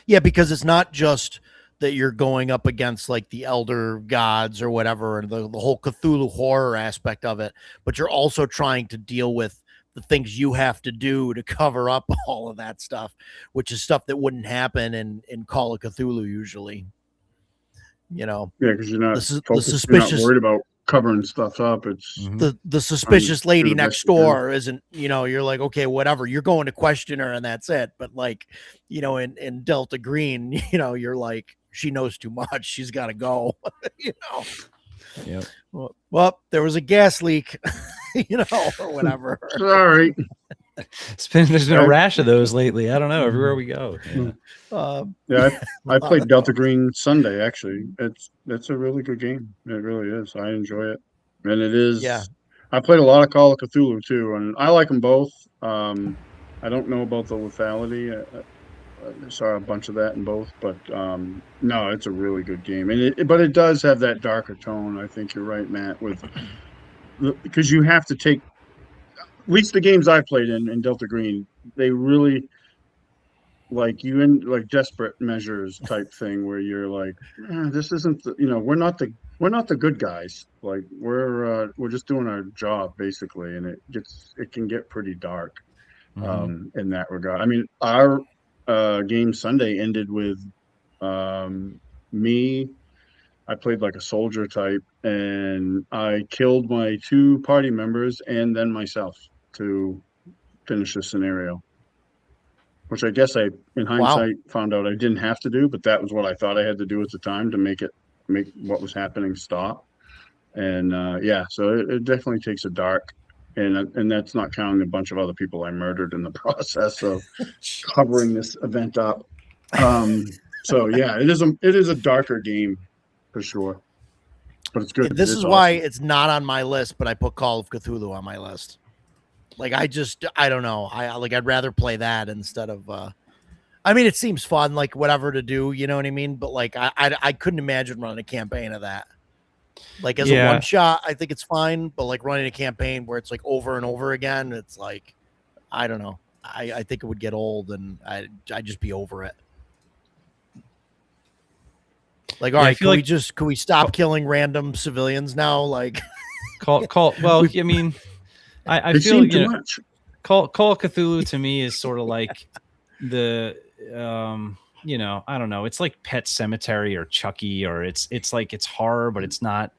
Yeah. Because it's not just that you're going up against like the elder gods or whatever, and the whole Cthulhu horror aspect of it, but you're also trying to deal with the things you have to do to cover up all of that stuff, which is stuff that wouldn't happen in Call of Cthulhu usually. You know, because you're not suspicious, you're not worried about covering stuff up. It's the suspicious lady next door isn't, you know, you're like, okay, whatever, you're going to question her and that's it. But like, you know, in Delta Green, you know, you're like, she knows too much, she's got to go. You know. Yeah. Well, there was a gas leak, you know, or whatever. Sorry. There's been a rash of those lately. I don't know. Everywhere we go. Yeah. I played Delta Green Sunday. Actually, it's a really good game. It really is. I enjoy it, and it is. Yeah. I played a lot of Call of Cthulhu too, and I like them both. I don't know about the lethality. I saw a bunch of that in both, but no, it's a really good game, and but it does have that darker tone. I think you're right, Matt, because you have to take. At least the games I played in Delta Green, they really like you in like desperate measures type thing where you're like, this isn't the, you know, we're not the good guys. Like we're just doing our job basically, and it can get pretty dark in that regard. I mean, our game Sunday ended with me. I played like a soldier type, and I killed my 2 party members and then myself to finish the scenario, which I guess in hindsight found out I didn't have to do, but that was what I thought I had to do at the time to make what was happening stop. And so it definitely takes a dark, and that's not counting a bunch of other people I murdered in the process of covering this event up. So yeah, it is a darker game for sure, but it's good. This is why it's not on my list, but I put Call of Cthulhu on my list. Like I don't know. I'd rather play that instead of I mean, it seems fun, like whatever to do, you know what I mean? But like I couldn't imagine running a campaign of that. Like as a one shot, I think it's fine, but like running a campaign where it's like over and over again, it's like I don't know. I think it would get old and I'd just be over it. Like, all right, can we stop killing random civilians now? Like call well, I mean I feel too much. Call of Cthulhu to me is sort of like the you know, I don't know, it's like Pet Cemetery or Chucky, or it's like it's horror, but it's not,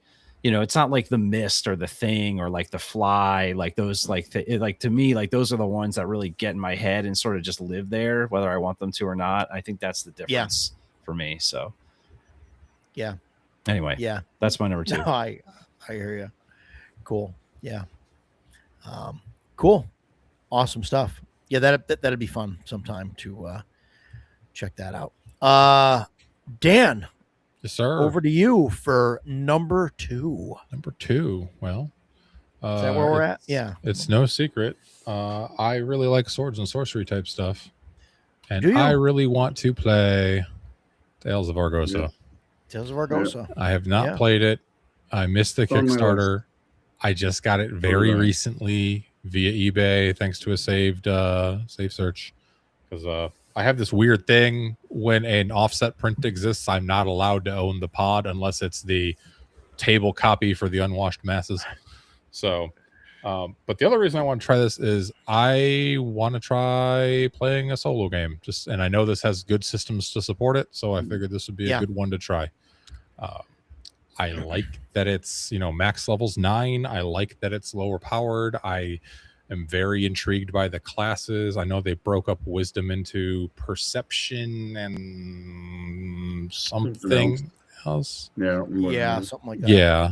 you know, it's not like The Mist or The Thing or like The Fly, like those like to me, like those are the ones that really get in my head and sort of just live there whether I want them to or not. I think that's the difference for me. So anyway, that's my number 2. No, I hear you. Cool. Yeah. Cool. Awesome stuff. Yeah, that'd be fun sometime to check that out. Dan. Yes, sir. Over to you for number 2. Number 2. Well, Is that where we're at? Yeah. It's no secret. I really like swords and sorcery type stuff. And Do you? I really want to play Tales of Argosa. Yeah. Tales of Argosa. I have not played it. I missed the Kickstarter. I just got it very recently via eBay, thanks to a saved search. Because I have this weird thing when an offset print exists, I'm not allowed to own the pod unless it's the table copy for the unwashed masses. So, but the other reason I want to try this is I want to try playing a solo game. And I know this has good systems to support it, so I figured this would be a good one to try. I like that it's, max levels 9. I like that it's lower powered. I am very intrigued by the classes. I know they broke up wisdom into perception and something else. Yeah, something like that. Yeah.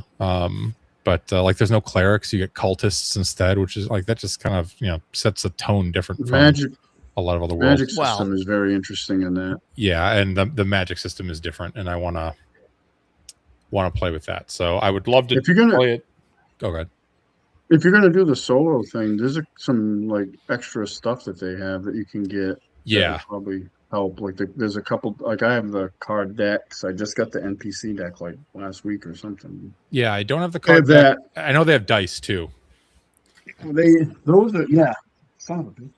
But there's no clerics. You get cultists instead, which is that just kind of, sets a tone different from a lot of other worlds. Magic system is very interesting in that. Yeah, and the magic system is different, and I want to play with that. So I would love to play it. Go ahead. If you're gonna do the solo thing, there's some extra stuff that they have that you can get. Yeah, probably help. There's a couple. I have the card decks. I just got the NPC deck last week or something. Yeah, I don't have the card deck. I know they have dice too. Those are Son of a bitch.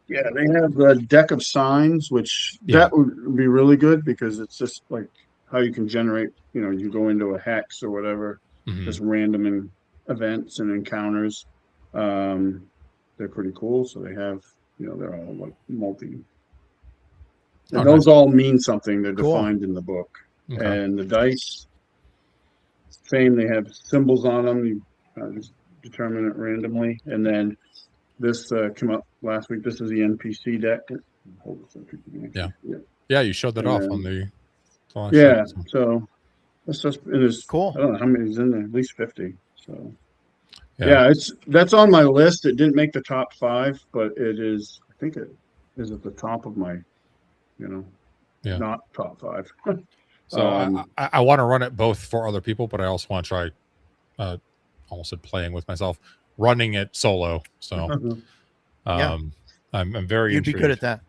Yeah, they have the deck of signs, which that would be really good because it's just how you can generate, you go into a hex or whatever, just random events and encounters. They're pretty cool. So they have, they're all multi. And those all mean something. They're defined in the book. Okay. And the dice, same. They have symbols on them. You just determine it randomly. And then this came up last week. This is the NPC deck. Yeah, you showed that off on the. So that's just it's cool. I don't know how many's in there. At least 50. So that's on my list. It didn't make the top 5, but it is. I think it is at the top of my, not top 5. So I want to run it both for other people, but I also want to try. Almost said playing with myself, running it solo. So, I'm very. You'd be good at that.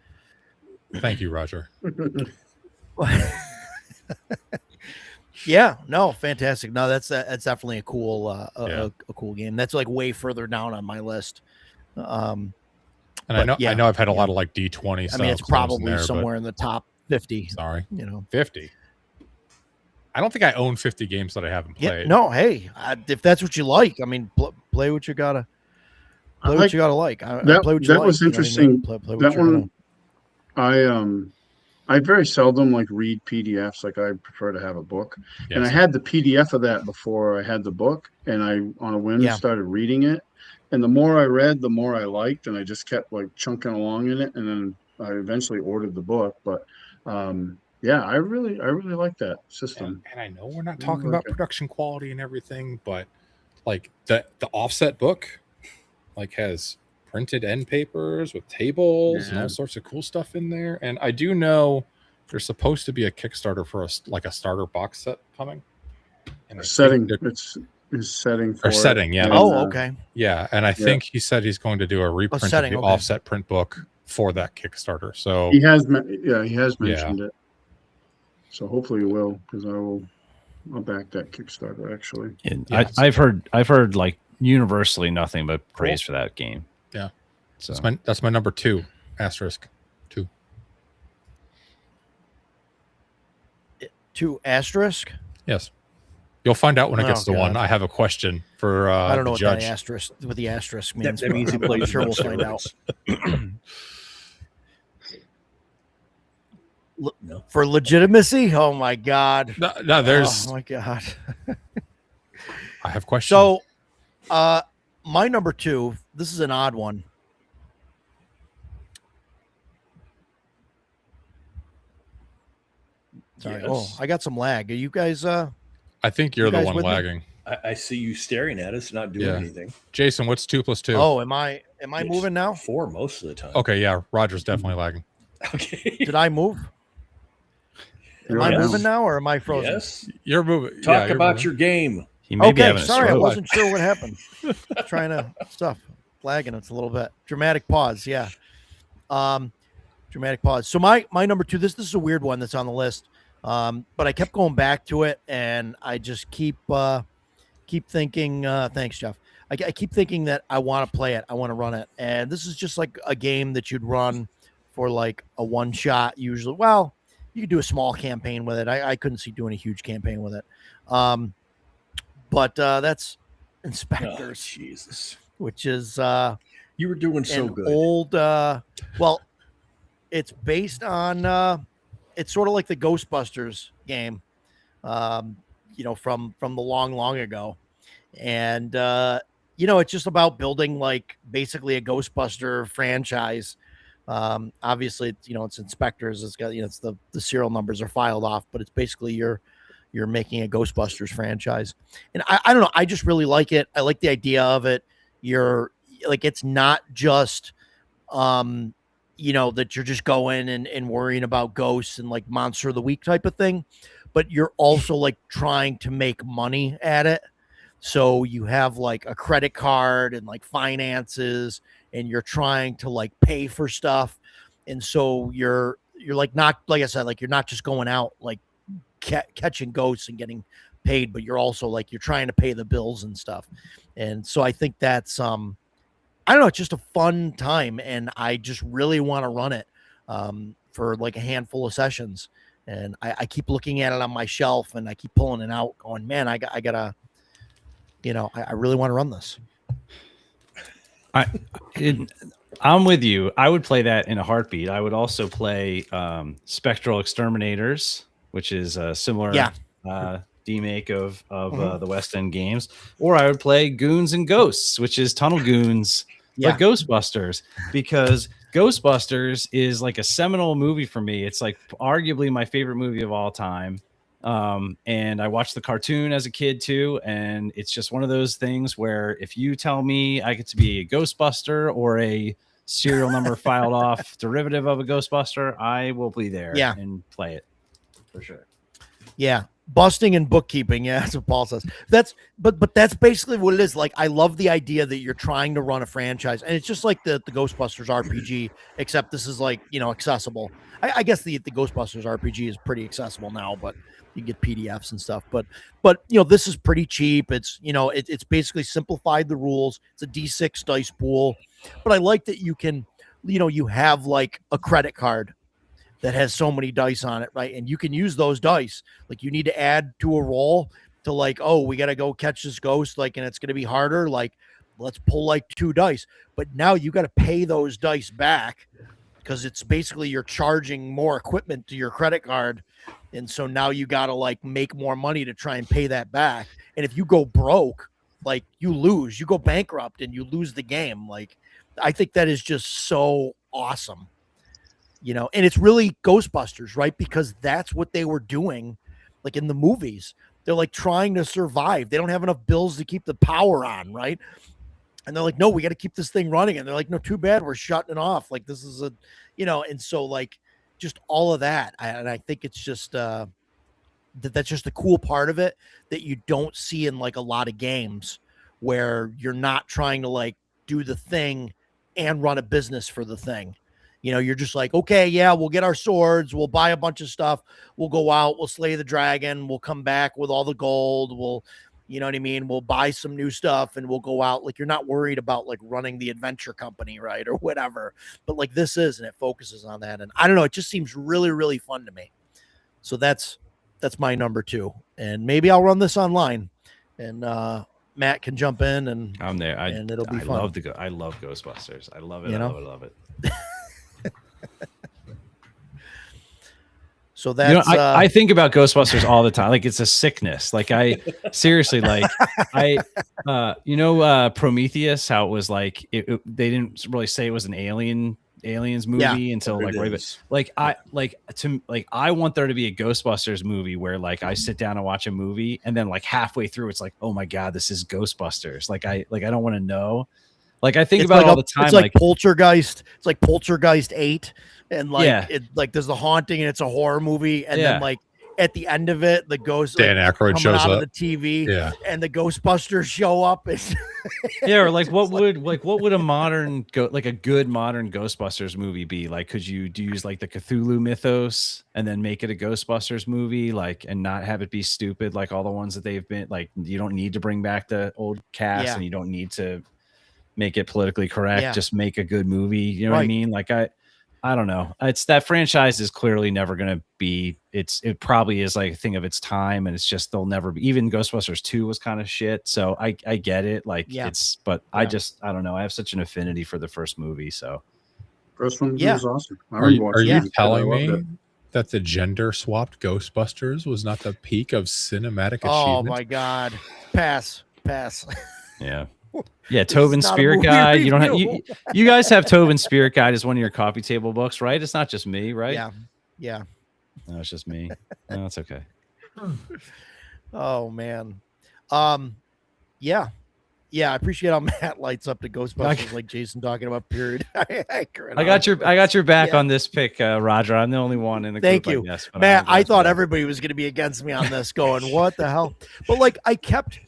Thank you, Roger. Yeah, no, fantastic. No, that's definitely a cool a cool game. That's way further down on my list. And I know I've had a lot of D20 stuff. I mean, it's probably somewhere in the top 50. Sorry, 50. I don't think I own 50 games that I haven't played. Yeah, no, hey, if that's what you like, I mean, play what you gotta play. What you gotta like. That was interesting. Play that one, I very seldom read PDFs. I prefer to have a book. Yes. And I had the PDF of that before I had the book, and I on a whim started reading it. And the more I read, the more I liked, and I just kept chunking along in it. And then I eventually ordered the book. But I really like that system. And I know we're not talking about production quality and everything, but the offset book has printed end papers with tables and all sorts of cool stuff in there. And I do know there's supposed to be a Kickstarter for a starter box set coming. And it's setting for setting, yeah. Oh, okay. Yeah, and I think he said he's going to do a reprint of the offset print book for that Kickstarter. So he has mentioned it. So hopefully he will, because I'll back that Kickstarter actually. And I've heard universally nothing but praise for that game. Yeah. So that's my number 2, asterisk 2. 2 asterisk? Yes. You'll find out when it gets to 1. I have a question for I don't know the what judge. What the asterisk means. That means he plays. I'm sure we'll find out. For legitimacy? Oh my god. No, there's. Oh my god. I have questions. So, my number 2. This is an odd one. Sorry. Yes. Oh, I got some lag. Are you guys? I think you're the one lagging. I see you staring at us, not doing anything. Jason, what's 2 + 2? Oh, am I moving now? 4 most of the time. Okay, yeah. Roger's definitely lagging. Okay. Did I move? Am I moving now or am I frozen? Yes. You're moving. Talk about your game. He may be Okay, having a sorry, I stroke. wasn't sure what happened. Trying to stuff, lagging it's a little bit. Dramatic pause, yeah. Dramatic pause. So my number 2. This is a weird one that's on the list, but I kept going back to it, and I just keep thinking. Thanks, Jeff. I keep thinking that I want to play it. I want to run it, and this is just like a game that you'd run for like a one shot usually. Well, you could do a small campaign with it. I couldn't see doing a huge campaign with it. But that's Inspectres, Jesus, which is you were doing so good. Old, well, it's based on it's sort of like the Ghostbusters game, from the long ago, and it's just about building like basically a Ghostbuster franchise. Obviously, it's Inspectres. It's got it's the serial numbers are filed off, but it's basically you're making a Ghostbusters franchise. And I don't know, I just really like it. I like the idea of it. You're like, it's not just that you're just going and worrying about ghosts and like monster of the week type of thing, but you're also like trying to make money at it. So you have like a credit card and like finances, and you're trying to like pay for stuff. And so you're like, not, like I said, like you're not just going out like catching ghosts and getting paid, but you're also like, you're trying to pay the bills and stuff. And so I think that's, I don't know, it's just a fun time. And I just really want to run it for like a handful of sessions. And I keep looking at it on my shelf, and I keep pulling it out going, man, I gotta, I really want to run this. I'm with you. I would play that in a heartbeat. I would also play Spectral Exterminators, which is a similar remake of the West End games. Or I would play Goons and Ghosts, which is Tunnel Goons, but Ghostbusters, because Ghostbusters is like a seminal movie for me. It's like arguably my favorite movie of all time. And I watched the cartoon as a kid too. And it's just one of those things where if you tell me I get to be a Ghostbuster or a serial number filed off derivative of a Ghostbuster, I will be there and play it for sure. Yeah. Busting and bookkeeping. Yeah. That's what Paul says. But that's basically what it is. Like, I love the idea that you're trying to run a franchise, and it's just like the Ghostbusters RPG, except this is like, accessible. I guess the Ghostbusters RPG is pretty accessible now, but you get PDFs and stuff, but this is pretty cheap. It's, it's basically simplified the rules. It's a D6 dice pool, but I like that you can, you have like a credit card that has so many dice on it, right? And you can use those dice. Like, you need to add to a roll to like, oh, we got to go catch this ghost, like, and it's going to be harder. Like, let's pull like 2 dice, but now you got to pay those dice back, because it's basically you're charging more equipment to your credit card. And so now you got to like make more money to try and pay that back. And if you go broke, like, you go bankrupt and you lose the game. Like, I think that is just so awesome, and it's really Ghostbusters, right? Because that's what they were doing. Like in the movies, they're like trying to survive. They don't have enough bills to keep the power on, right? And they're like, no, we got to keep this thing running. And they're like, no, too bad, we're shutting it off. Like, this is and so like just all of that. And I think it's just that's just the cool part of it that you don't see in like a lot of games, where you're not trying to like do the thing and run a business for the thing. You're just like, okay, yeah, we'll get our swords, we'll buy a bunch of stuff, we'll go out, we'll slay the dragon, we'll come back with all the gold, we'll, you know what I mean? We'll buy some new stuff and we'll go out. Like, you're not worried about like running the adventure company, right? Or whatever. But like this is, and it focuses on that. And I don't know, it just seems really, really fun to me. So that's my number 2. And maybe I'll run this online, and Matt can jump in, and I'm there. And it'll be fun. I love Ghostbusters. I love it. I love it. So that's I think about Ghostbusters all the time. Like, it's a sickness. Like, I seriously, like, Prometheus, how it was like, they didn't really say it was an aliens movie until like right. I want there to be a Ghostbusters movie where like I sit down and watch a movie, and then like halfway through it's like, oh my God, this is Ghostbusters. Like, I don't want to know. Like, I think about it all the time. It's like Poltergeist. It's like Poltergeist 8. And like, it like there's the haunting, and it's a horror movie. And then like at the end of it, the ghost Dan Aykroyd coming shows out up. of the TV, Yeah. and the Ghostbusters show up. Yeah, or like what would a modern like a good modern Ghostbusters movie be? Like, could you use like the Cthulhu mythos and then make it a Ghostbusters movie, like, and not have it be stupid like all the ones that they've been? Like, you don't need to bring back the old cast, and you don't need to make it politically correct. Just make a good movie. You know what I mean? Like, I don't know. It's that franchise is clearly never going to be. It probably is like a thing of its time, and it's just they'll never be. Even Ghostbusters 2 was kind of shit. So I get it. Like but I don't know. I have such an affinity for the first movie. So first one was awesome. Are you telling me that the gender swapped Ghostbusters was not the peak of cinematic achievement? Oh my God! Pass. Yeah. Yeah, Tobin Spirit Guide. You don't have you guys have Tobin Spirit Guide as one of your coffee table books, right? It's not just me, right? Yeah. No, it's just me. No, it's okay. Oh man. Yeah. I appreciate how Matt lights up the Ghostbusters like Jason talking about period. I got your back on this pick, Roger. I'm the only one in the group. Thank you, I guess, Matt. I thought everybody was going to be against me on this, going, "What the hell?" But like, I kept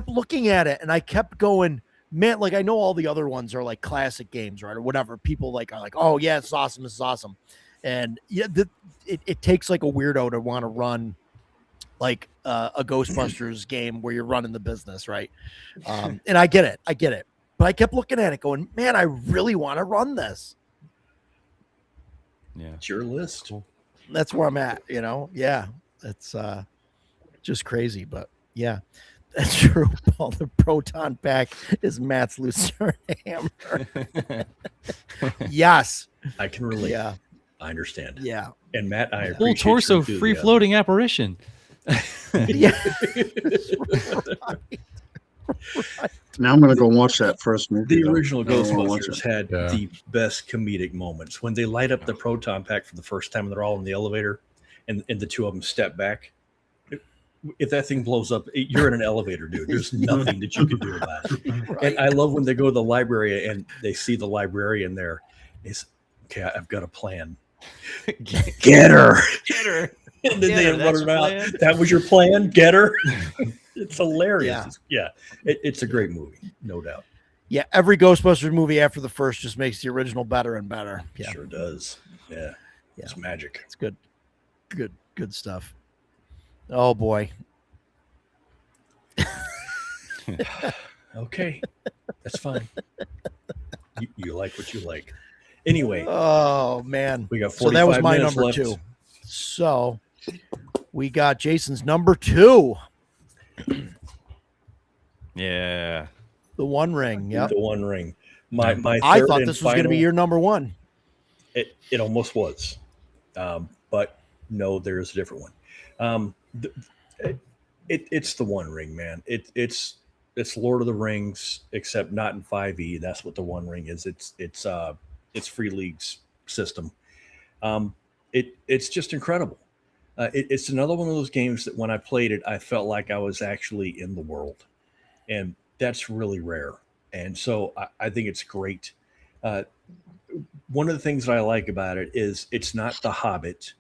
looking at it, and I kept going, man. Like, I know all the other ones are like classic games, right, or whatever. People like are like, "Oh yeah, it's awesome. This is awesome," and it takes like a weirdo to want to run like a Ghostbusters game where you're running the business, right? And I get it. But I kept looking at it going, man, I really want to run this. Yeah. It's your list. Cool. That's where I'm at, you know? Yeah. It's just crazy, but yeah, that's true. Paul, the proton pack is Matt's Lucerne hammer. Yes. I can relate. Yeah. I understand. Yeah. And Matt, I full torso free floating apparition. Yeah. Right. Now I'm gonna go watch that first movie. The original Ghostbusters had the best comedic moments when they light up the proton pack for the first time and they're all in the elevator, and the two of them step back. If that thing blows up, you're in an elevator, dude. There's nothing that you can do about it. Right. And I love when they go to the library and they see the librarian there. He's okay. I've got a plan. Get her. And then they run around. That was your plan? Get her? It's hilarious. Yeah. It's a great movie, no doubt. Yeah, every Ghostbusters movie after the first just makes the original better and better. Yeah. Sure does. Yeah. It's magic. It's good. Good stuff. Oh boy. Okay. That's fine. You like what you like. Anyway. Oh man. We got 45 so that was my minutes number left. 2. So we got Jason's number 2. Yeah. The One Ring. Yeah. The One Ring. My third I thought this was going to be your number 1. It almost was. But no, there's a different one. It's the One Ring, man. It's Lord of the Rings, except not in 5e. That's what the One Ring is. It's Free League's system. It's just incredible. It's another one of those games that when I played it, I felt like I was actually in the world, and that's really rare. And so I think it's great. One of the things that I like about it is it's not The Hobbit,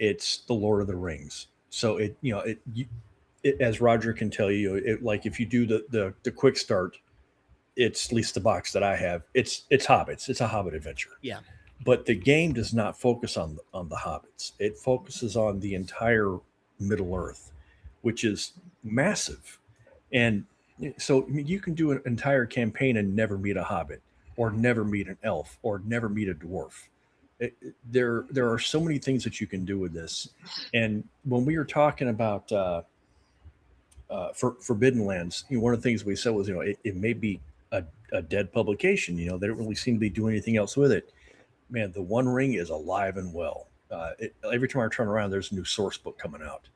it's the Lord of the Rings. So it as Roger can tell you, like if you do the quick start, it's at least the box that I have. It's hobbits. It's a Hobbit adventure. Yeah. But the game does not focus on the hobbits. It focuses on the entire Middle Earth, which is massive. And so you can do an entire campaign and never meet a hobbit, or never meet an elf, or never meet a dwarf. There are so many things that you can do with this. And when we were talking about Forbidden Lands, one of the things we said was, it may be a dead publication. They don't really seem to be doing anything else with it. Man, the One Ring is alive and well. Every time I turn around, there's a new source book coming out.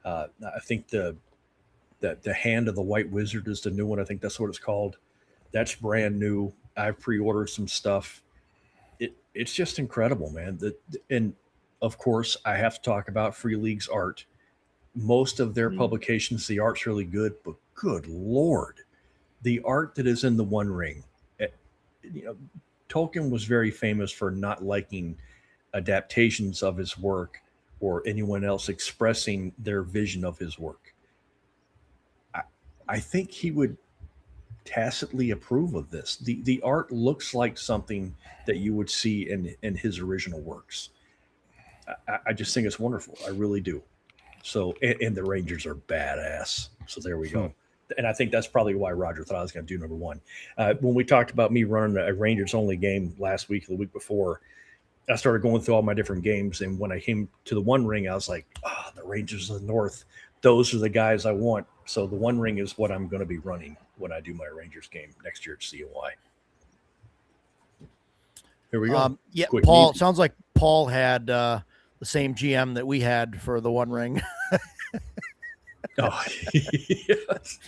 I think the Hand of the White Wizard is the new one. I think that's what it's called. That's brand new. I've pre-ordered some stuff. It's just incredible, man. And of course, I have to talk about Free League's art. Most of their publications, the art's really good, but good Lord, the art that is in the One Ring. Tolkien was very famous for not liking adaptations of his work or anyone else expressing their vision of his work, I think he would tacitly approve of this. The art looks like something that you would see in his original works. I just think it's wonderful. I really do. So, and the Rangers are badass. So there we go. And I think that's probably why Roger thought I was going to do number one. When we talked about me running a Rangers only game last week, or the week before, I started going through all my different games. And when I came to the One Ring, I was like, the Rangers of the North, those are the guys I want. So the One Ring is what I'm going to be running when I do my Rangers game next year at COI. Here we go. Yeah, quick Paul, sounds like Paul had the same GM that we had for the One Ring. Oh, yes.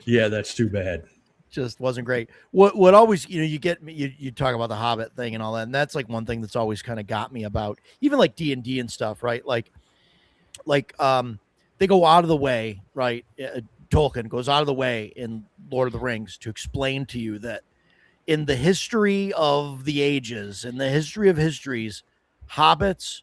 Yeah, that's too bad. Just wasn't great. What always, you get me, you talk about the Hobbit thing and all that, and that's like one thing that's always kind of got me about even like D&D and stuff, right? Like they go out of the way, right? Tolkien goes out of the way in Lord of the Rings to explain to you that in the history of the ages, in the history of histories, hobbits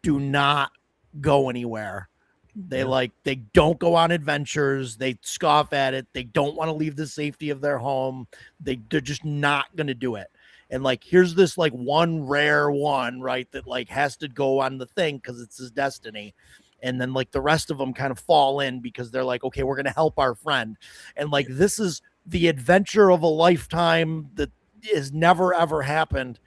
do not go anywhere. They don't go on adventures. They scoff at it. They don't want to leave the safety of their home. They're just not going to do it. And like, here's this like one rare one, right? That like has to go on the thing because it's his destiny. And then like the rest of them kind of fall in because they're like, okay, we're going to help our friend. And like, this is the adventure of a lifetime that has never, ever happened.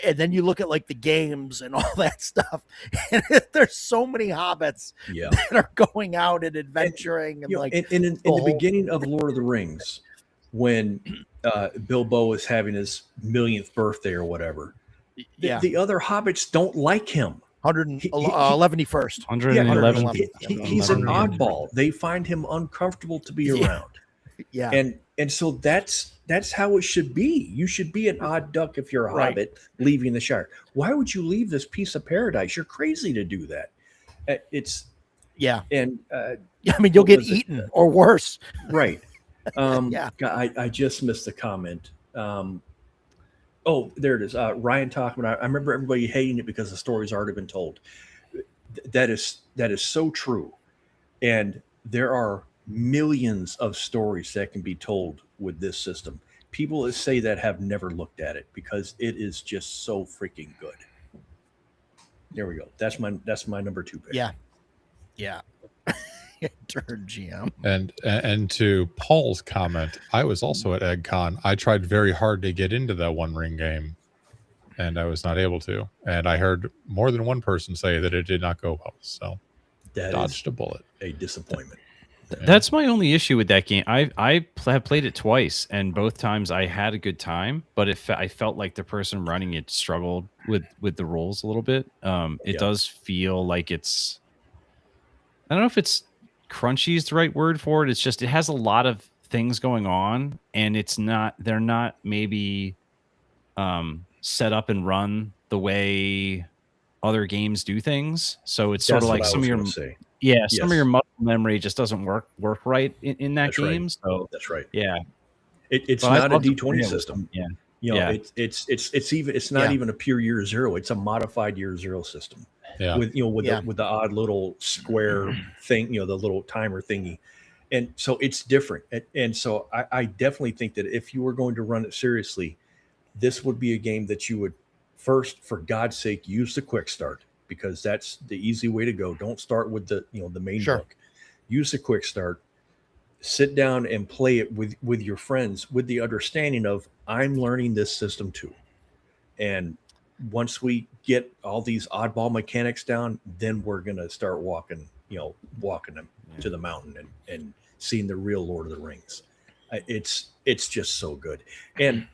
And then you look at like the games and all that stuff, and there's so many hobbits that are going out and adventuring. And like in the beginning of Lord of the Rings, when Bilbo is having his millionth birthday or whatever, the other hobbits don't like him. 111st. He's an oddball. They find him uncomfortable to be around. Yeah. And so that's how it should be. You should be an odd duck if you're a hobbit leaving the Shire. Why would you leave this piece of paradise? You're crazy to do that. And I mean, you'll get eaten or worse. Right. I just missed the comment. Oh, there it is. Ryan talking about, I remember everybody hating it because the story's already been told. That is so true. And there are millions of stories that can be told with this system. People that say that have never looked at it because it is just so freaking good. There we go. That's my number 2 pick. Yeah. Turn GM. And to Paul's comment, I was also at EggCon. I tried very hard to get into that One Ring game, and I was not able to. And I heard more than one person say that it did not go well. So that dodged a bullet. A disappointment. That's my only issue with that game. I have played it twice, and both times I had a good time, but I felt like the person running it struggled with the rules a little bit. It does feel like it's, I don't know if it's crunchy is the right word for it. It's just, it has a lot of things going on, and they're not maybe set up and run the way other games do things. So it's sort of like some of your some of your muscle memory just doesn't work right in that game. Right. So that's right. Yeah. It's not a D20 system. Yeah. It's not even a pure year 0. It's a modified year 0 system. Yeah. With the odd little square thing, the little timer thingy. And so it's different. And so I definitely think that if you were going to run it seriously, this would be a game that you would first, for God's sake, use the quick start, because that's the easy way to go. Don't start with the main book. Use the quick start. Sit down and play it with your friends with the understanding of, I'm learning this system too. And once we get all these oddball mechanics down, then we're going to start walking them to the mountain and seeing the real Lord of the Rings. It's just so good. And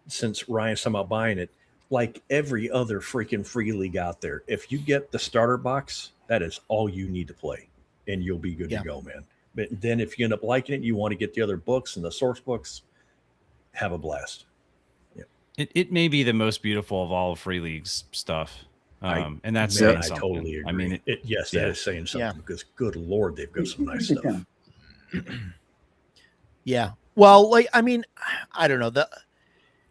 since Ryan's talking about buying it, like every other freaking free league out there, if you get the starter box, that is all you need to play, and you'll be good to go, man. But then if you end up liking it, you want to get the other books and the source books, have a blast. It may be the most beautiful of all of Free League's stuff. And that's saying something. I totally agree. I mean, that is saying something, because good Lord, they've got some nice stuff. Yeah. Well, like, I mean, I don't know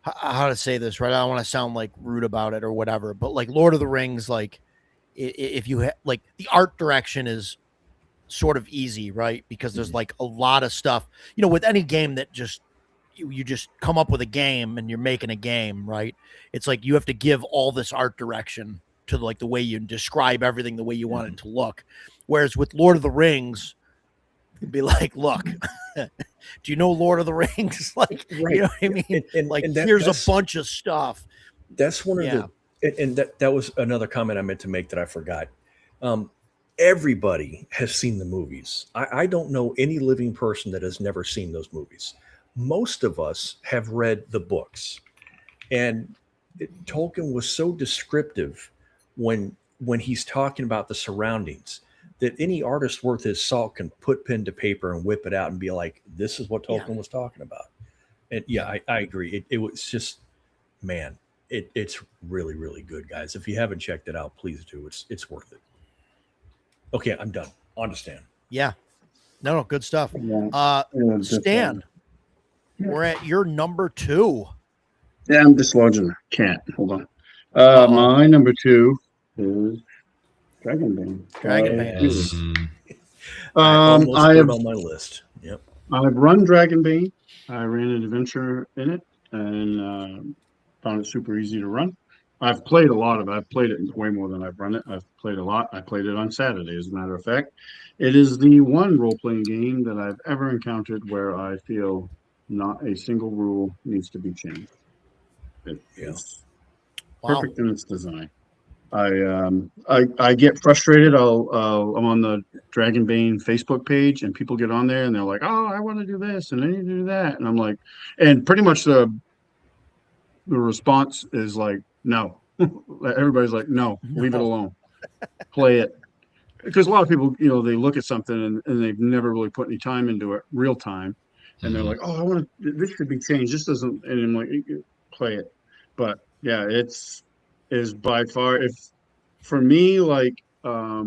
how to say this, right? I don't want to sound like rude about it or whatever, but like Lord of the Rings, like if you like the art direction is sort of easy, right? Because there's like a lot of stuff, with any game that just you just come up with a game and you're making a game, right? It's like you have to give all this art direction to like the way you describe everything the way you want it to look. Whereas with Lord of the Rings, it'd be like, look, do you know Lord of the Rings? Like, right. You know what I mean? And here's a bunch of stuff. That's one of and that was another comment I meant to make that I forgot. Everybody has seen the movies. I don't know any living person that has never seen those movies. Most of us have read the books, and Tolkien was so descriptive when he's talking about the surroundings that any artist worth his salt can put pen to paper and whip it out and be like, this is what Tolkien was talking about. And I agree. It was just, man, it's really, really good, guys. If you haven't checked it out, please do. It's worth it. Okay, I'm done. On to Stan. Yeah. No, good stuff. Stan, we're at your number 2. Yeah, I'm dislodging. Can't. Hold on. My number 2 is Dragonbane. I have on my list. Yep. I've run Dragonbane. I ran an adventure in it and found it super easy to run. I've played a lot of it. I've played it way more than I've run it. I've played a lot. I played it on Saturday, as a matter of fact. It is the one role-playing game that I've ever encountered where I feel not a single rule needs to be changed. It's perfect in its design. I get frustrated. I'm on the Dragonbane Facebook page, and people get on there and they're like, "Oh, I want to do this and I need to do that," and I'm like, and pretty much the response is like, "No." Everybody's like, "No, leave it alone. Play it." Because a lot of people, they look at something and they've never really put any time into it, real time, and they're like, "Oh, this should be changed. This doesn't," and I'm like, "Play it." But yeah, is by far, if for me, like at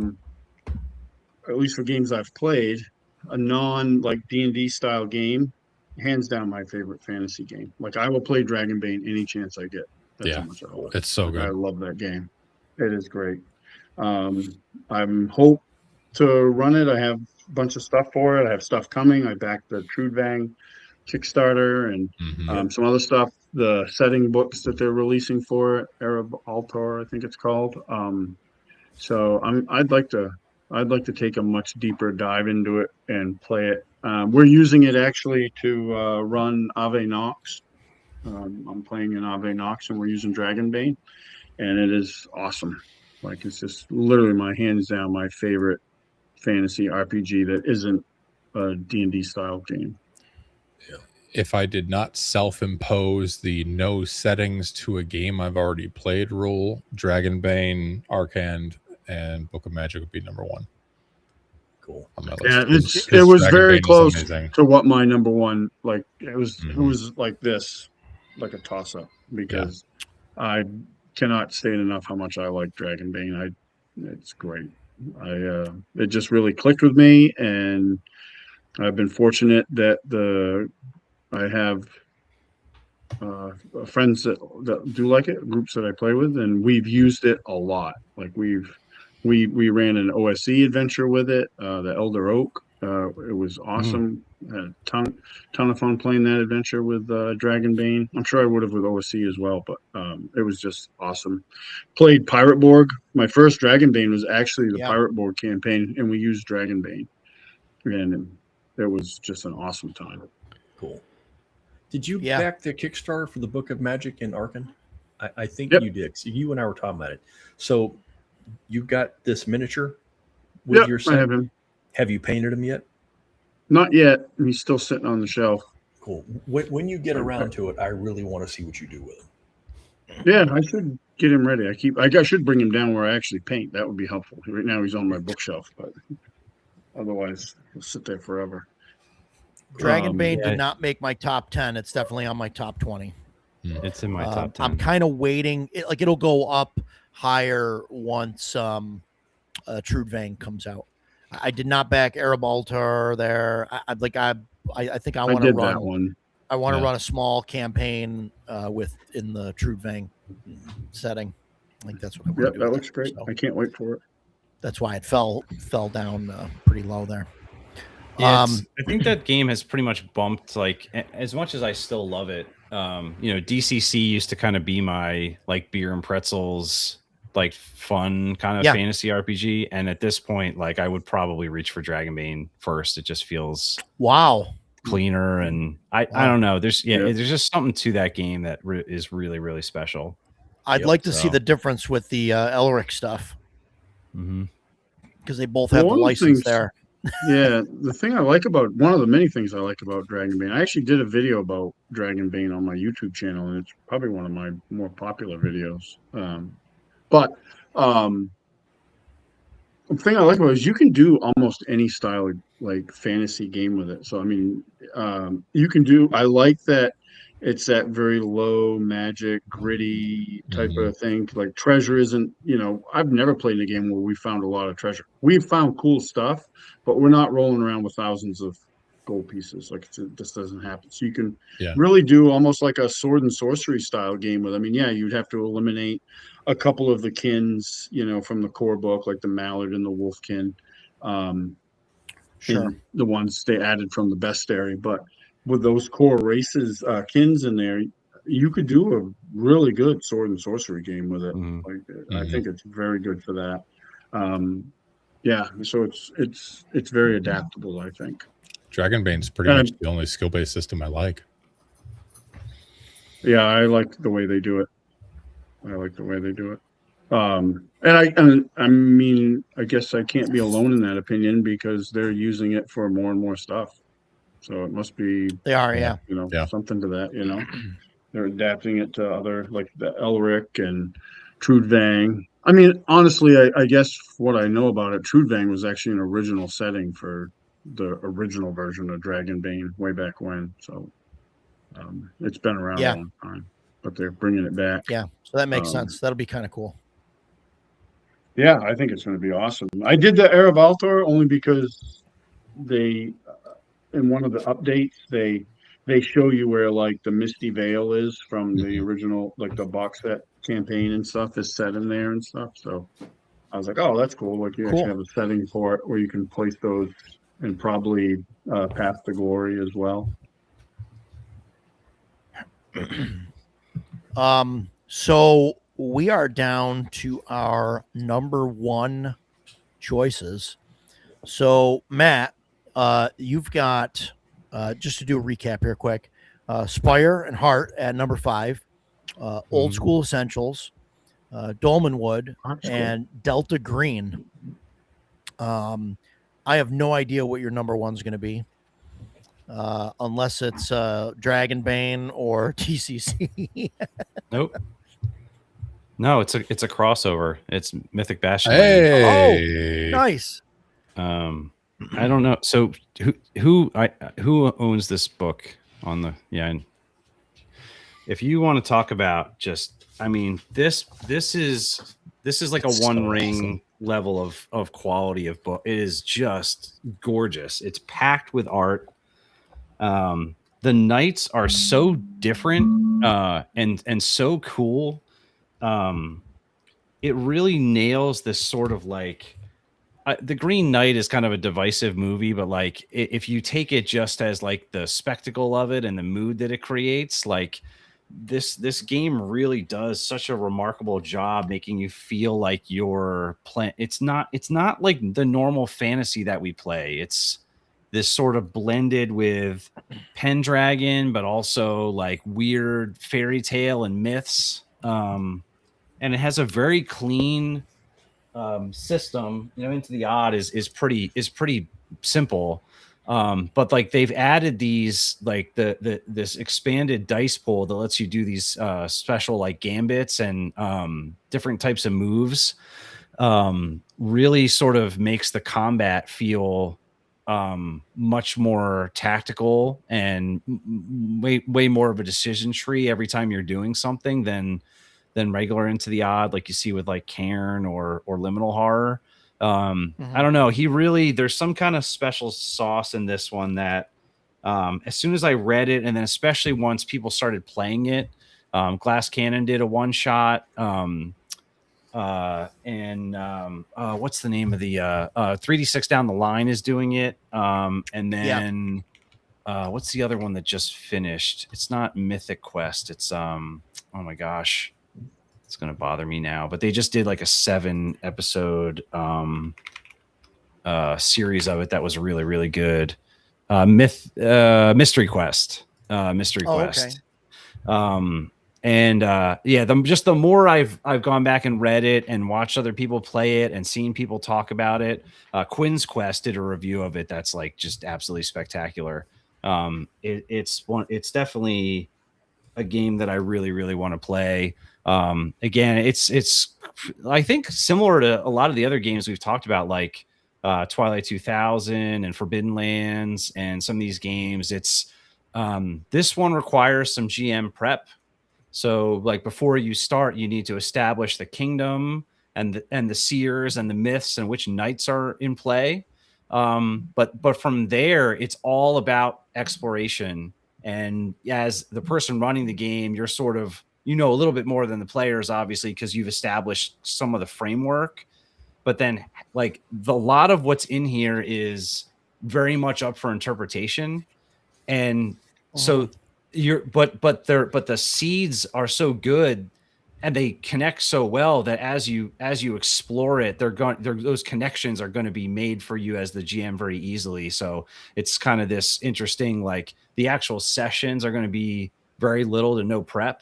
least for games I've played, a non like D&D style game, hands down my favorite fantasy game. Like I will play Dragonbane any chance I get. That's how much I love it. It's so good. I love that game. It is great. I'm hope to run it. I have a bunch of stuff for it. I have stuff coming. I backed the Trudvang Kickstarter and some other stuff. The setting books that they're releasing for it, Arab Altar, I think it's called. So I'd like to take a much deeper dive into it and play it. We're using it actually to run Ave Nox. I'm playing in Ave Nox and we're using Dragonbane, and it is awesome. Like it's just literally my hands down my favorite fantasy RPG that isn't a D&D style game. If I did not self-impose the no settings to a game I've already played rule, Dragonbane, Arcand, and Book of Magic would be number 1. Cool. On my list. It was very close to what my number 1, like it was like this, like a toss-up, because I cannot state enough how much I like Dragonbane. It's great. It just really clicked with me, and I've been fortunate that I have friends that do like it, groups that I play with, and we've used it a lot. Like we ran an OSE adventure with it, the Elder Oak. It was awesome. Had a ton of fun playing that adventure with Dragonbane. I'm sure I would have with OSE as well, but it was just awesome. Played Pirate Borg. My first Dragonbane was actually the Pirate Borg campaign, and we used Dragonbane, and it was just an awesome time. Cool. Did you back the Kickstarter for the Book of Magic in Arcand? I think you did. So you and I were talking about it. So you got this miniature with your set? I have him. Have you painted him yet? Not yet. He's still sitting on the shelf. Cool. When you get around to it, I really want to see what you do with him. Yeah, I should get him ready. I should bring him down where I actually paint. That would be helpful. Right now he's on my bookshelf, but otherwise he'll sit there forever. Dragonbane did not make my top 10. It's definitely on my top 20. It's in my top 10. I'm kind of waiting. It'll go up higher once Trudvang comes out. I did not back Arab Altar there. I think I want to run that one. I want to run a small campaign in the Trudvang setting. I think that's what I'm Yeah, going to do. that looks great. So I can't wait for it. that's why it fell down pretty low there. Yeah, I think that game has pretty much bumped, like, as much as I still love it. DCC used to kind of be my like beer and pretzels, like fun kind of fantasy RPG, and at this point, like I would probably reach for Dragonbane first. It just feels cleaner, and I don't know. There's just something to that game that is really, really special. I'd like to see the difference with the Elric stuff, because they both have the license there. Yeah, the thing I like about one of the many things I like about Dragonbane, I actually did a video about Dragonbane on my YouTube channel, and it's probably one of my more popular videos. But the thing I like about it is you can do almost any style of like fantasy game with it. So I mean, you can do. I like that it's that very low magic, gritty type of thing. Like treasure isn't. I've never played in a game where we found a lot of treasure. We've found cool stuff, but we're not rolling around with thousands of gold pieces. Like it just doesn't happen. So you can really do almost like a sword and sorcery style game with. I mean, you'd have to eliminate a couple of the kins, from the core book, like the mallard and the wolfkin, the ones they added from the bestiary. But with those core races, kins in there, you could do a really good sword and sorcery game with it. I think it's very good for that. So it's very adaptable, I think. Dragonbane's pretty much the only skill-based system I like. Yeah, I like the way they do it. And I mean, I guess I can't be alone in that opinion because they're using it for more and more stuff. So it must be something to that. They're adapting it to other, like the Elric and Trudvang. I mean, honestly, I guess what I know about it, Trudvang was actually an original setting for the original version of Dragonbane way back when. So it's been around a long time, but they're bringing it back. Yeah, so that makes sense. That'll be kind of cool. Yeah, I think it's going to be awesome. I did the Era of Altor only because they, in one of the updates, they show you where like the Misty Veil is from the original, like the box set campaign and stuff is set in there and stuff. So I was like, oh, that's cool. Like you actually have a setting for it where you can place those and probably Path to Glory as well. So we are down to our number one choices. So Matt, you've got just to do a recap here quick, Spire and Heart at number 5, Old School Essentials, Dolmenwood, and Delta Green. I have no idea what your number one's going to be, unless it's Dragonbane or TCC. Nope. No, it's a crossover. It's Mythic Bastionland. Hey. Oh, nice. I don't know. So who owns this book on the and if you want to talk about just, I mean, this is like a One Ring level of quality of book. It is just gorgeous. It's packed with art. The knights are so different and so cool. It really nails this sort of like the Green Knight is kind of a divisive movie, but like if you take it just as like the spectacle of it and the mood that it creates, like this game really does such a remarkable job making you feel like you're playing. It's not like the normal fantasy that we play. It's this sort of blended with Pendragon, but also like weird fairy tale and myths. And it has a very clean system. Into the Odd is pretty simple. But like they've added these like this expanded dice pool that lets you do these special like gambits and different types of moves. Really sort of makes the combat feel much more tactical and way more of a decision tree every time you're doing something than regular Into the Odd, like you see with like Cairn or Liminal Horror. I don't know. There's some kind of special sauce in this one that as soon as I read it, and then especially once people started playing it, Glass Cannon did a one shot. what's the name of the 3D6 Down the Line is doing it. And then what's the other one that just finished? It's not Mythic Quest. It's oh my gosh, it's gonna bother me now. But they just did like a 7-episode series of it that was really, really good. Mystery Quest. Quest. Okay. The more I've gone back and read it and watched other people play it and seen people talk about it, Quinn's Quest did a review of it that's like just absolutely spectacular. It's definitely a game that I really, really want to play. Again, it's I think similar to a lot of the other games we've talked about, like Twilight 2000 and Forbidden Lands and some of these games. It's this one requires some GM prep. So like before you start, you need to establish the kingdom and the seers and the myths and which knights are in play. But from there, it's all about exploration. And as the person running the game, you're sort of, a little bit more than the players, obviously, because you've established some of the framework. But then like a lot of what's in here is very much up for interpretation. And so but the seeds are so good and they connect so well that as you explore it, those connections are going to be made for you as the GM very easily. So it's kind of this interesting, like the actual sessions are going to be very little to no prep,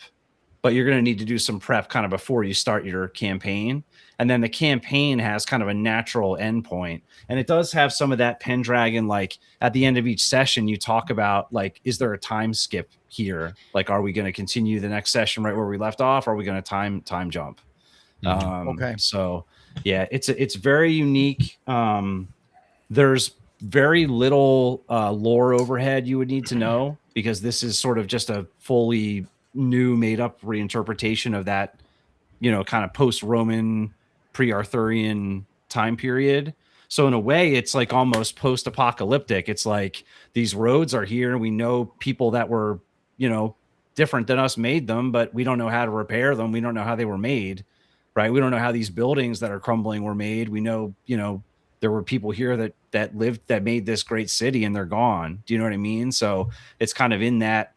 but you're going to need to do some prep kind of before you start your campaign. And then the campaign has kind of a natural endpoint. And it does have some of that Pendragon, like at the end of each session, you talk about like, is there a time skip here? Like, are we going to continue the next session right where we left off? Or are we going to time jump? Okay. So yeah, it's very unique. There's very little lore overhead you would need to know, because this is sort of just a fully new made up reinterpretation of that, kind of post-Roman, pre-Arthurian time period. So in a way, it's like almost post-apocalyptic. It's like these roads are here. We know people that were, different than us made them, but we don't know how to repair them. We don't know how they were made, right? We don't know how these buildings that are crumbling were made. We know, there were people here that lived, that made this great city, and they're gone. Do you know what I mean? So it's kind of in that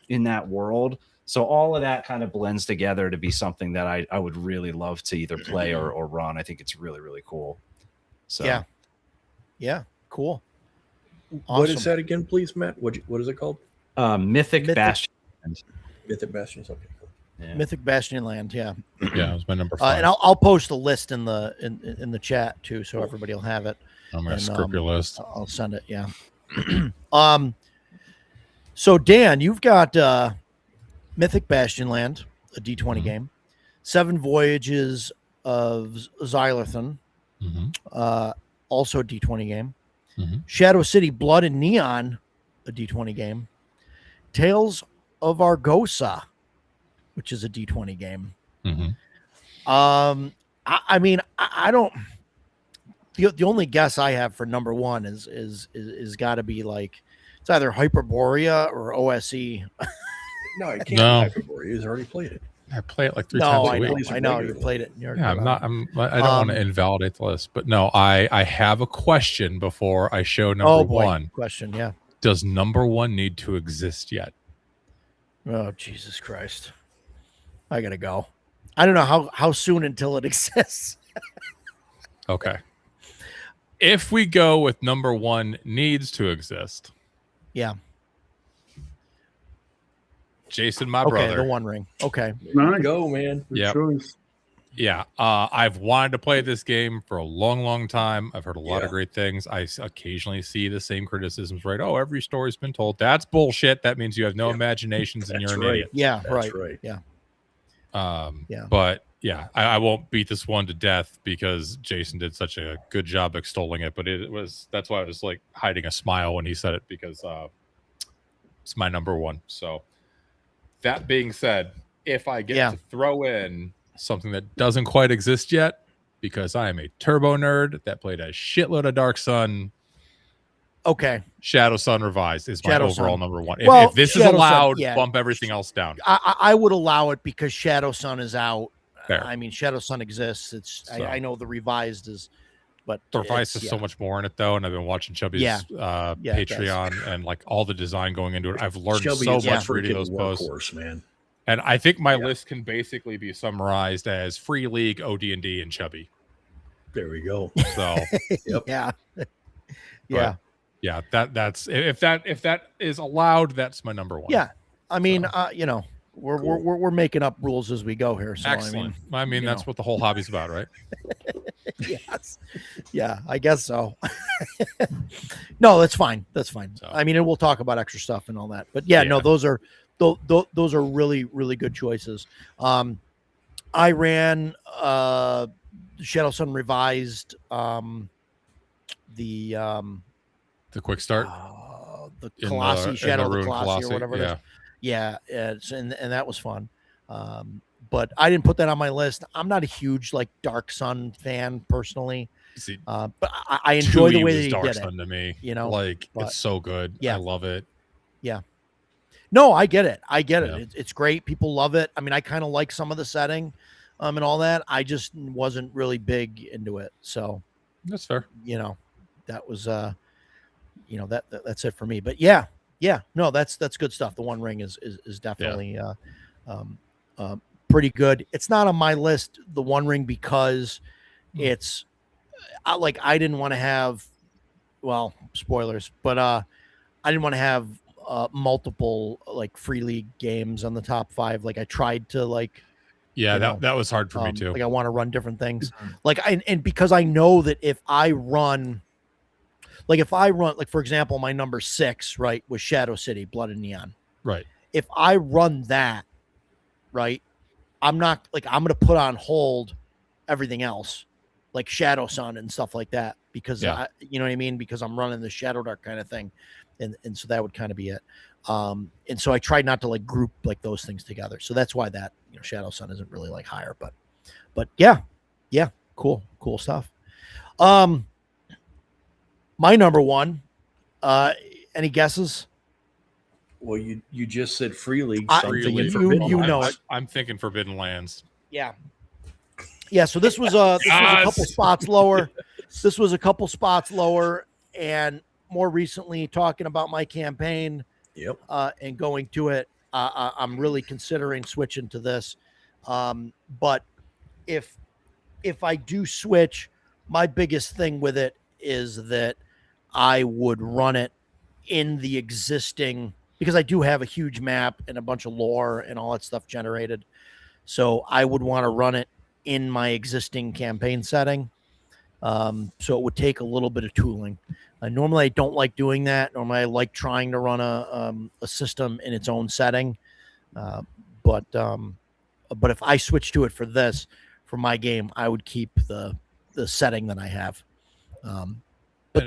world. So all of that kind of blends together to be something that I would really love to either play or run. I think it's really, really cool. So yeah, cool. Awesome. What is that again, please, Matt? What is it called? Mythic Bastionland. Mythic Bastionland. Okay, cool. Yeah. Mythic Bastionland. Yeah. Yeah, it was my number 5. And I'll post a list in the chat too, so everybody will have it. I'm gonna script your list. I'll send it. Yeah. So Dan, you've got Mythic Bastionland, a D20 game, 7 Voyages of Xylarthen, also a D20 game, Shadow City Blood and Neon, a D20 game, Tales of Argosa, which is a D20 game. I mean, I don't. The only guess I have for number 1 is got to be like it's either Hyperborea or OSE. No, I can't. Hyperborea. He's already played it. I play it like 3 times a week. I know you played it. Yeah, I don't want to invalidate the list, but no, I have a question before I show number 1. Question, yeah. Does number 1 need to exist yet? Oh, Jesus Christ. I gotta go. I don't know how soon until it exists. Okay. If we go with number 1 needs to exist. Yeah. Jason, my brother. The One Ring. Okay. Nice. Go, man. Yeah. Yeah. I've wanted to play this game for a long, long time. I've heard a lot of great things. I occasionally see the same criticisms, right? Oh, every story's been told. That's bullshit. That means you have no imaginations and you're an idiot. Yeah, That's right. Yeah. But yeah, I won't beat this one to death because Jason did such a good job extolling it. But that's why I was like hiding a smile when he said it, because it's my number 1. So that being said, if I get to throw in something that doesn't quite exist yet, because I am a turbo nerd that played a shitload of Dark Sun. Okay. ShadowSun Revised is my overall number 1. Well, if this is allowed, bump everything else down. I would allow it because ShadowSun is out. I mean, ShadowSun exists. It's I know the revised is, but the revised is so much more in it though. And I've been watching Chubby's Patreon and like all the design going into it. I've learned so much reading those posts, man. And I think my list can basically be summarized as Free League, OD&D, and Chubby. There we go. So yeah. Yeah, that's if that is allowed, that's my number one. Yeah, I mean, you know, we're making up rules as we go here. So excellent. I mean that's what the whole hobby's about, right? Yes. Yeah, I guess so. No, that's fine. That's fine. So, I mean, and we'll talk about extra stuff and all that. But no, those are really, really good choices. I ran ShadowSun revised, the quick start, the Colossi, Shadow of the Colossi, or whatever it is. Yeah, and that was fun. But I didn't put that on my list. I'm not a huge like Dark Sun fan personally. See, but I enjoy the way that he Dark did Sun it. To me, you know, like it's so good. Yeah, I love it. Yeah. No, I get it. It's great. People love it. I mean, I kind of like some of the setting, and all that. I just wasn't really big into it. So that's fair. You know, that was you know, that's it for me. But yeah, no, that's good stuff. The One Ring is definitely pretty good. It's not on my list, the One Ring, because it's like I didn't want to have, well, spoilers, but I didn't want to have multiple like Free League games on the top 5. Like I tried to like, that was hard for me too. Like I want to run different things. Like and because I know that if I run, like for example, my number 6, right, was Shadow City, Blood and Neon. Right. If I run that, right, I'm going to put on hold everything else, like ShadowSun and stuff like that, because you know what I mean? Because I'm running the Shadow Dark kind of thing. And so that would kind of be it. And so I tried not to like group like those things together. So that's why that, you know, ShadowSun isn't really like higher, but yeah, cool stuff. My number 1, any guesses? Well, you just said Free League. I'm thinking Forbidden Lands. Yeah. So this was a couple spots lower. This was a couple spots lower, and more recently talking about my campaign. Yep. And going to it, I'm really considering switching to this. But if I do switch, my biggest thing with it is that I would run it in the existing, because I do have a huge map and a bunch of lore and all that stuff generated. So I would want to run it in my existing campaign setting. So it would take a little bit of tooling. Normally I don't like doing that. Normally I like trying to run a system in its own setting. But if I switch to it for this, for my game, I would keep the setting that I have.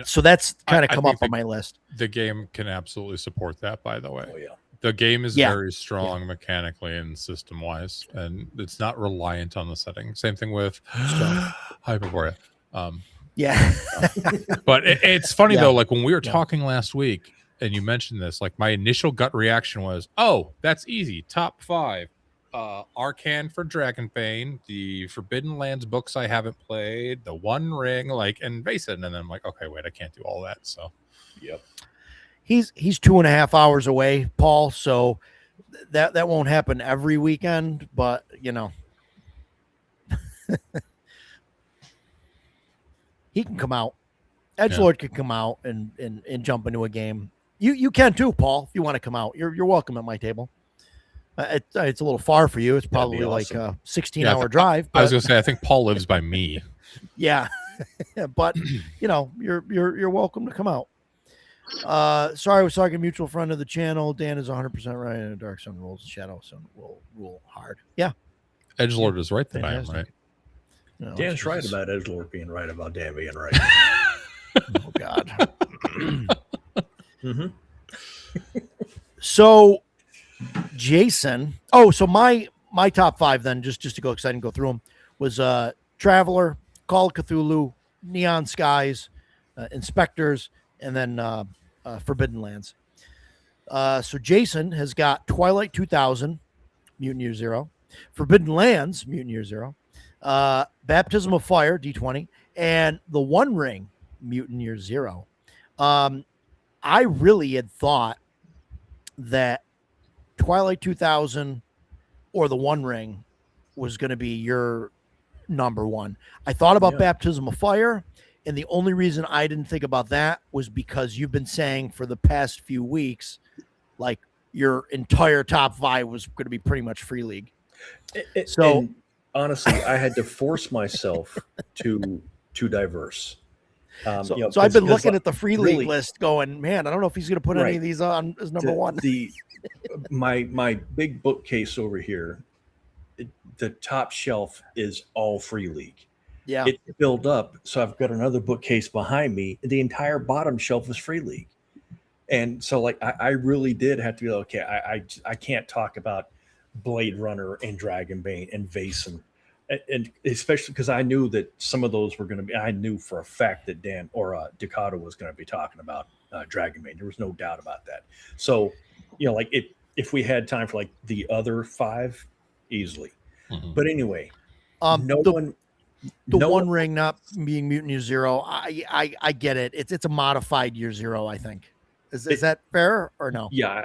So that's kind of come up on my list. The game can absolutely support that, by the way. Oh, yeah. The game is very strong mechanically and system wise, and it's not reliant on the setting. Same thing with Hyperborea. But it's funny though, like when we were talking last week and you mentioned this, like my initial gut reaction was, oh, that's easy. Top 5. Arcan for Dragonbane, the Forbidden Lands books I haven't played, the One Ring, like, and Vaesen. And then I'm like, okay, wait, I can't do all that. So yep. He's 2.5 hours away, Paul. So that won't happen every weekend, but you know, he can come out. Edgelord can come out and jump into a game. You can too, Paul. If you want to come out, you're welcome at my table. It's a little far for you. It's probably like a 16-hour drive. I was gonna say, I think Paul lives by me. Yeah, but you know, you're welcome to come out. Sorry, I was talking mutual friend of the channel. Dan is 100% right. And Dark Sun rules. ShadowSun will rule hard. Yeah, Edgelord is right. Then I am right. No, Dan's right about Edgelord being right about Dan being right. Oh God. So, Jason. Oh, so my top 5 then, just to go excited and go through them, was Traveler, Call of Cthulhu, Neon Skies, Inspectres, and then Forbidden Lands. So Jason has got Twilight 2000, Mutant Year Zero, Forbidden Lands, Mutant Year Zero, Baptism of Fire, D20, and the One Ring, Mutant Year Zero. I really had thought that Twilight 2000 or the One Ring was going to be your number one. I thought about Baptism of Fire, and the only reason I didn't think about that was because you've been saying for the past few weeks, like your entire top 5 was going to be pretty much Free League. So and honestly, I had to force myself to diverse. So I've been looking at the Free League list going, man, I don't know if he's going to put any of these on as number one. My big bookcase over here, the top shelf is all Free League. Yeah. It's filled up. So I've got another bookcase behind me. The entire bottom shelf is Free League. And so like, I really did have to be like, okay, I can't talk about Blade Runner and Dragonbane and Vaesen. And especially because I knew that some of those were going to be, I knew for a fact that Dan or Dakota was going to be talking about Dragonbane. There was no doubt about that. So, like if we had time for like the other 5, easily. Mm-hmm. But anyway, One Ring not being Mutant Year Zero, I get it. It's a modified Year Zero, I think. Is that fair or no? Yeah,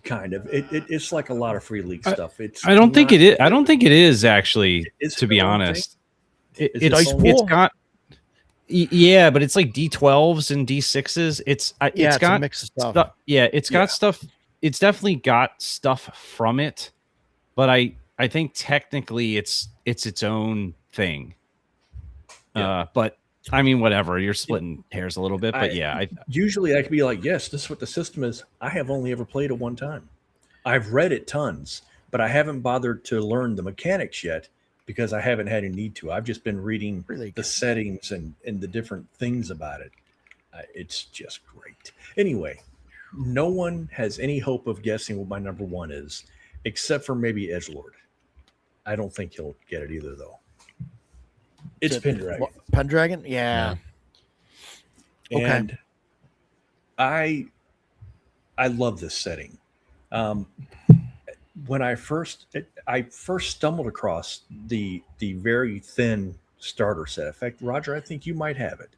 kind of. It's like a lot of Free League stuff. I don't think it is. I don't think it is actually. To be honest, it's got. Yeah, but it's like D12s and D6s. It's got a mix of stuff. It's got stuff. It's definitely got stuff from it, but I think technically it's its own thing. But I mean, whatever. You're splitting hairs a little bit, but usually I could be like, yes, this is what the system is. I have only ever played it one time. I've read it tons, but I haven't bothered to learn the mechanics yet because I haven't had a need to. I've just been reading the settings and the different things about it. It's just great. Anyway, no one has any hope of guessing what my number one is, except for maybe Edgelord. I don't think he'll get it either, though. It's Pendragon. Pendragon? Yeah. And I love this setting. When I first stumbled across the very thin starter set. In fact, Roger, I think you might have it.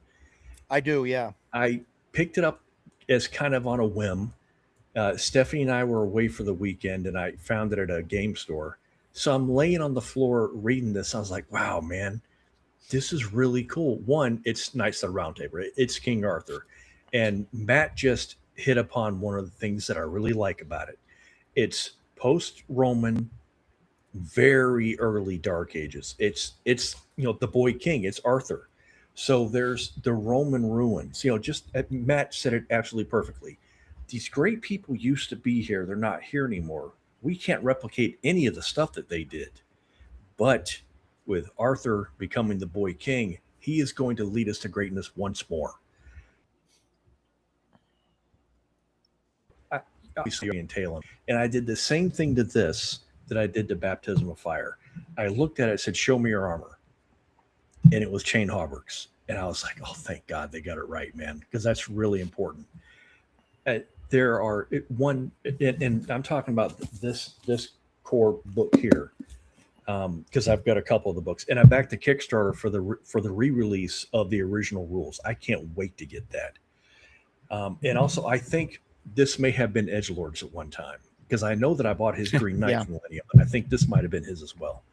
I do, yeah. I picked it up as kind of on a whim. Stephanie and I were away for the weekend, and I found it at a game store. So I'm laying on the floor reading this. I was like, wow, man, this is really cool. One, it's Knights of the Round Table. It's King Arthur. And Matt just hit upon one of the things that I really like about it. It's post-Roman, very early Dark Ages. It's the boy king. It's Arthur. So there's the Roman ruins. Just Matt said it absolutely perfectly. These great people used to be here. They're not here anymore. We can't replicate any of the stuff that they did. But with Arthur becoming the boy king, he is going to lead us to greatness once more. Obviously, entailing. And I did the same thing to this that I did to Baptism of Fire. I looked at it and said, show me your armor. And it was chain hauberks. And I was like, oh, thank God they got it right, man, because that's really important. There are one, and I'm talking about this core book here, because I've got a couple of the books, and I backed the Kickstarter for the re-release of the original rules. I can't wait to get that. And also, I think this may have been Edgelord's at one time, because I know that I bought his Green Knight Millennium, and I think this might have been his as well.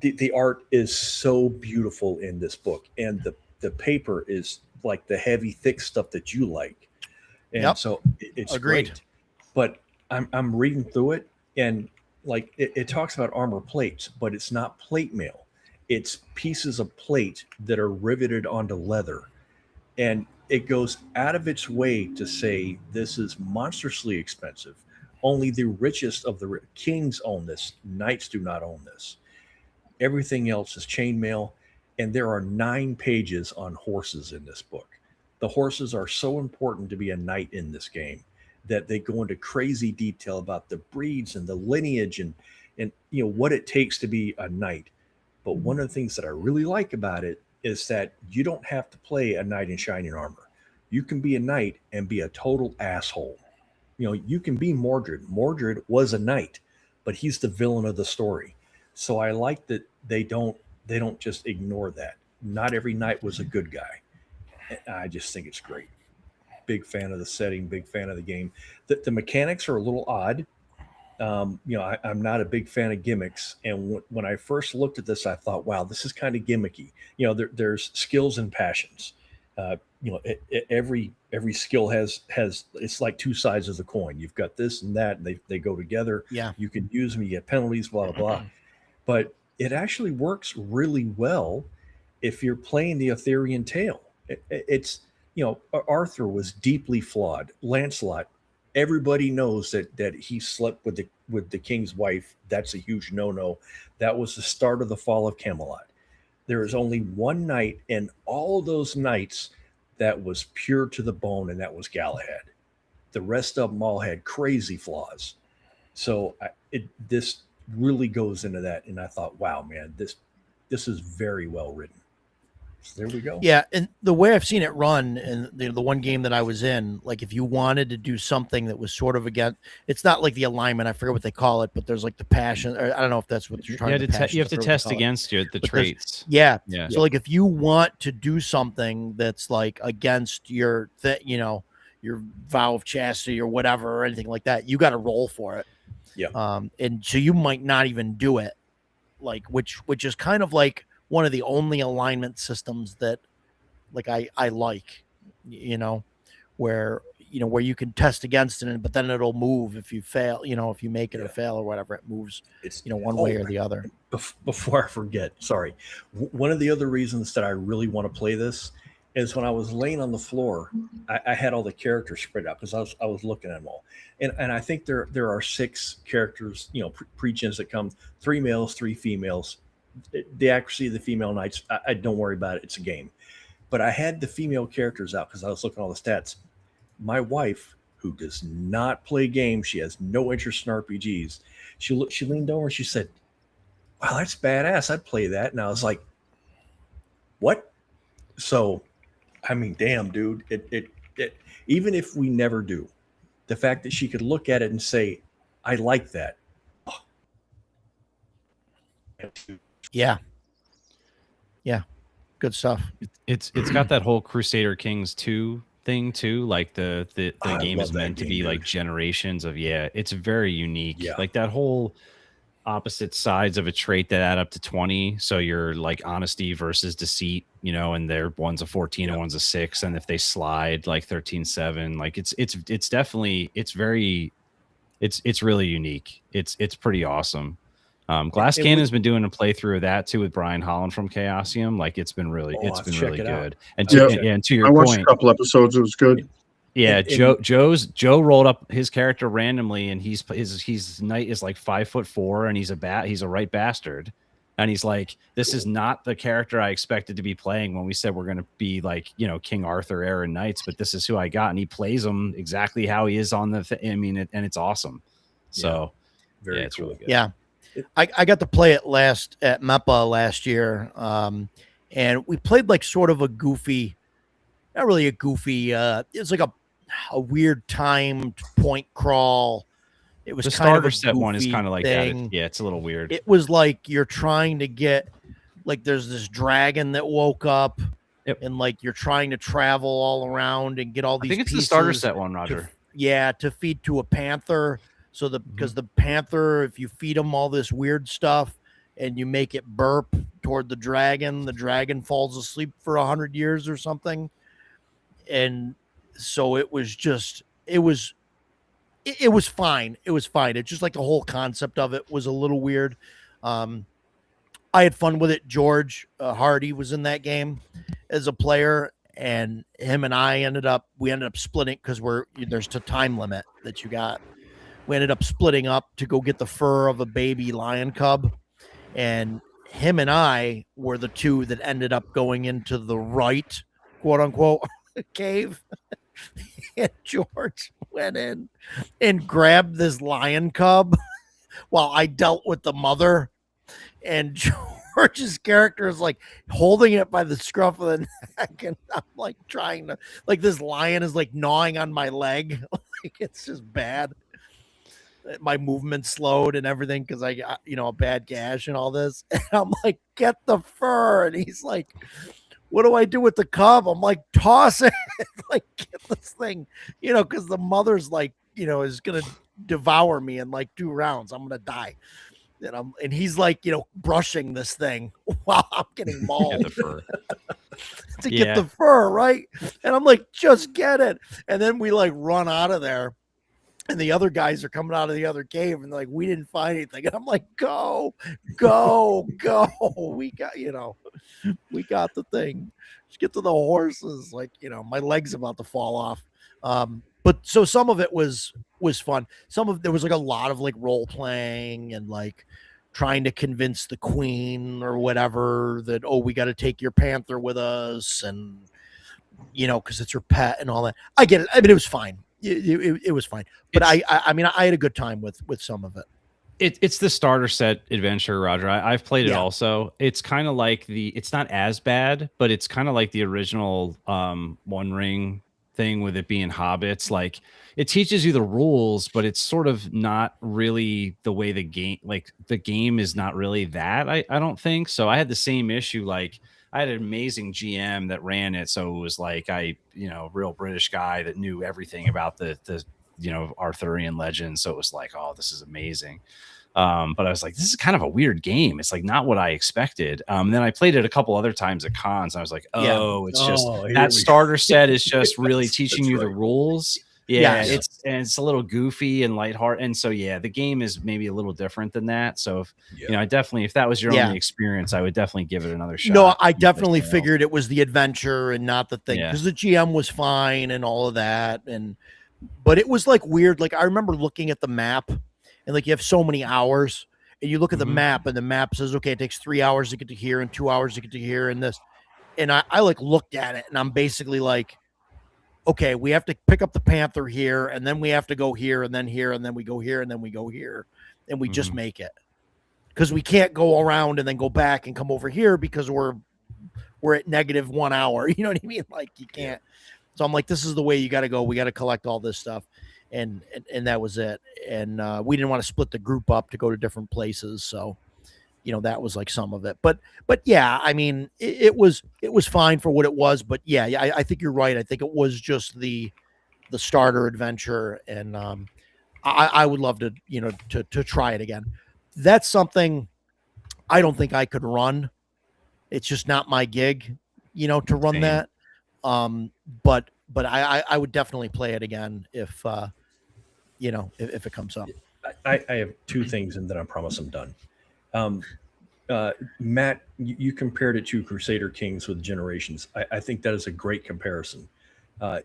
The art is so beautiful in this book, and the paper is like the heavy, thick stuff that you like. And so it's great. But I'm reading through it, and like it talks about armor plates, but it's not plate mail. It's pieces of plate that are riveted onto leather. And it goes out of its way to say this is monstrously expensive. Only the richest of the kings own this. Knights do not own this. Everything else is chainmail. And there are 9 pages on horses in this book. The horses are so important to be a knight in this game that they go into crazy detail about the breeds and the lineage and what it takes to be a knight. But one of the things that I really like about it is that you don't have to play a knight in shining armor. You can be a knight and be a total asshole. You can be Mordred. Mordred was a knight, but he's the villain of the story. So I like that they don't just ignore that. Not every knight was a good guy. I just think it's great. Big fan of the setting, big fan of the game. The mechanics are a little odd. I'm not a big fan of gimmicks. And when I first looked at this, I thought, wow, this is kind of gimmicky. There's skills and passions. Every skill has it's like two sides of the coin. You've got this and that, and they go together. Yeah. You can use them, you get penalties, blah, blah, blah. But it actually works really well if you're playing the Arthurian tale. It's Arthur was deeply flawed. Lancelot, everybody knows that he slept with the king's wife. That's a huge no-no. That was the start of the fall of Camelot. There is only one knight in all of those knights that was pure to the bone, and that was Galahad. The rest of them all had crazy flaws. So this really goes into that, and I thought, wow, man, this is very well written. So there we go. Yeah, and the way I've seen it run, and the one game that I was in, like if you wanted to do something that was sort of against, it's not like the alignment. I forget what they call it, but there's like the passion. Or I don't know if that's what you're trying to. You have to test against the traits. Yeah. So like if you want to do something that's like against your your vow of chastity or whatever or anything like that, you got to roll for it. Yeah. And so you might not even do it, like which is kind of like one of the only alignment systems that like I like, where you can test against it, but then it'll move if you fail, if you make it or fail or whatever, it moves, one way or the other. Before I forget, sorry. One of the other reasons that I really want to play this is when I was laying on the floor, I had all the characters spread out because I was looking at them all. And I think there are 6 characters, pre-gens that come, 3 males, 3 females. The accuracy of the female knights, I don't worry about it. It's a game. But I had the female characters out because I was looking at all the stats. My wife, who does not play games, she has no interest in RPGs. She leaned over and she said, "Wow, that's badass. I'd play that." And I was like, "What?" So, I mean, damn, dude. It even if we never do, the fact that she could look at it and say, "I like that." Oh. Yeah. Good stuff. It's got that whole Crusader Kings 2 thing too. Like the game is meant to be like generations of it's very unique. Yeah. Like that whole opposite sides of a trait that add up to 20. So you're like honesty versus deceit, and they're one's a 14 and one's a 6. And if they slide like 13-7, like it's definitely it's really unique. It's pretty awesome. Glass Cannon's been doing a playthrough of that too with Brian Holland from Chaosium. Like it's been really good. And to your point, I watched a couple episodes. It was good. Yeah, Joe rolled up his character randomly, and his knight is like 5'4", and he's a right bastard. And he's like, this is not the character I expected to be playing when we said we're going to be like, King Arthur era knights, but this is who I got. And he plays him exactly how he is on the and it's awesome. So it's cool. really good. Yeah. I got to play it at MEPA last year. And we played like sort of a goofy, not really a goofy, it's like a weird timed point crawl. It was the kind starter of a set one is kind of like thing. that. It's a little weird. It was like you're trying to get, like there's this dragon that woke up, and like you're trying to travel all around and get all these. I think it's the pieces starter set one, Roger. To feed to a panther. So because the panther, if you feed him all this weird stuff and you make it burp toward the dragon falls asleep for 100 years or something. And so it was fine. It was fine. It's just like the whole concept of it was a little weird. I had fun with it. George Hardy was in that game as a player, and him and I ended up splitting because there's a time limit that you got. We ended up splitting up to go get the fur of a baby lion cub, and him and I were the two that ended up going into the right, quote unquote, cave. And George went in and grabbed this lion cub while I dealt with the mother, and George's character is like holding it by the scruff of the neck, and I'm like trying to, like, this lion is like gnawing on my leg. Like, it's just bad. my movement slowed and everything because I got, a bad gash and all this. And I'm like, get the fur. And he's like, what do I do with the cub? I'm like, toss it. Like, get this thing, because the mother's like, is going to devour me in like 2 rounds. I'm going to die. And he's like, brushing this thing while I'm getting mauled. Get the fur. To get the fur, right? And I'm like, just get it. And then we like run out of there. And the other guys are coming out of the other cave and like, we didn't find anything. And I'm like, go. We got, we got the thing. Just get to the horses. Like, my leg's about to fall off. But so some of it was fun. There was like a lot of like role playing and like trying to convince the queen or whatever that, we got to take your panther with us. And, cause it's her pet and all that. I get it. I mean, it was fine. It was fine, but I mean, I had a good time with some of it. It's the starter set adventure, Roger. I've played it also. It's kind of like it's not as bad, but it's kind of like the original One Ring thing with it being hobbits. Like, it teaches you the rules, but it's sort of not really the way the game is not really that. I don't think so. I had the same issue. Like, I had an amazing GM that ran it, so it was like real British guy that knew everything about the Arthurian legends. So it was like, oh, this is amazing. But I was like, this is kind of a weird game. It's like not what I expected. And then I played it a couple other times at cons. And I was like, it's just that starter set is just really teaching you the rules. Yeah, it's a little goofy and lighthearted, and so the game is maybe a little different than that. So I definitely, if that was your only experience, I would definitely give it another shot. No, I definitely figured it was the adventure and not the thing, because the GM was fine and all of that, but it was like weird. Like, I remember looking at the map, and like you have so many hours, and you look at the map, and the map says, okay, it takes 3 hours to get to here and 2 hours to get to here and this, and I like looked at it, and I'm basically like, okay, we have to pick up the panther here, and then we have to go here, and then we go here, and then we go here, and we just make it, because we can't go around and then go back and come over here because we're at negative 1 hour. You know what I mean? Like, you can't. So I'm like, this is the way you got to go. We got to collect all this stuff, and that was it. And we didn't want to split the group up to go to different places, so that was like some of it. But yeah, I mean, it was fine for what it was. But yeah, I think you're right. I think it was just the starter adventure, and I would love to to try it again. That's something I don't think I could run. It's just not my gig, to run that. But I would definitely play it again if if it comes up. I have 2 things, and then I promise I'm done. Matt, you compared it to Crusader Kings with Generations. I think that is a great comparison.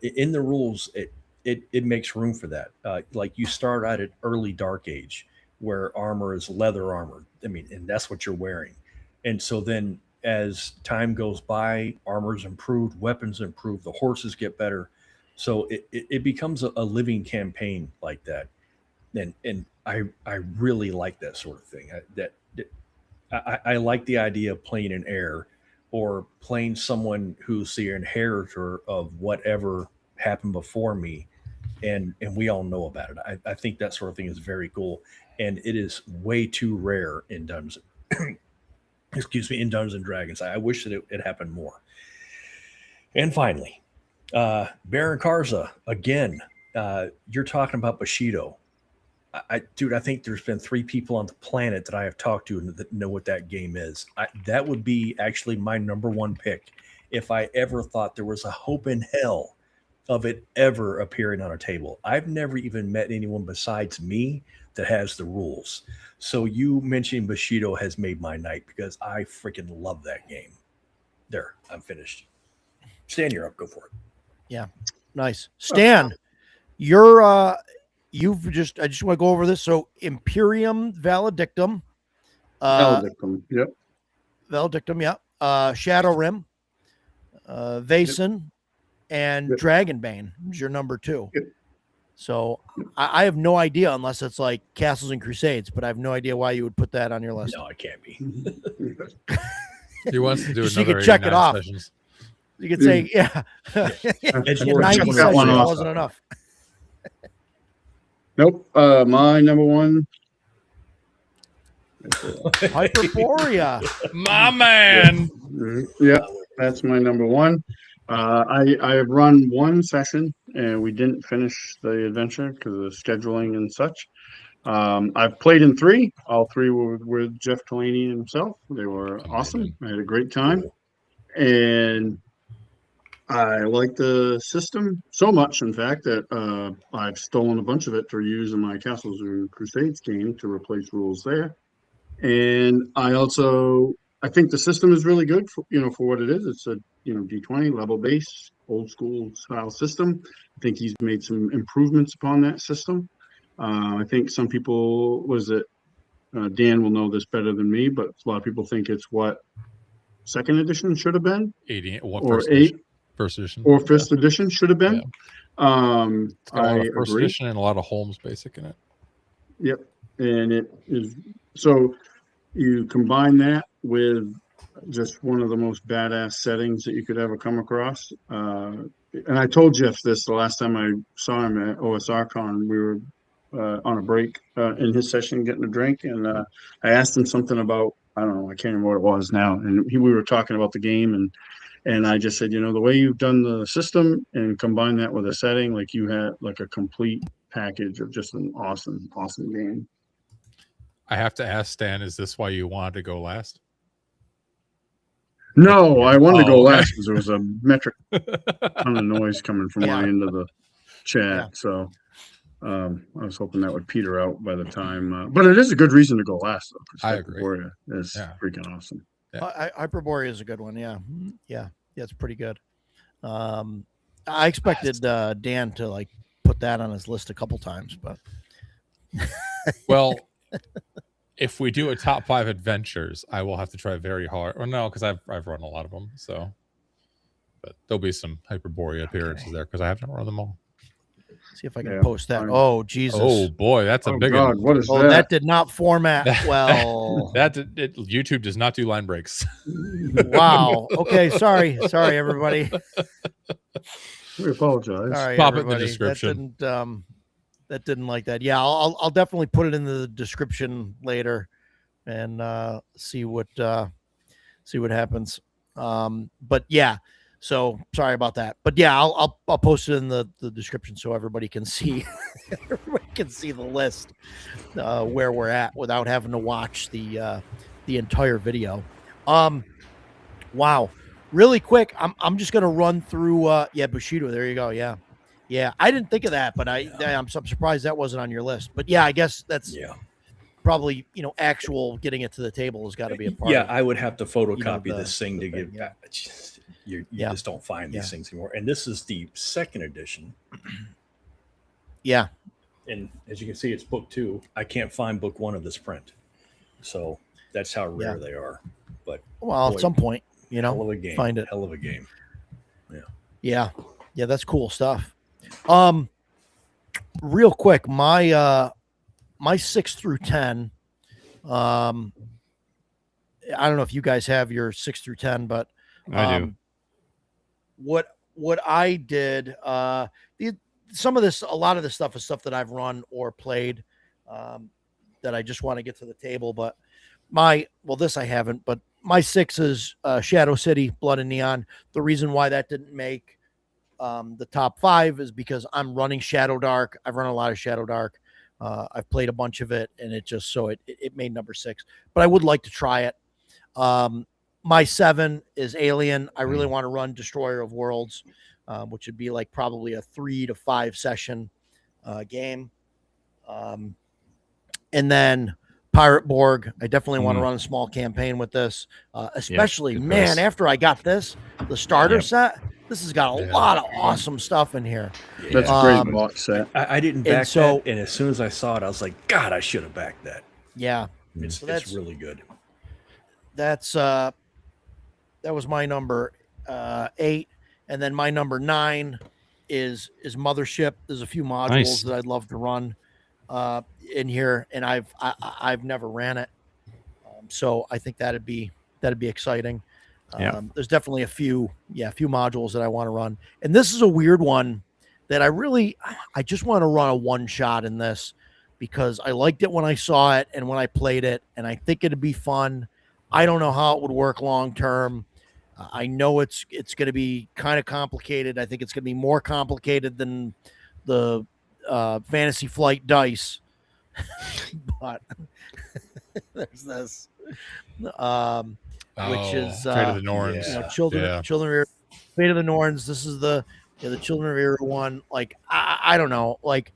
In the rules, it makes room for that. Like, you start out at early Dark Age, where armor is leather armor. I mean, and that's what you're wearing. And so then as time goes by, armor's improved, weapons improve, the horses get better. So it becomes a living campaign like that. And I really like that sort of thing. I like the idea of playing an heir, or playing someone who's the inheritor of whatever happened before me, and we all know about it. I think that sort of thing is very cool, and it is way too rare in Dungeons. In Dungeons and Dragons. I wish that it happened more. And finally, Baron Karza again. You're talking about Bushido. Dude, I think there's been 3 people on the planet that I have talked to that know what that game is. That would be actually my number 1 pick if I ever thought there was a hope in hell of it ever appearing on a table. I've never even met anyone besides me that has the rules. So you mentioning Bushido has made my night, because I freaking love that game. There, I'm finished. Stan, you're up. Go for it. Yeah, nice. Stan, you're I just want to go over this. So Imperium Maledictum. Maledictum, yep. Shadowrim, Vaesen, and Dragonbane is your number 2. Yep. So I have no idea, unless it's like Castles and Crusades, but I have no idea why you would put that on your list. No, it can't be. He wants to do just another. You could check it off. Sessions. You could say, yeah. 90 sessions wasn't enough. Nope. My number one. Hyperborea. My man. Yeah, that's my number one. I have run one session and we didn't finish the adventure because of scheduling and such. I've played in 3. All 3 were with Jeff Delaney himself. They were awesome. I had a great time. And I like the system so much, in fact, that I've stolen a bunch of it to use in my Castles and Crusades game to replace rules there. And I think the system is really good for what it is. It's a D20 level base, old school style system. I think he's made some improvements upon that system. I think some people Dan will know this better than me, but a lot of people think it's what 2nd edition should have been, 80 or first 8 edition. First edition or 5th edition should have been. Yeah. It's got a lot of first agree. edition and a lot of Holmes basic in it. Yep, and it is so. You combine that with just one of the most badass settings that you could ever come across. And I told Jeff this the last time I saw him at OSR Con. We were on a break in his session getting a drink, and I asked him something about, I don't know, I can't remember what it was now. And we were talking about the game, and I just said, the way you've done the system and combine that with a setting, like you had like a complete package of just an awesome, awesome game. I have to ask Stan, is this why you wanted to go last? No, I wanted to go last because there was a metric ton of noise coming from my end of the chat. Yeah. So I was hoping that would peter out by the time. But it is a good reason to go last, though. I agree. It's freaking awesome. Yeah. Hyperborea is a good one. Yeah, it's pretty good. I expected Dan to put that on his list a couple times, but well. If we do a top 5 adventures, I will have to try very hard. Or no, because I've run a lot of them. So, but there'll be some Hyperborea appearances there because I haven't run them all. See if I can post that. Oh Jesus! Oh boy, that's a big one. What is that? That did not format well. YouTube does not do line breaks. Wow. Okay. Sorry, everybody. We apologize. Sorry, Pop everybody. it in the description. That didn't like that. Yeah, I'll definitely put it in the description later, and see what happens. But yeah, so sorry about that. But yeah, I'll post it in the description so everybody can see the list where we're at without having to watch the entire video. Wow, really quick. I'm just gonna run through. Bushido. There you go. Yeah, I didn't think of that, but I'm surprised that wasn't on your list. But yeah, I guess that's probably actual getting it to the table has got to be a part. Yeah, I would have to photocopy this thing to give. You just don't find these things anymore. And this is the 2nd edition. Yeah, and as you can see, it's book 2. I can't find book 1 of this print, so that's how rare they are. But at some point, hell of a game. Find it. Hell of a game. Yeah, that's cool stuff. Real quick, my 6 through 10. I don't know if you guys have your 6 through 10, but I do. What I did, a lot of this stuff is stuff that I've run or played, that I just want to get to the table. But this I haven't, but my 6 is Shadow City, Blood and Neon. The reason why that didn't make the top 5 is because I'm running Shadow Dark. I've run a lot of Shadow Dark. I've played a bunch of it, and it made number 6. But I would like to try it. My 7 is Alien. I really want to run Destroyer of Worlds, which would be probably a 3 to 5 session game. And then Pirate Borg. I definitely want to run a small campaign with this, especially after I got the starter set. This has got a lot of awesome stuff in here. That's a great box set. I didn't back that, and as soon as I saw it, I was like, God, I should have backed that. Yeah, it's really good. That was my number 8, and then my number 9 is Mothership. There's a few modules that I'd love to run in here, and I've never ran it, so I think that'd be exciting. There's definitely a few modules that I want to run, and this is a weird one that I just want to run a one shot in this because I liked it when I saw it and when I played it, and I think it'd be fun. I don't know how it would work long term. I know it's going to be kind of complicated. I think it's going to be more complicated than the Fantasy Flight dice, but there's this, which is Fate of the Norns. Children of Fate of the Norns. This is the Children of Era one. Like I don't know, like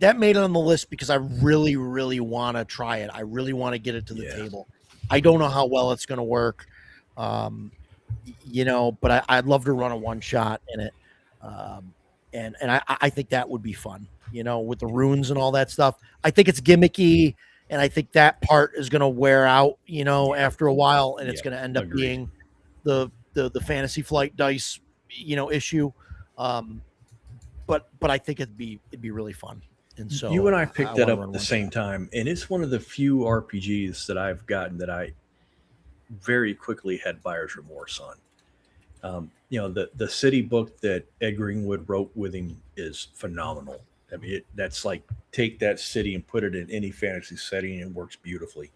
that made it on the list because I really, really want to try it. I really want to get it to the table. I don't know how well it's going to work, but I'd love to run a one shot in it, and I think that would be fun. With the runes and all that stuff. I think it's gimmicky, and I think that part is going to wear out, after a while, and it's going to end up being the Fantasy Flight dice, issue. But I think it'd be really fun. And so you and I picked that up at the same time, and it's one of the few RPGs that I've gotten that I very quickly had buyer's remorse on. The city book that Ed Greenwood wrote with him is phenomenal. I mean, that's like take that city and put it in any fantasy setting and it works beautifully.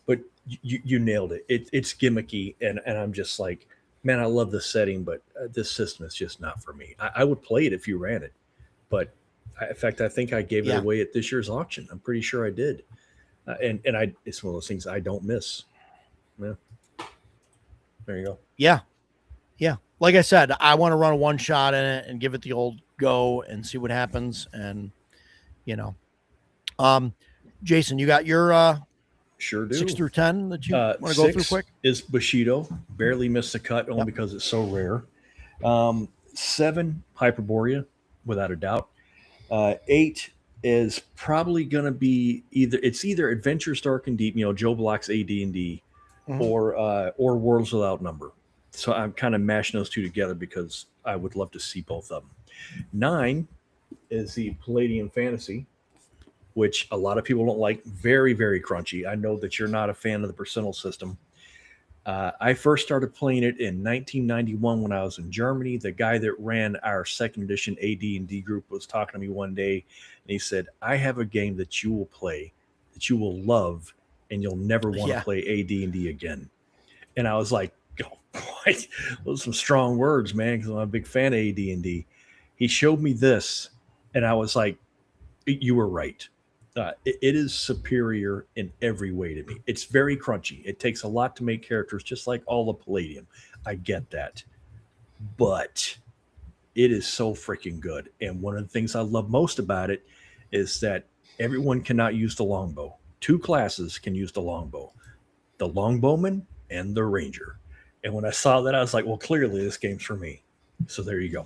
But you nailed it. It's gimmicky, and I'm just like, man, I love the setting, but this system is just not for me. I would play it if you ran it, but in fact, I think I gave it away at this year's auction. I'm pretty sure I did, and it's one of those things I don't miss. Yeah. There you go. Yeah. Like I said, I want to run a one shot in it and give it the old go and see what happens. And Jason, you got your sure do 6 through 10 that you want to go through quick? Is Bushido, barely missed the cut only because it's so rare. 7, Hyperborea, without a doubt. 8 is probably going to be either Adventures Dark and Deep, Joe Block's AD&D, or Worlds Without Number. So I'm kind of mashing those two together because I would love to see both of them. 9 is the Palladium Fantasy, which a lot of people don't like. Very, very crunchy. I know that you're not a fan of the percentile system. I first started playing it in 1991 when I was in Germany. The guy that ran our second edition AD&D group was talking to me one day, and he said, I have a game that you will play, that you will love, and you'll never want to play AD&D again. And I was like, oh, boy, those are some strong words, man, because I'm a big fan of AD&D. He showed me this, and I was like, you were right. It is superior in every way to me. It's very crunchy. It takes a lot to make characters, just like all the Palladium. I get that. But it is so freaking good. And one of the things I love most about it is that everyone cannot use the longbow. 2 classes can use the longbow. The longbowman and the ranger. And when I saw that, I was like, well, clearly this game's for me. So there you go.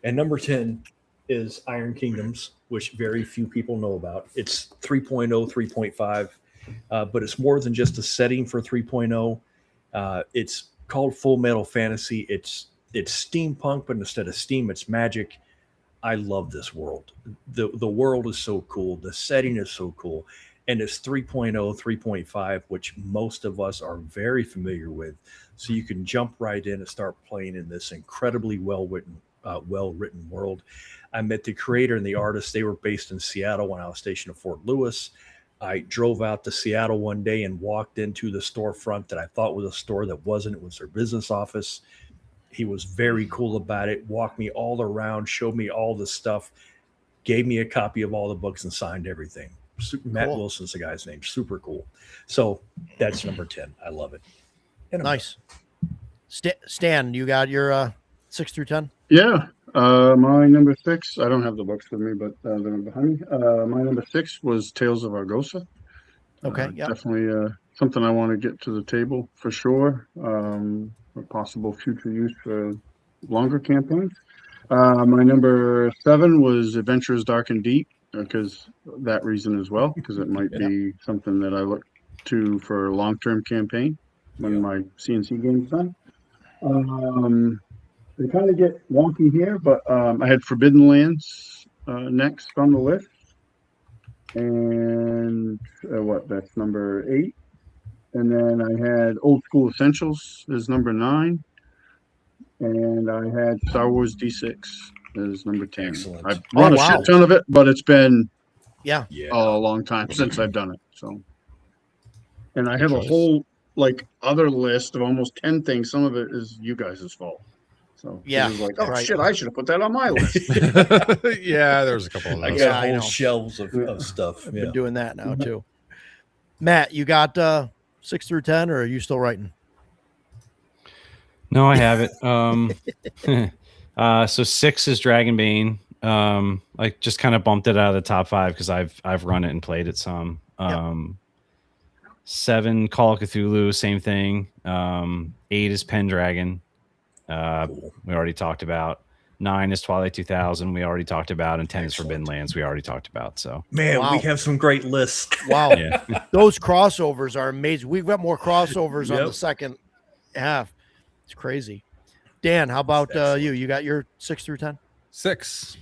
And number 10 is Iron Kingdoms, which very few people know about. It's 3.0, 3.5, but it's more than just a setting for 3.0. It's called Full Metal Fantasy. It's steampunk, but instead of steam, it's magic. I love this world. The world is so cool. The setting is so cool. And it's 3.0, 3.5, which most of us are very familiar with. So you can jump right in and start playing in this incredibly well-written world. I met the creator and the artist. They were based in Seattle when I was stationed at Fort Lewis. I drove out to Seattle one day and walked into the storefront that I thought was a store that wasn't. It was their business office. He was very cool about it, walked me all around, showed me all the stuff, gave me a copy of all the books and signed everything. Matt Wilson's the guy's name. Super cool. So that's number 10. I love it. Nice. Stan, you got your 6 through 10? Yeah. My number 6, I don't have the books with me, but they're behind me. My number 6 was Tales of Argosa. Okay. Definitely something I want to get to the table for sure. For possible future use for longer campaigns. My number 7 was Adventures Dark and Deep, because that reason as well, because it might be something that I look to for a long-term campaign when my CNC game's done. They kind of get wonky here, but I had Forbidden Lands next on the list. And that's number 8. And then I had Old School Essentials as number 9. and I had Star Wars D6 as number 10. Excellent. I've run a shit ton of it, but it's been Yeah. a long time since I've done it. So, and I have a choice. whole other list of almost 10 things. Some of it is you guys' fault. So Yeah, it was like, oh right. shit, I should have put that on my list. Yeah, there's a couple of I those. got whole know. shelves of stuff. I've been doing that now too. Matt, you got 6 through 10, or are you still writing? No, I have it. So 6 is Dragonbane. I just kind of bumped it out of the top 5 because I've run it and played it some. 7, Call of Cthulhu, same thing. 8 is Pendragon. We already talked about. 9 is Twilight 2000. We already talked about, and 10 is Forbidden Lands. We already taled about. So Man, Wow. we have some great lists. Wow. yeah, Those crossovers are amazing. We've got more crossovers on Yep. the second half. It's crazy. Dan, how about you? You got your 6 through 10? 6,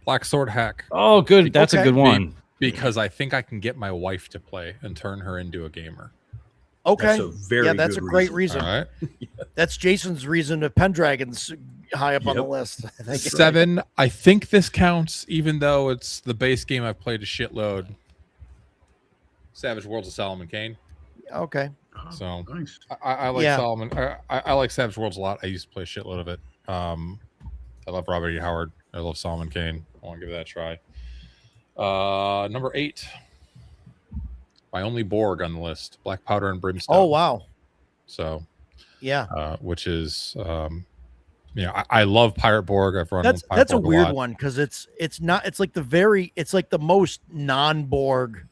Black Sword Hack. oh, good. That's a Okay. good one. Because I think I can get my wife to play and turn her into a gamer. Okay. That's a very that's a good great reason. reason. All right. That's Jason's reason of Pendragon's high up on the Yep. list. I think. 7, I think this counts, even though it's the base game I've played a shitload. Savage Worlds of Solomon Kane. Okay. So Nice. I like Yeah. Solomon. I like Savage Worlds a lot. I used to play a shitload of it. I love Robert E. Howard. I love Solomon Kane. I want to give that a try. Number 8. My only Borg on the list, Black Powder and Brimstone. Oh, wow. So, Yeah. which is, I love Pirate Borg. I've run Pirate That's a Borg weird lot. one because it's like the most non-Borg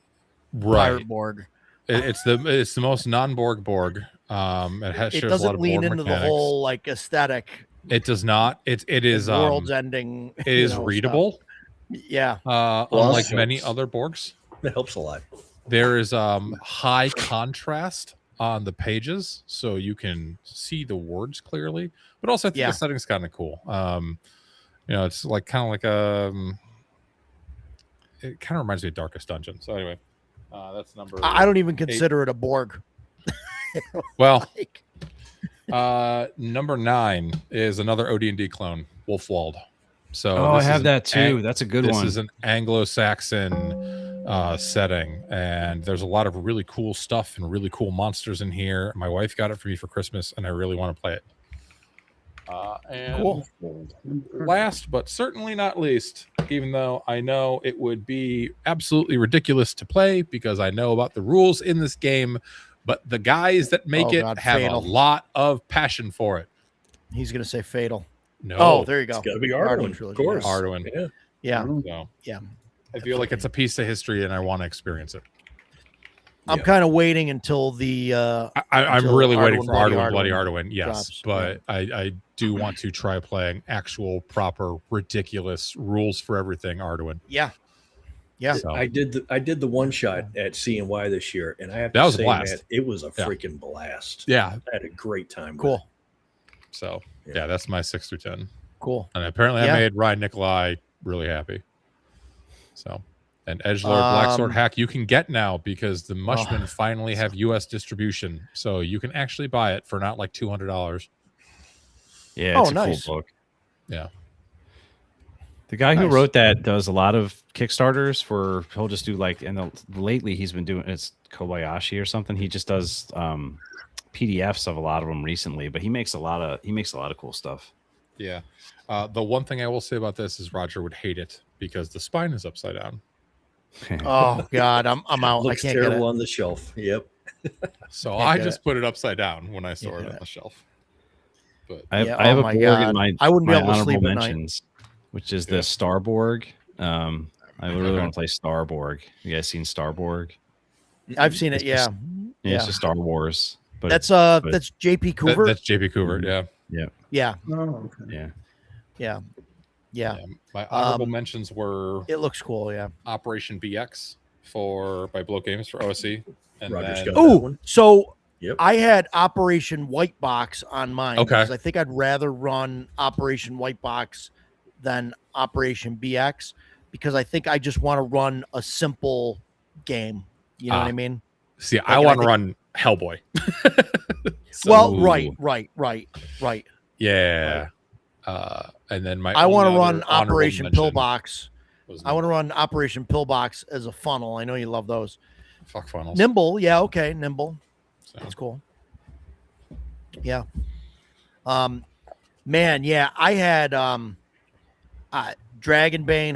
Pirate Right. Borg. It's the most non-Borg Borg. It It shares a lot doesn't of lean Borg into mechanics. the whole aesthetic. It does not. It is world's ending. it is readable. Stuff. Yeah. Unlike helps. many other Borgs. That helps a lot. There is high contrast on the pages, so you can see the words clearly. But also, I think the setting's kind of cool. It's like kind of like it kind of reminds me of Darkest Dungeon. So anyway, that's number. I don't even consider it a Borg. Well, Like, number 9 is another OD&D clone, Wolfwald. So Oh, I this have is that too. That's a good this one. is an Anglo-Saxon setting, and there's a lot of really cool stuff and really cool monsters in here. My wife got it for me for Christmas, and I really want to play it. And cool. last but certainly not least, even though I know it would be absolutely ridiculous to play because I know about the rules in this game, but the guys that make Oh, it God, have Fatal. a lot of passion for it. He's gonna say Fatal. No, Oh, there you go. It's got to be Arduin Arduin, of trilogy, course. Arduin. Yeah. Yeah. So Yeah. I feel like it's a piece of history, and I want to experience it. I'm Yeah. kind of waiting until the I'm Until really waiting Arduin, for Bloody Arduin, Bloody Arduin Arduin. Yes, drops, but I do want to try playing actual, proper, ridiculous rules for everything Arduin. yeah. So, I did the one shot at CNY this year, and I have to That was a say, blast. man, it was a Yeah. freaking blast. yeah. I had a great time. with Cool. So Yeah. yeah, that's my 6 through 10. Cool. And apparently Yeah. I made Ryan Nikolai really happy. So, and Edgelord Blacksword Hack you can get now because the Mushmen finally have U.S. distribution. So you can actually buy it for not like $200. Yeah, it's a nice. cool book. Yeah. The guy who Nice. wrote that does a lot of Kickstarters for. He'll just do lately he's been doing it's Kobayashi or something. He just does PDFs of a lot of them recently, but he makes a lot of cool stuff. Yeah. The one thing I will say about this is Roger would hate it because the spine is upside down. Oh God, I'm out. Looks I can't get terrible it. on the shelf. Yep. So Can't I get just put it upside down when I store it get on it. the shelf. But I have, Yeah, I have oh a my Borg God. in my I wouldn't be my able to honorable sleep at night. mentions, which is the Star Borg. I really want to play Star Borg. You guys seen Star Borg? I've seen it. It's Yeah. just- Yeah, it's just Star Wars. But That's but- that's JP Coover. that's JP Coover. Yeah. Yeah. Oh, okay. yeah. Yeah. Yeah. My honorable mentions were It looks cool. Yeah. Operation BX by Bloat Games for OSC. And Roger's then, got that Oh, one. so Yep. I had Operation White Box on mine. Okay. Because I think I'd rather run Operation White Box than Operation BX because I think I just want to run a simple game. You know what I mean? see, I and I want to think- run Hellboy. Well, Ooh. right. Yeah. And then I want to run Operation Pillbox. I want to run Operation Pillbox as a funnel. I know you love those. Fuck funnels. Nimble, yeah, okay, Nimble. So. That's cool. Yeah. Man, yeah, I had Dragonbane,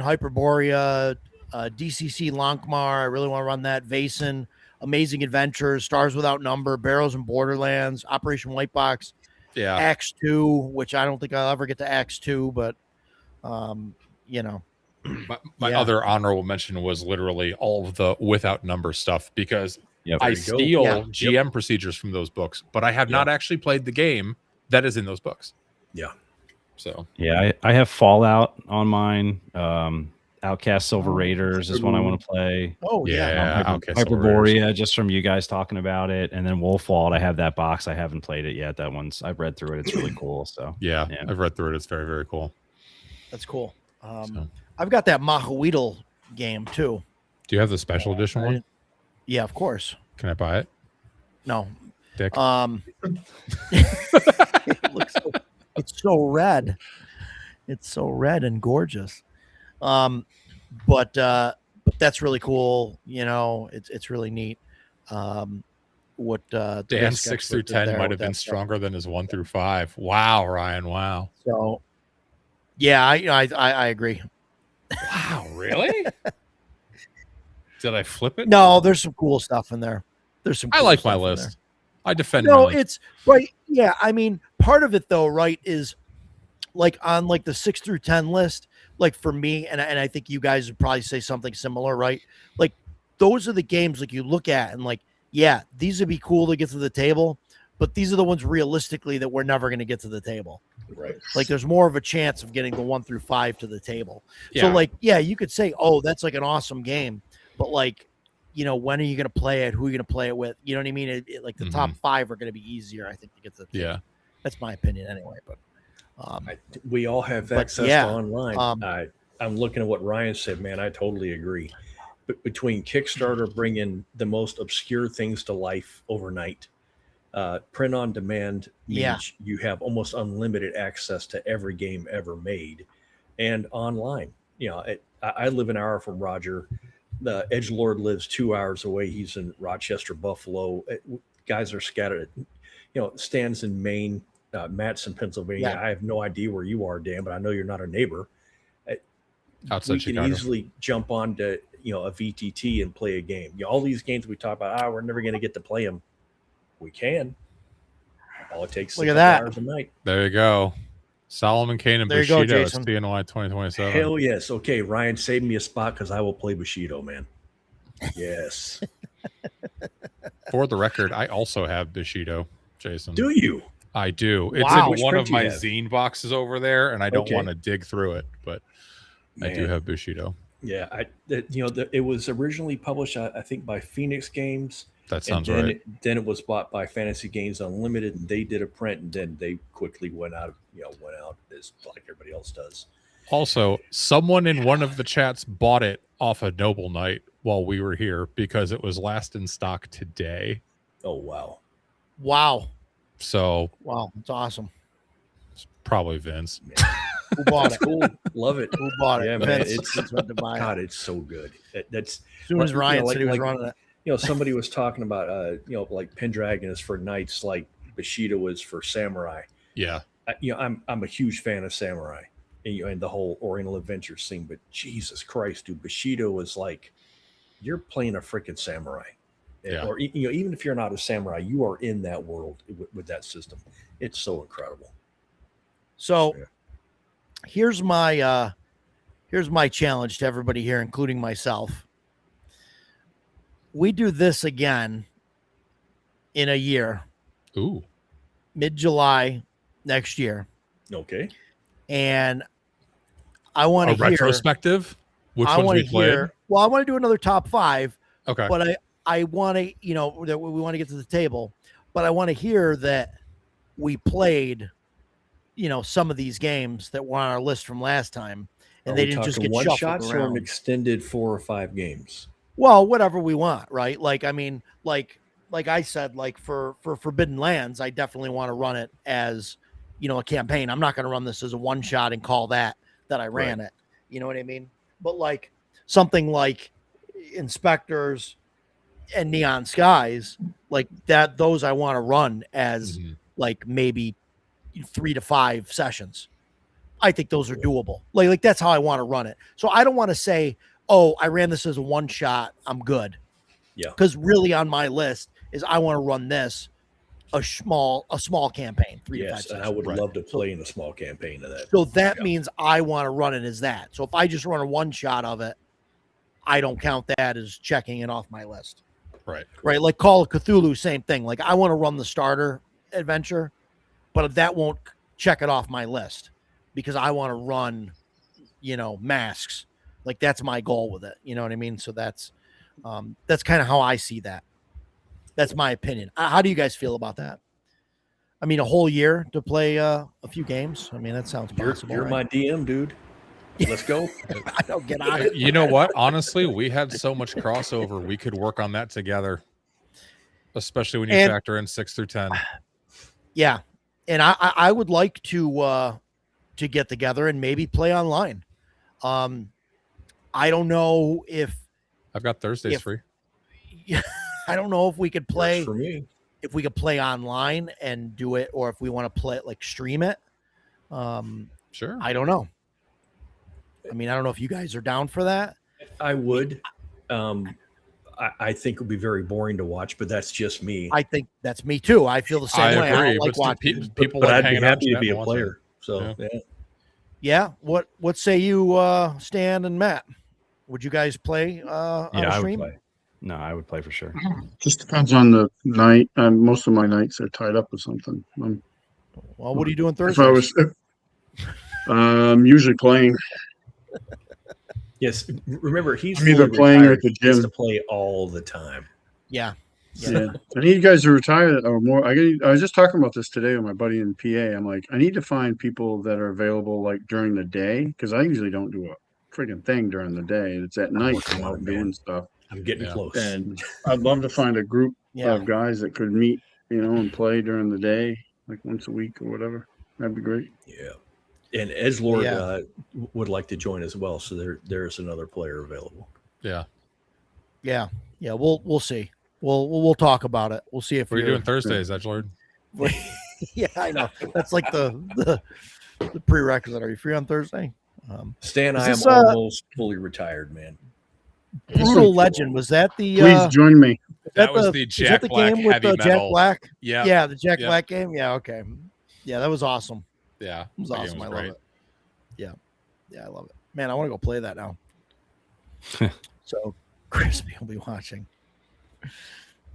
Hyperborea, DCC Lankmar. I really want to run that. Vaesen, Amazing Adventures, Stars Without Number, Barrows and Borderlands, Operation Whitebox. Yeah. Axe 2, which I don't think I'll ever get to Axe 2, but you know. My other honorable mention was literally all of the without number stuff, because I steal GM procedures from those books, but I have not actually played the game that is in those books. Yeah. So I have Fallout on mine. Outcast Silver Raiders is one I want to play. Oh yeah, Hyperborea, just from you guys talking about it, and then Wolfwald. I have that box. I haven't played it yet. That one's I've read through it. It's really cool. So yeah, I've read through it. It's very, very cool. That's cool. I've got that Mahaweedle game too. Do you have the special edition one? Yeah, of course. Can I buy it? No. Dick. It looks it's so red. It's so red and gorgeous. But that's really cool. You know, it's really neat. What Dan's 6 through 10 might have been stronger than his 1 through 5. Wow, Ryan. Wow. So yeah, I agree. Wow, really? Did I flip it? No, there's some cool stuff in there. There's some. I cool like stuff my in list. I defend. No, it's right. Yeah, I mean, part of it though, right, is like on like the 6 through 10 list. Like for me, and I think you guys would probably say something similar, right? Like those are the games like you look at and like, yeah, these would be cool to get to the table, but these are the ones realistically that we're never going to get to the table. Right. Like there's more of a chance of getting the 1 through 5 to the table. Yeah. So like, yeah, you could say, oh, that's like an awesome game, but like, you know, when are you going to play it? Who are you going to play it with? You know what I mean? Like the top 5 are going to be easier, I think, to get to the table. Yeah. That's my opinion anyway, but we all have access to online. I'm looking at what Ryan said, man. I totally agree. But between Kickstarter bringing the most obscure things to life overnight, print on demand means you have almost unlimited access to every game ever made, and online. You know, I live an hour from Roger. The Edgelord lives 2 hours away. He's in Rochester, Buffalo. Guys are scattered. You know, Stan's in Maine. Matt's in Pennsylvania. Yeah. I have no idea where you are, Dan, but I know you're not a neighbor. Outside we Chicago. can easily jump onto a VTT and play a game. You know, all these games we talk about, we're never going to get to play them. We can. All it takes is Look at that. hours a night. There you go. Solomon Kane and There you go, Bushido. It's Jason. CNY 2027. Hell yes. Okay, Ryan, save me a spot because I will play Bushido, man. Yes. For the record, I also have Bushido, Jason. Do you? I do. It's Wow. in one of print do my you have? zine boxes over there, and I don't Okay. want to dig through it, but I do Man. have Bushido. Yeah, it was originally published, I think, by Phoenix Games. That sounds and then right. Then it was bought by Fantasy Games Unlimited, and they did a print, and then they quickly went out as like everybody else does. Also, someone in one of the chats bought it off a Noble Knight while we were here because it was last in stock today. Oh wow! wow. So Wow, it's awesome. it's probably Vince. Who bought it? Cool, love it. Who bought it? Yeah, man, Vince went to buy it. God, it's so good. That's As soon as Ryan like- said he was like- running it. somebody was talking about like Pendragon is for knights, like Bushido is for samurai. Yeah. I'm a huge fan of samurai and the whole Oriental Adventure scene, but Jesus Christ, dude, Bushido is like you're playing a freaking samurai. Yeah. Or even if you're not a samurai, you are in that world with that system. It's so incredible. So Yeah. here's my challenge to everybody here, including myself. We do this again in a year, Ooh. mid-July next year, Okay. and I want A to hear retrospective? Which I ones want we to played? hear. Well, I want to do another top 5, Okay. but I want to, that we want to get to the table, but I want to hear that we played, some of these games that were on our list from last time, and Are they we didn't just talking get one shuffled shots or an around. extended 4 or 5 games. Well, whatever we want, right? Like, I mean, like I said, like for Forbidden Lands, I definitely want to run it as a campaign. I'm not going to run this as a one shot and call that I ran it. You know what I mean? But like something like Inspectres and Neon Skies, like that, those I want to run as like maybe 3 to 5 sessions. I think those are doable. Like that's how I want to run it. So I don't want to say, oh, I ran this as a one shot, I'm good. Yeah. Because really on my list is I want to run this a small campaign, 3 to 5 sessions. And I would love to play in a small campaign of that. So that means I want to run it as that. So if I just run a one shot of it, I don't count that as checking it off my list. Right. Right. Like Call of Cthulhu, same thing. Like I want to run the starter adventure, but that won't check it off my list because I want to run, masks. Like that's my goal with it. You know what I mean? So that's kind of how I see that. That's my opinion. How do you guys feel about that? I mean, a whole year to play a few games. I mean, that sounds possible. You're right? my DM, dude. Let's go. I don't get out of it. You know what? Honestly, we had so much crossover. We could work on that together, especially when you factor in 6 through 10. Yeah, and I would like to get together and maybe play online. I don't know if I've got Thursdays free. Yeah, I don't know if we could play for me. If we could play online and do it, or if we want to play it like stream it. Sure. I don't know. I mean, I don't know if you guys are down for that. I would. I think it would be very boring to watch, but that's just me. I think that's me too. I feel the same way. Agree, I don't like watching people. But I'd be happy to be a player. So yeah. What say you, Stan and Matt? Would you guys play on a stream? I would play. No, I would play for sure. Just depends on the night. Most of my nights are tied up with something. Well, what are you doing Thursday? If I was usually playing. Yes, remember I'm either playing or at the gym. To play all the time. Yeah. I need you guys to retire or more. I was just talking about this today with my buddy in PA. I'm like, I need to find people that are available like during the day because I usually don't do a freaking thing during the day. It's at night I'm out doing stuff. I'm getting close, and I'd love to find a group of guys that could meet, and play during the day, like once a week or whatever. That'd be great. Yeah. And Edgelord would like to join as well, so there's another player available. Yeah. We'll see. We'll talk about it. We'll see if we're doing Thursdays, Edgelord. Yeah, I know. That's like the prerequisite. Are you free on Thursday? Stan, I am almost fully retired, man. Brutal Legend, was that the? Please join me. That was the Jack Black game with heavy metal. Jack Black. Yeah, the Jack Black game. Yeah, okay. Yeah, that was awesome. Yeah, it was awesome. I love it. Yeah, I love it. Man, I want to go play that now. So Crispy will be watching.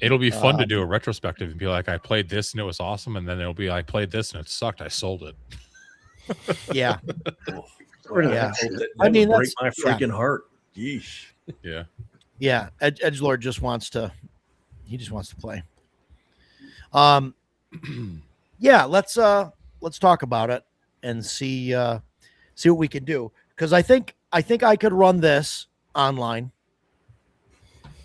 It'll be fun to do a retrospective and be like, I played this and it was awesome, and then it'll be I played this and it sucked. I sold it. Yeah. I mean, break my freaking heart. Yeesh. Yeah. Yeah. Edgelord just wants to play. Yeah, let's talk about it and see what we can do. Because I think I could run this online.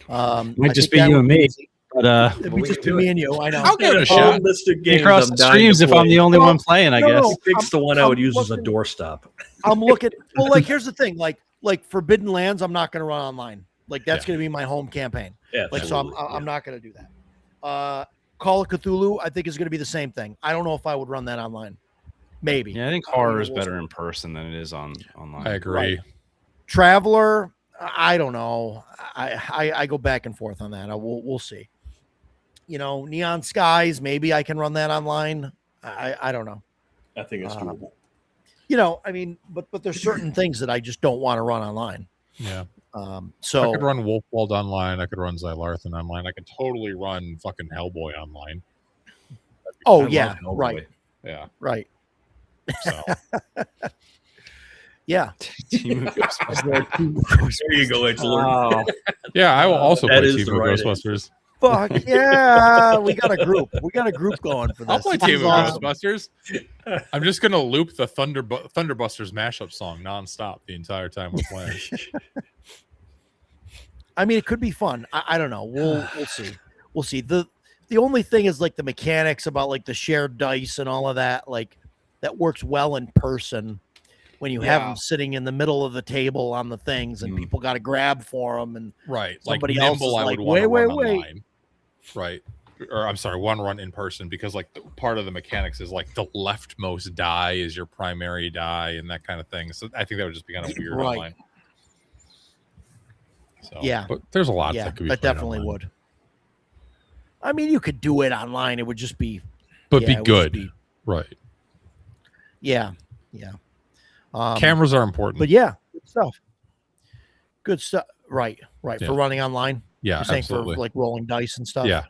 Might just be you and me. But it'd be just me and you. I know. I'll give it a shot. Across the streams if I'm the only one playing, I guess. Fix the one I would use as a doorstop. I'm looking. Well, like here's the thing. Like Forbidden Lands, I'm not going to run online. Like that's going to be my home campaign. Yeah. Like so, I'm not going to do that. Call of Cthulhu, I think is going to be the same thing. I don't know if I would run that online. Maybe. Yeah, I think horror is better in person than it is online. I agree. Right. Traveler, I don't know. I go back and forth on that. We'll see. Neon Skies, maybe I can run that online. I don't know. I think it's doable. I mean, but there's certain things that I just don't want to run online. Yeah. So I could run Wolfwald online. I could run Xylarthen online. I could totally run fucking Hellboy online. Oh yeah, right. Yeah, right. So yeah. There you go, Edgelord. Yeah, I will also play is Team the of right Ghostbusters. Fuck yeah, we got a group. We got a group going for this. I'll play Team of Ghostbusters. I'm just gonna loop the Thunderbusters mashup song nonstop the entire time we're playing. I mean, it could be fun. I don't know. We'll see. We'll see. The only thing is like the mechanics about like the shared dice and all of that. Like, that works well in person when you have them sitting in the middle of the table on the things and people got to grab for them and somebody like else Nimble, I like, would want to wait, run online. Right. Or I'm sorry, one run in person, because like part of the mechanics is like the leftmost die is your primary die and that kind of thing. So I think that would just be kind of weird online. So but there's a lot that could be that definitely online. would. I mean, you could do it online. It would just be be good. Right. Yeah. Cameras are important. But good stuff. Good stuff. Right. Yeah. For running online. Yeah, you're saying absolutely. for like rolling dice and stuff. Yeah.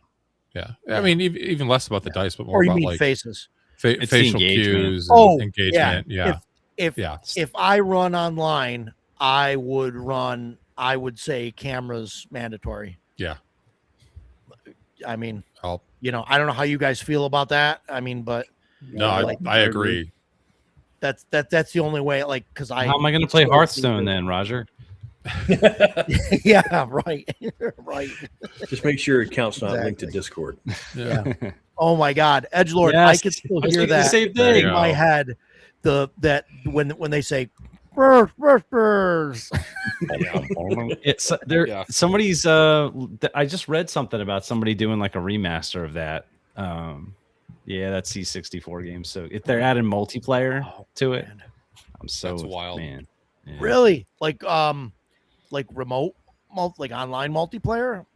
I mean, even less about the dice, but more or you about mean like faces. Facial cues and engagement. Yeah. If I run online, I would say cameras mandatory. Yeah. I mean, I don't know how you guys feel about that. I mean, but no, I agree. That's the only way. Like, because how am I going to play Hearthstone then, Roger? Yeah, right. Just make sure your account's not linked to Discord. Yeah. Oh my God, Edgelord! Yes. I could still hear that same thing in my head. That when they say burrs. It's there. Yeah. Somebody's. I just read something about somebody doing like a remaster of that. That's C64 games. So if they're adding multiplayer to it, I'm so that's wild, man. Yeah. Really, like remote, like online multiplayer,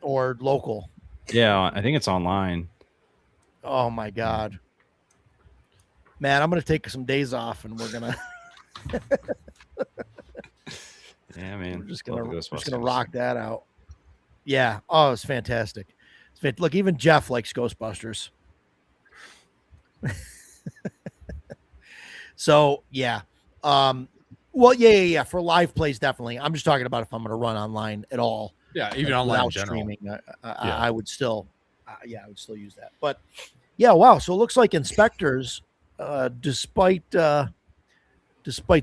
or local. Yeah, I think it's online. Oh my God, man! I'm gonna take some days off, and we're gonna. Yeah, man. We're just gonna rock that out. Yeah. Oh, it's fantastic. Look, even Jeff likes Ghostbusters. So yeah. Well, yeah. For live plays, definitely. I'm just talking about if I'm going to run online at all. Yeah, even online in general. Streaming, I would still, I would still use that. But yeah, wow. So it looks like Inspectres, despite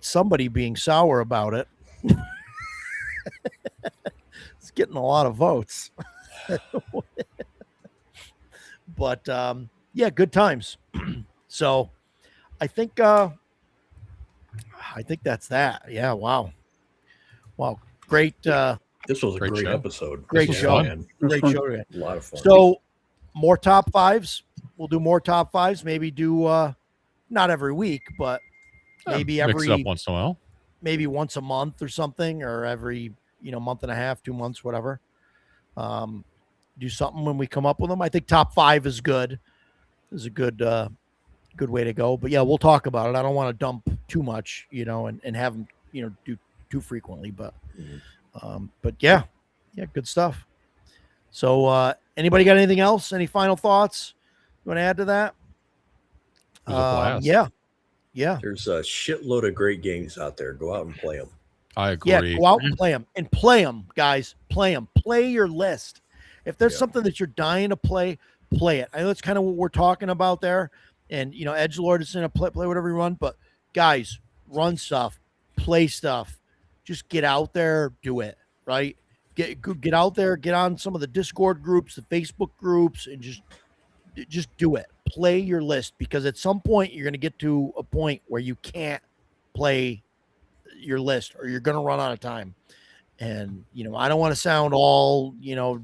somebody being sour about it, it's getting a lot of votes. But good times. So I think that's that. Yeah. Wow. Great. This was a great episode. Great show. Great show. A lot of fun. So more top fives. We'll do more top fives. Maybe do not every week, but maybe mix it up once in a while. Maybe once a month or something, or every month and a half, 2 months, whatever. Do something when we come up with them. I think top 5 is good. Is a good way to go. But yeah, we'll talk about it. I don't want to dump too much, and have them, do too frequently. But yeah, good stuff. So anybody got anything else? Any final thoughts you want to add to that? Yeah. There's a shitload of great games out there. Go out and play them. I agree. Yeah, go out and play them, guys. Play them. Play your list. If there's something that you're dying to play it. I know that's kind of what we're talking about there. And Edgelord is in a play whatever you run, but guys, run stuff, play stuff. Just get out there, do it, right? Get out there, get on some of the Discord groups, the Facebook groups, and just do it. Play your list, because at some point you're going to get to a point where you can't play your list, or you're going to run out of time. And, I don't want to sound all,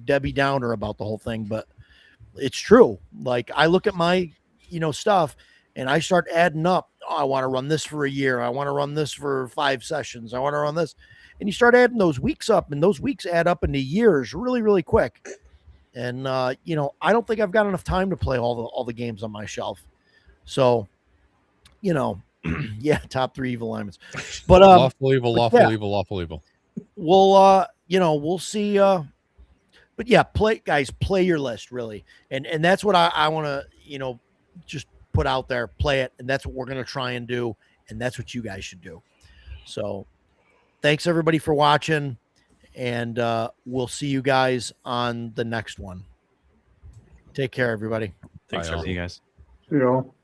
Debbie Downer about the whole thing, but it's true. Like, I look at my, stuff, and I start adding up. Oh, I want to run this for a year. I want to run this for 5 sessions. I want to run this. And you start adding those weeks up, and those weeks add up into years really, really quick. And, I don't think I've got enough time to play all the games on my shelf. So, yeah, top 3 evil alignments. But lawful evil. We'll see. But yeah, play your list, really. And that's what I want to, just put out there, play it. And that's what we're going to try and do. And that's what you guys should do. So thanks everybody for watching. And we'll see you guys on the next one. Take care, everybody. Thanks, you guys. See y'all.